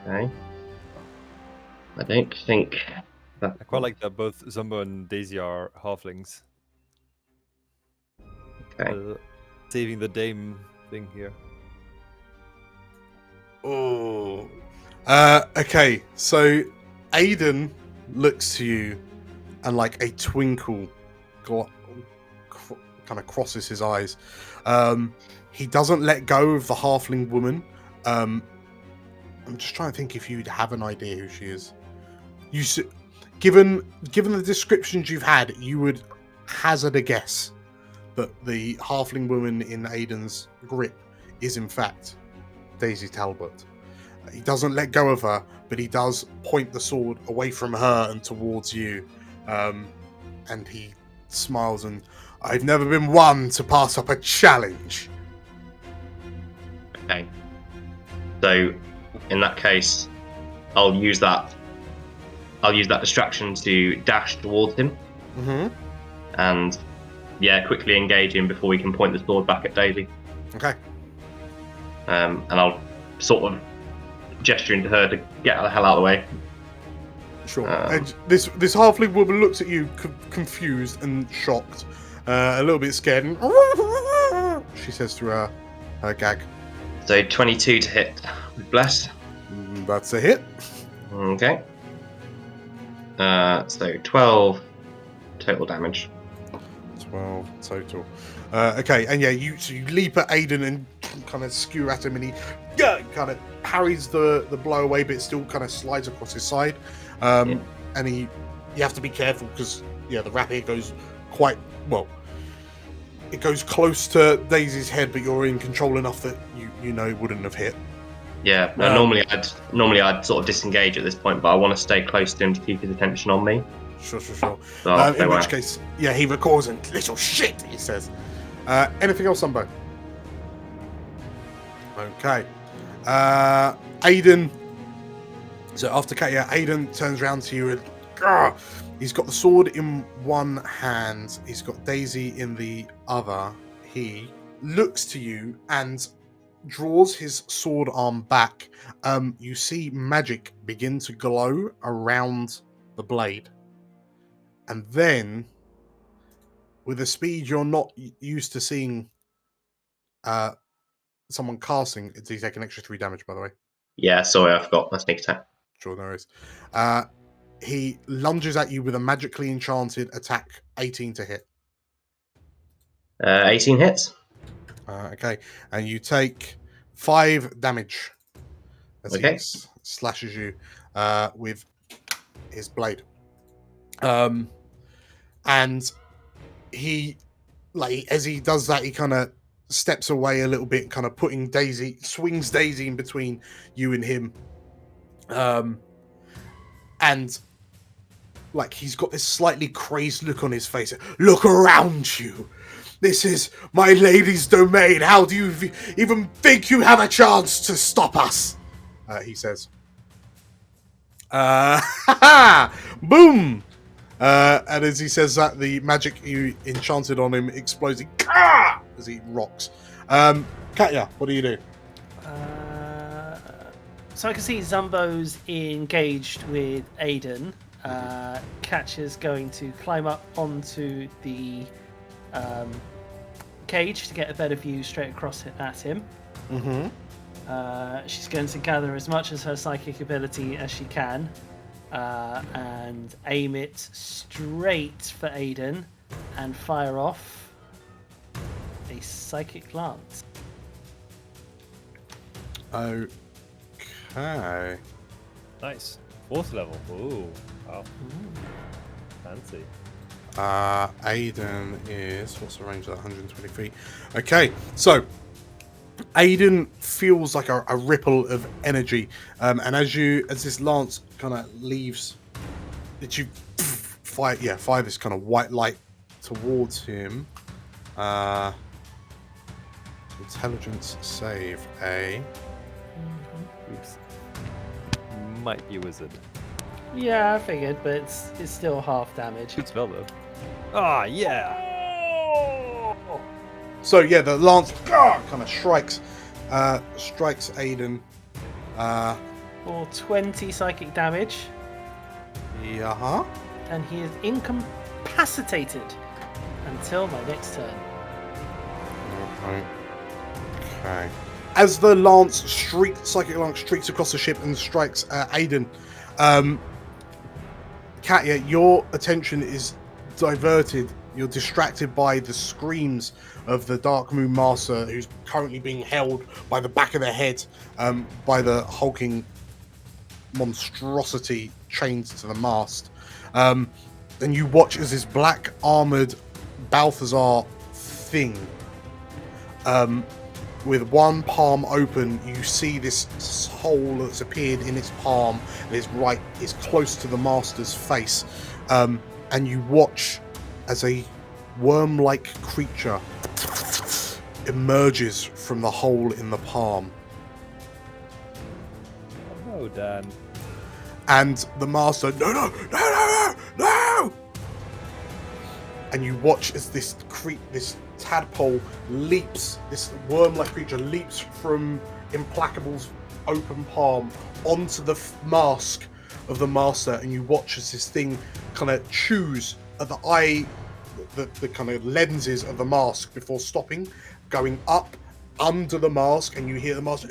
Okay. I don't think that... I quite like that both Zumbo and Daisy are halflings. Okay. Saving the dame thing here. Oh. Okay, so Aiden looks to you and like a twinkle kind of crosses his eyes. He doesn't let go of the halfling woman. I'm just trying to think if you'd have an idea who she is. Given the descriptions you've had, you would hazard a guess that the halfling woman in Aiden's grip is in fact Daisy Talbot. He doesn't let go of her, but he does point the sword away from her and towards you. And he smiles and, "I've never been one to pass up a challenge." Okay. So, in that case, I'll use that distraction to dash towards him. And, quickly engage him before we can point the sword back at Daisy. Okay. And I'll sort of gesturing to her to get the hell out of the way. Sure. And this halfling woman looks at you confused and shocked, a little bit scared, and she says through her gag. So 22 to hit. Bless. That's a hit. Okay. So 12 total damage. 12 total. Okay, and you leap at Aiden and kind of skewer at him, and he kind of parries the blow away, but it still kind of slides across his side. And you have to be careful because the rapier goes quite well. It goes close to Daisy's head, but you're in control enough that you know it wouldn't have hit. Yeah, no, normally I'd sort of disengage at this point, but I want to stay close to him to keep his attention on me. Sure. So in which case, he records and little shit, he says. Anything else, Zumbo? Okay. Aiden. So after Katia, Aiden turns around to you and he's got the sword in one hand. He's got Daisy in the other. He looks to you and draws his sword arm back. You see magic begin to glow around the blade. And then, with a speed you're not used to seeing someone casting, you take an extra 3 damage, by the way. Yeah, sorry, I forgot my sneak attack. Sure, there is. He lunges at you with a magically enchanted attack, 18 to hit. 18 hits. Okay, and you take 5 damage as he slashes you with his blade. And he, as he does that, he kind of steps away a little bit, kind of swings Daisy in between you and him. and like he's got this slightly crazed look on his face. Look around you. This is my lady's domain. How do you even think you have a chance to stop us? He says. Boom! And as he says that, the magic you enchanted on him explodes as he rocks. Katya, what do you do? So I can see Zumbo's engaged with Aiden. Catcher's going to climb up onto the cage to get a better view straight across at him. Mm-hmm. She's going to gather as much as her psychic ability as she can and aim it straight for Aiden and fire off a psychic lance. Okay. Nice. 4th level. Ooh. Wow. Fancy. Aiden is... What's the range of that? 120 feet. Okay, so... Aiden feels like a ripple of energy. And as this lance kind of leaves... you fire this kind of white light towards him. Intelligence save a... Oops. Might be a wizard. Yeah, I figured, but it's still half damage. Good spell though. Ah, yeah. So yeah, the lance kind of strikes Aiden for 20 psychic damage. Yeah. And he is incapacitated until my next turn. Okay. As the psychic lance streaks across the ship and strikes Aiden, Katya, your attention is diverted. You're distracted by the screams of the Dark Moon Master, who's currently being held by the back of the head by the hulking monstrosity chained to the mast. And you watch as this black armored Balthazar thing, with one palm open, you see this hole that's appeared in its palm and is close to the master's face. And you watch as a worm-like creature emerges from the hole in the palm. Oh, Dan. And the master, no! And you watch as this tadpole leaps, this worm-like creature leaps from Implacable's open palm onto the mask of the master, and you watch as this thing kind of chews at the eye, the kind of lenses of the mask before stopping, going up under the mask, and you hear the master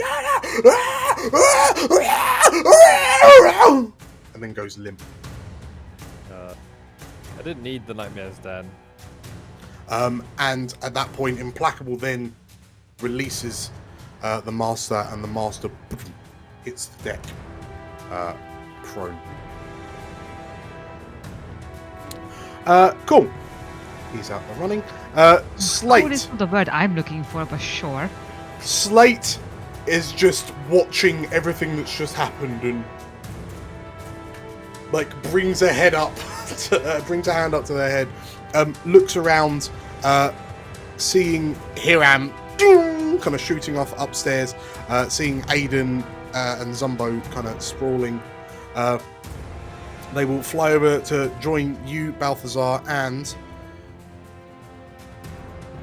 and then goes limp. I didn't need the nightmares, Dan. And at that point, Implacable then releases the master, and the master hits the deck, prone. Cool. He's out and running. Slate. What is the word I'm looking for, but sure. Slate is just watching everything that's just happened and brings a hand up to their head, looks around, seeing Hiram kind of shooting off upstairs, seeing Aiden and Zumbo kind of sprawling. They will fly over to join you, Balthazar, and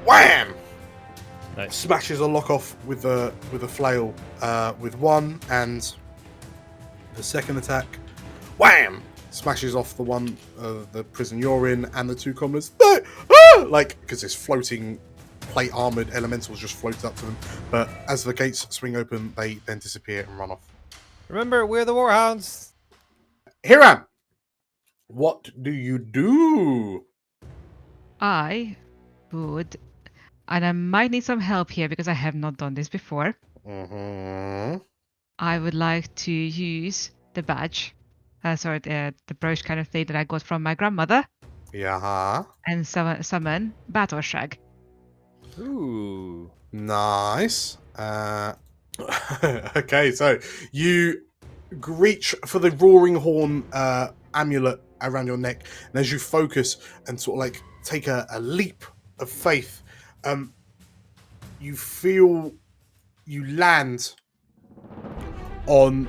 wham! Nice. Smashes a lock off with a flail with one, and the second attack, wham! Smashes off the one the prison you're in, and the two commoners, because this floating plate armored elementals just floated up to them. But as the gates swing open, they then disappear and run off. Remember, we're the Warhounds. Hiram, what do you do? I would, and I might need some help here because I have not done this before. Mm-hmm. I would like to use the badge, the brooch kind of thing that I got from my grandmother. Yeah. And summon Balthazar. Ooh. Nice. Okay, so you reach for the roaring horn amulet around your neck, and as you focus and sort of like take a leap of faith, you feel you land on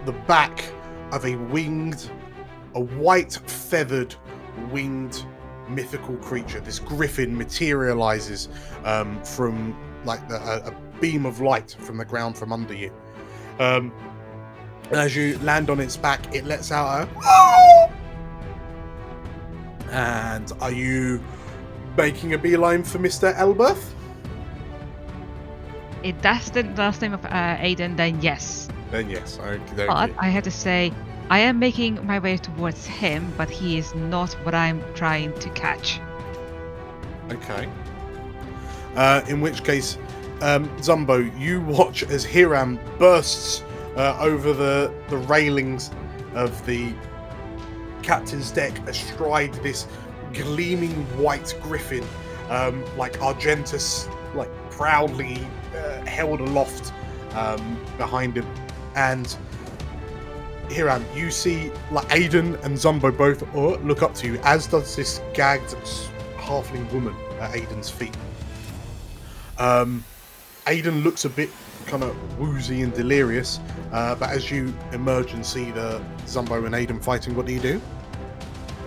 the back of a white feathered winged mythical creature. This griffin materializes from like a beam of light from the ground from under you. And as you land on its back, it lets out a and are you making a beeline for Mr. Elberth? If that's the last name of Aiden, then yes. Then yes. Okay. But I have to say, I am making my way towards him, but he is not what I'm trying to catch. Okay. In which case, Zumbo, you watch as Hiram bursts over the railings of the captain's deck astride this gleaming white griffin, like Argentus, like proudly held aloft behind him. And Hiram, you see like Aiden and Zumbo both look up to you, as does this gagged halfling woman at Aiden's feet. Aiden looks a bit kind of woozy and delirious, but as you emerge and see the Zumbo and Aiden fighting, what do you do?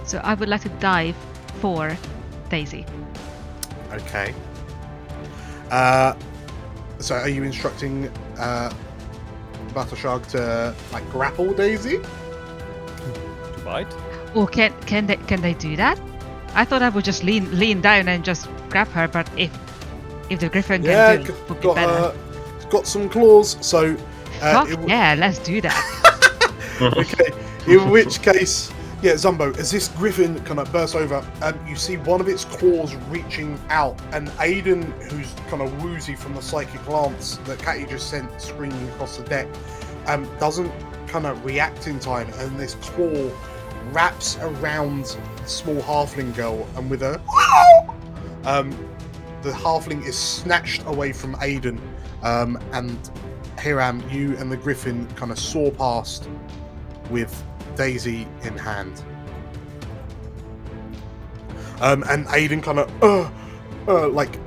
So I would like to dive for Daisy. Okay. So are you instructing Balthazar to like grapple Daisy? Right. Or can they do that? I thought I would just lean down and just grab her, but if the griffin can do it, would be better. It's got some claws, so yeah, let's do that. Okay. In which case, yeah, Zumbo, as this griffin kind of bursts over, you see one of its claws reaching out, and Aiden, who's kind of woozy from the psychic lance that Catty just sent screaming across the deck, doesn't kind of react in time, and this claw wraps around the small halfling girl, and with a the halfling is snatched away from Aiden, and Hiram, you and the griffin kind of soar past with Daisy in hand. And Aiden kind of like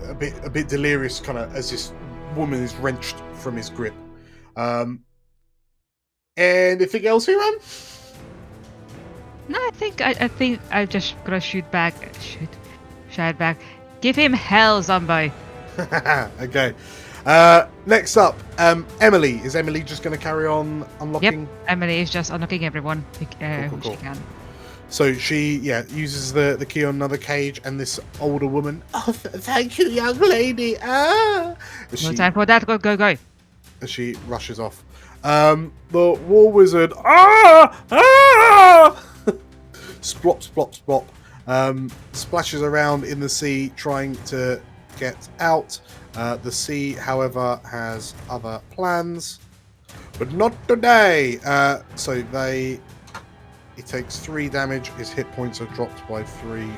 a bit delirious, kind of as this woman is wrenched from his grip. Anything else, Hiram? No, I think I'm just gonna shoot back. Give him hell, Zumbo. Okay. Next up, Emily. Is Emily just going to carry on unlocking? Yep, Emily is just unlocking everyone who she can. So she, uses the key on another cage, and this older woman. Oh, thank you, young lady. No time for that. Go. As she rushes off, the war wizard. Splop, splop, splop. Splashes around in the sea, trying to get out. The sea, however, has other plans, but not today. So he takes 3 damage. His hit points are dropped by 3.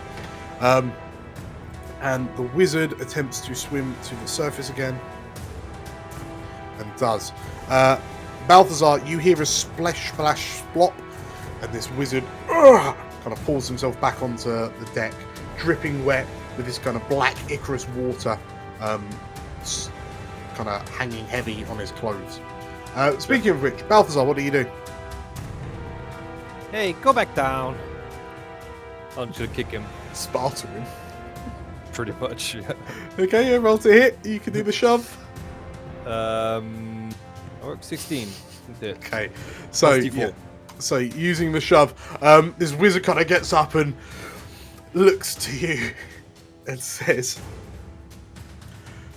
And the wizard attempts to swim to the surface again, and does. Balthazar, you hear a splash, splash, splop, and this wizard kind of pulls himself back onto the deck, dripping wet with this kind of black Icarus water kind of hanging heavy on his clothes. Speaking of which, Balthazar, what do you do? Hey, go back down. I'm just gonna kick him. Sparta him. Pretty much, yeah. Okay, yeah, roll to hit. You can do the shove. 16. Okay, so so using the shove, this wizard kind of gets up and looks to you and says,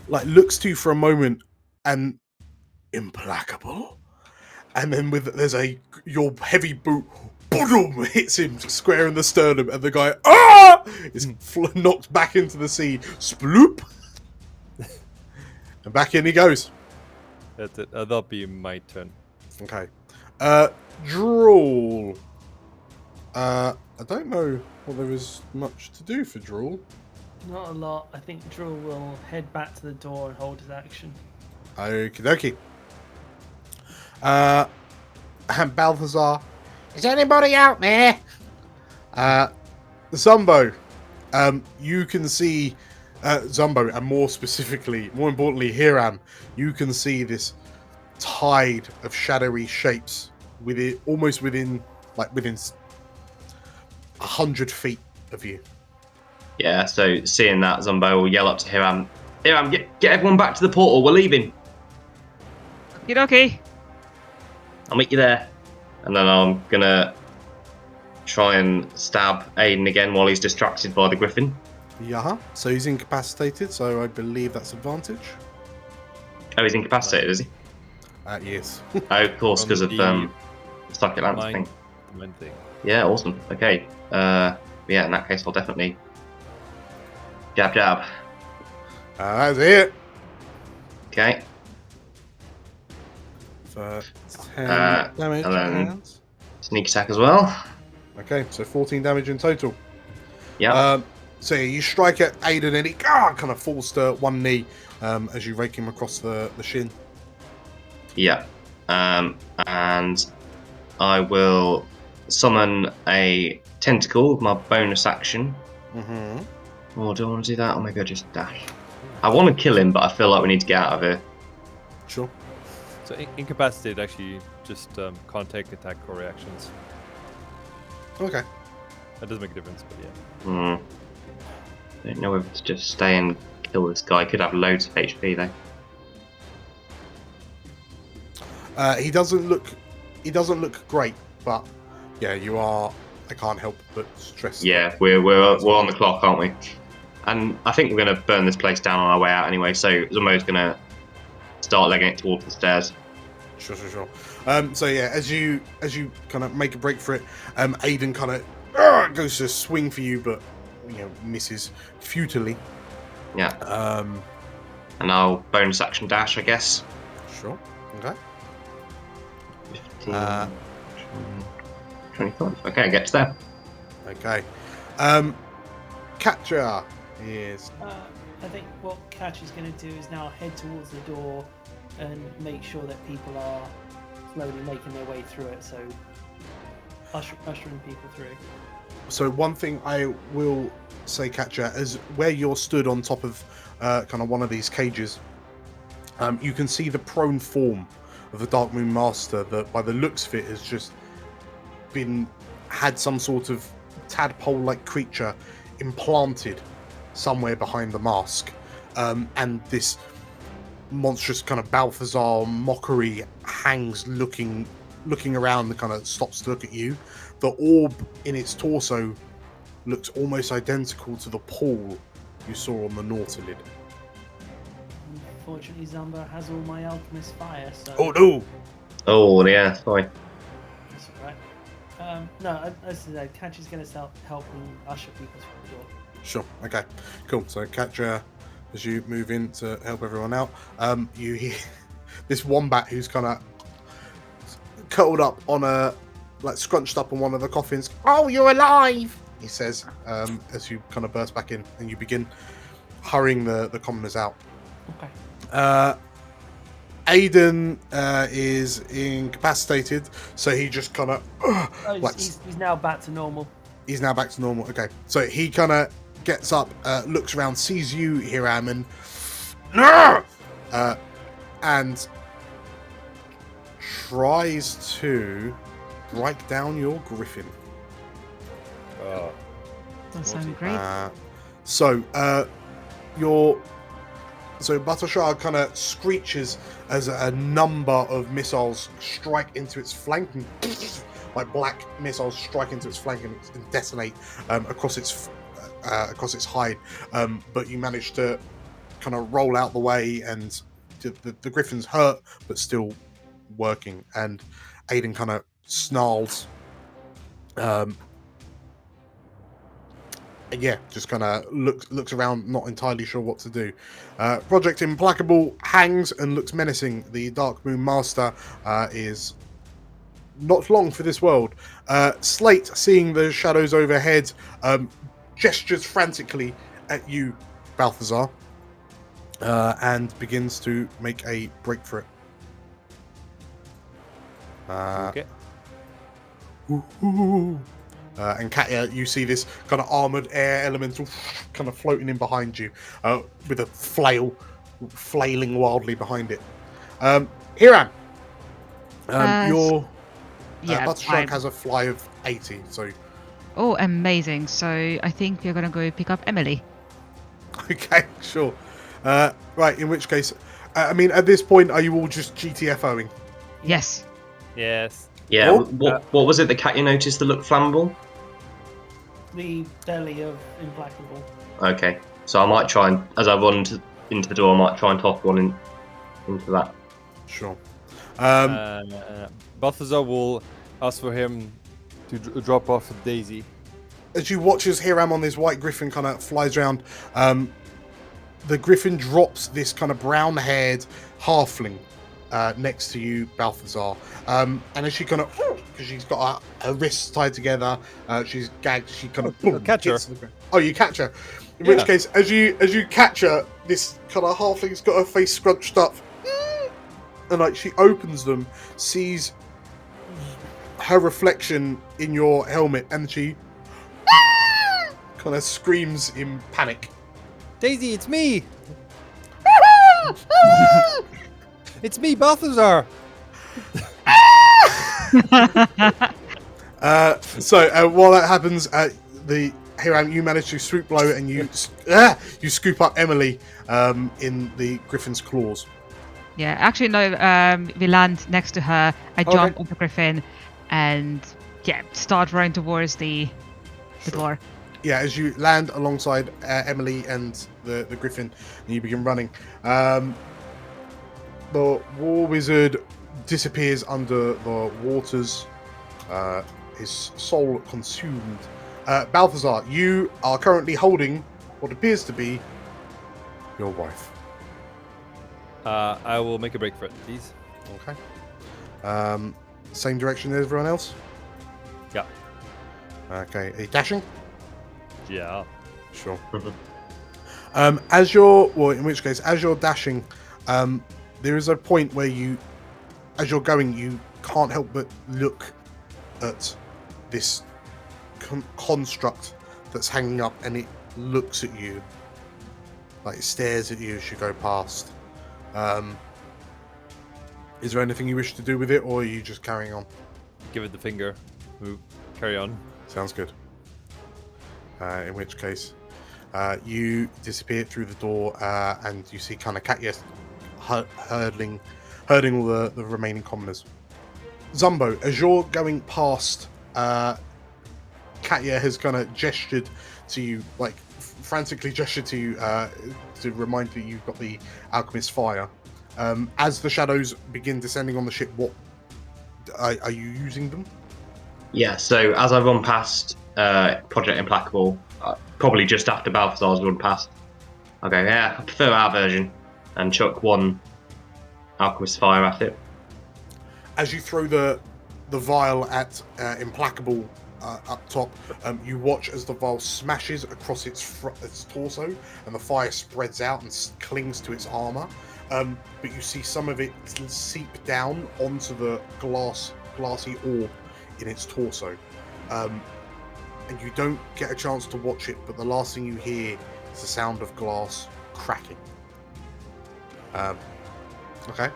looks to you for a moment and implacable, and then there's your heavy boot boom, hits him square in the sternum, and the guy is knocked back into the sea, sploop, and back in he goes. That's it. That'll be my turn. Okay. Drool. I don't know whether there is much to do for Drool. Not a lot. I think Drool will head back to the door and hold his action. Okie dokie. And Balthazar, is anybody out there? Zumbo, you can see Zumbo, and more importantly, Hiram, you can see this tide of shadowy shapes almost within 100 feet of you. Yeah, so seeing that, Zumbo will yell up to Hiram, Hiram, get everyone back to the portal, we're leaving. Okay. I'll meet you there. And then I'm gonna try and stab Aiden again while he's distracted by the griffin. Yeah, so he's incapacitated, so I believe that's advantage. Oh, he's incapacitated, is he? Yes. Oh, of course, because of the Socket Lance thing. Yeah, awesome. Okay. Yeah, in that case, I'll definitely jab. That's it. Okay. For 10 damage. And then sneak attack as well. Okay, so 14 damage in total. Yeah. So you strike at Aiden and he kind of falls to one knee as you rake him across the shin. Yeah. And I will summon a tentacle with my bonus action. Mm-hmm. Or do I want to do that? Or maybe I just dash. I want to kill him, but I feel like we need to get out of here. Sure. So incapacitated actually just can't take attack or reactions. Okay. That does make a difference, but yeah. I don't know whether to just stay and kill this guy. Could have loads of HP though. He doesn't look great, but yeah, you are. I can't help but stress. Yeah, we're on the clock, aren't we? And I think we're going to burn this place down on our way out anyway. So Zumbo's going to start legging it towards the stairs. Sure. So yeah, as you kind of make a break for it, Aiden kind of goes to swing for you, but misses futilely. Yeah. And I'll bonus action dash, I guess. Sure. Okay. 15, 25. Okay, get to there. Okay. Catcher is. I think what Catch is going to do is now head towards the door and make sure that people are slowly making their way through it. So ushering people through. So one thing I will say, Catcher, is where you're stood on top of kind of one of these cages, you can see the prone form of the Dark Moon Master that, by the looks of it, has just had some sort of tadpole-like creature implanted somewhere behind the mask, and this monstrous kind of Balthazar mockery hangs looking around and kind of stops to look at you. The orb in its torso looks almost identical to the pool you saw on the Nautilid. Unfortunately, Zumba has all my alchemist fire, so... Oh no! Oh yeah, sorry. That's alright. No, as I said, Catch is going to start helping usher people through the door. Sure, okay. Cool, so Catcher, as you move in to help everyone out, you hear this wombat who's kind of curled up on scrunched up on one of the coffins. Oh, you're alive! He says, as you kind of burst back in and you begin hurrying the commoners out. Okay. Aiden is incapacitated, so he just kind of... he's now back to normal. He's now back to normal, okay. So he kind of gets up, looks around, sees you, Hiram, and tries to break down your griffin. Oh. That sounds great. So Balthazar kind of screeches as a number of missiles strike into its flank, and like black missiles strike into its flank and detonate across its hide. But you manage to kind of roll out the way, and the griffin's hurt but still working. And Aiden kind of snarls. Just kind of looks around, not entirely sure what to do. Project Implacable hangs and looks menacing. The Dark Moon Master is not long for this world. Slate, seeing the shadows overhead, gestures frantically at you, Balthazar, and begins to make a break for it. Okay. And Katya, you see this kind of armored air elemental kind of floating in behind you with a flail flailing wildly behind it. Hiram, your Butter Shark has a fly of 80, so... Oh, amazing. So I think we're going to go pick up Emily. Okay, sure. Right, in which case... I mean, at this point, are you all just GTFOing? Yes. Yes. Yeah. Oh. What was it that Katya noticed that looked flammable? The belly of Implacable. Okay. So I might try and, as I run into the door, I might try and toss one into that. Sure. Balthazar will ask for him to drop off Daisy. As you watch as Hiram on this white griffin kind of flies around, the griffin drops this kind of brown-haired halfling next to you, Balthazar. And as she kind of, because she's got her wrists tied together, she's gagged. She kind of boom, catch her. Oh, you catch her. In which case, as you catch her, this kind of halfling's got her face scrunched up, and like she opens them, sees her reflection in your helmet, and she kind of screams in panic. Daisy, it's me! It's me, Balthazar! So while that happens, Hiram, you manage to swoop low and you scoop up Emily in the griffin's claws. Yeah, actually, no, we land next to her. I jump on the griffin and, start running towards the door. Yeah, as you land alongside Emily and the griffin, and you begin running. The war wizard disappears under the waters, his soul consumed. Balthazar, you are currently holding what appears to be your wife. I will make a break for it, please. Okay. Same direction as everyone else? Yeah. Okay. Are you dashing? Yeah. Sure. In which case, as you're dashing, there is a point where as you're going, you can't help but look at this construct that's hanging up, and it looks at you, like it stares at you as you go past. Is there anything you wish to do with it, or are you just carrying on? Give it the finger. Move. Carry on. Sounds good. In which case, you disappear through the door, and you see kind of Katya herding all the remaining commoners. Zumbo, as you're going past, Katya has kind of gestured to you, like frantically gestured to you to remind you you've got the alchemist's fire. As the shadows begin descending on the ship, what are you using them? Yeah, so as I run past Project Implacable, probably just after Balthazar's run past, I'll go, I prefer our version, and chuck one alchemist fire at it. As you throw the vial at Implacable up top, you watch as the vial smashes across its torso, and the fire spreads out and clings to its armor. But you see some of it seep down onto the glassy orb in its torso. And you don't get a chance to watch it, but the last thing you hear is the sound of glass cracking. Okay.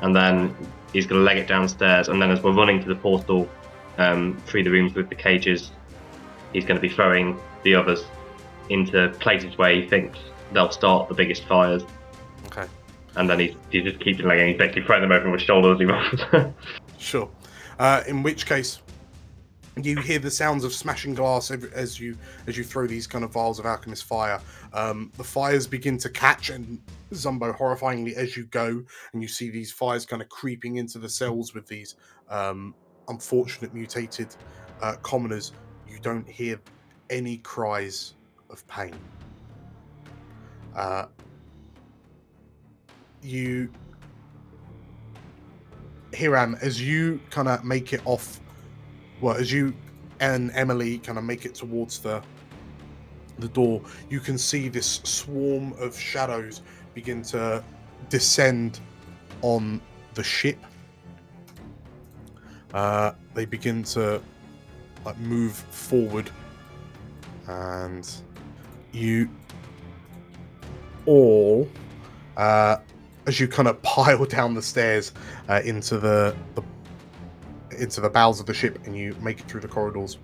And then he's going to leg it downstairs, and then as we're running to the portal through the rooms with the cages, he's going to be throwing the others into places where he thinks they'll start the biggest fires. Okay. And then he just keeps legging, he's basically throwing them over his shoulder as he runs. Sure. In which case, you hear the sounds of smashing glass as you throw these kind of vials of alchemist fire. The fires begin to catch, and Zumbo, horrifyingly, as you go, and you see these fires kind of creeping into the cells with these unfortunate mutated commoners. You don't hear any cries of pain. Hiram, as you kind of make it off, as you and Emily kind of make it towards the door, you can see this swarm of shadows begin to descend on the ship. they begin to move forward, and you all, as you kind of pile down the stairs into the bowels of the ship, and you make it through the corridors.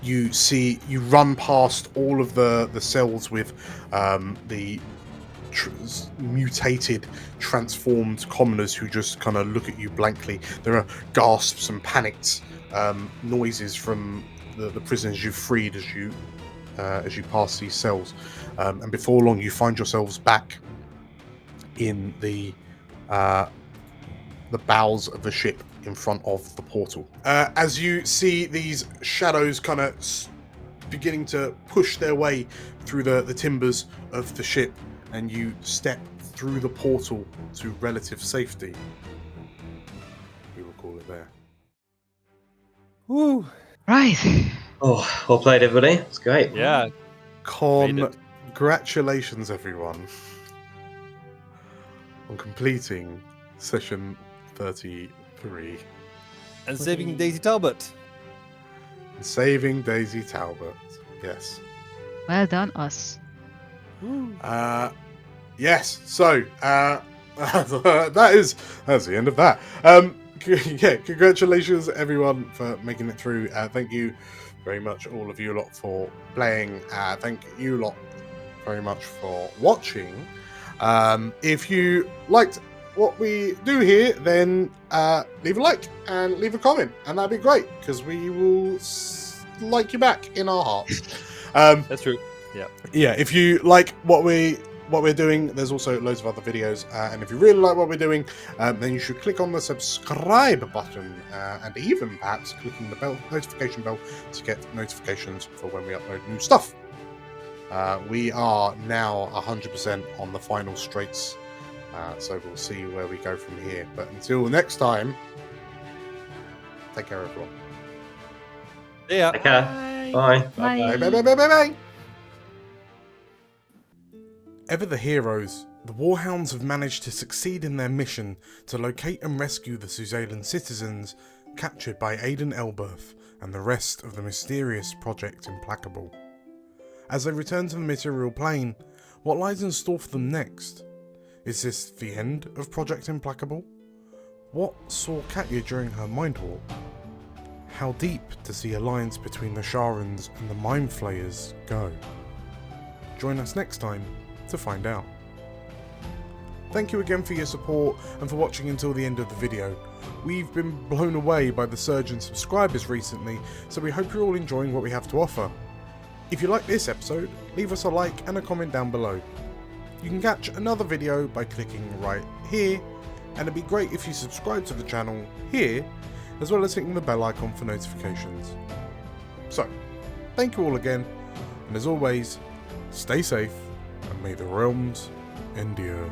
You run past all of the cells with the mutated, transformed commoners who just kind of look at you blankly. There are gasps and panicked noises from the prisoners you've freed as you pass these cells, and before long you find yourselves back in the bowels of the ship in front of the portal. As you see these shadows kind of beginning to push their way through the timbers of the ship, and you step through the portal to relative safety. We will call it there. Woo! Right. Oh, well played, everybody. It's great. Yeah. Congratulations, everyone, on completing session 33. And saving Daisy Talbot. And saving Daisy Talbot. Yes. Well done, us. Yes. So that's the end of that. Yeah. Congratulations, everyone, for making it through. Thank you very much, all of you lot, for playing. Thank you lot very much for watching. If you liked what we do here, then leave a like and leave a comment, and that'd be great, because we will like you back in our hearts. That's true. Yeah, if you like what we're doing, there's also loads of other videos, and if you really like what we're doing, then you should click on the subscribe button, and even perhaps clicking the notification bell to get notifications for when we upload new stuff. We are now 100% on the final straights, so we'll see where we go from here. But until next time, take care, everyone. Yeah. Take care. Bye. Bye. Bye. Ever the heroes, the Warhounds have managed to succeed in their mission to locate and rescue the Suzailan citizens captured by Aidan Elberth and the rest of the mysterious Project Implacable. As they return to the material plane, what lies in store for them next? Is this the end of Project Implacable? What saw Katya during her mind warp? How deep does the alliance between the Sharans and the Mind Flayers go? Join us next time to find out. Thank you again for your support and for watching until the end of the video. We've been blown away by the surge in subscribers recently, so we hope you're all enjoying what we have to offer. If you like this episode, leave us a like and a comment down below. You can catch another video by clicking right here, and it'd be great if you subscribe to the channel here, as well as hitting the bell icon for notifications. So, thank you all again, and as always, stay safe, and may the realms endure.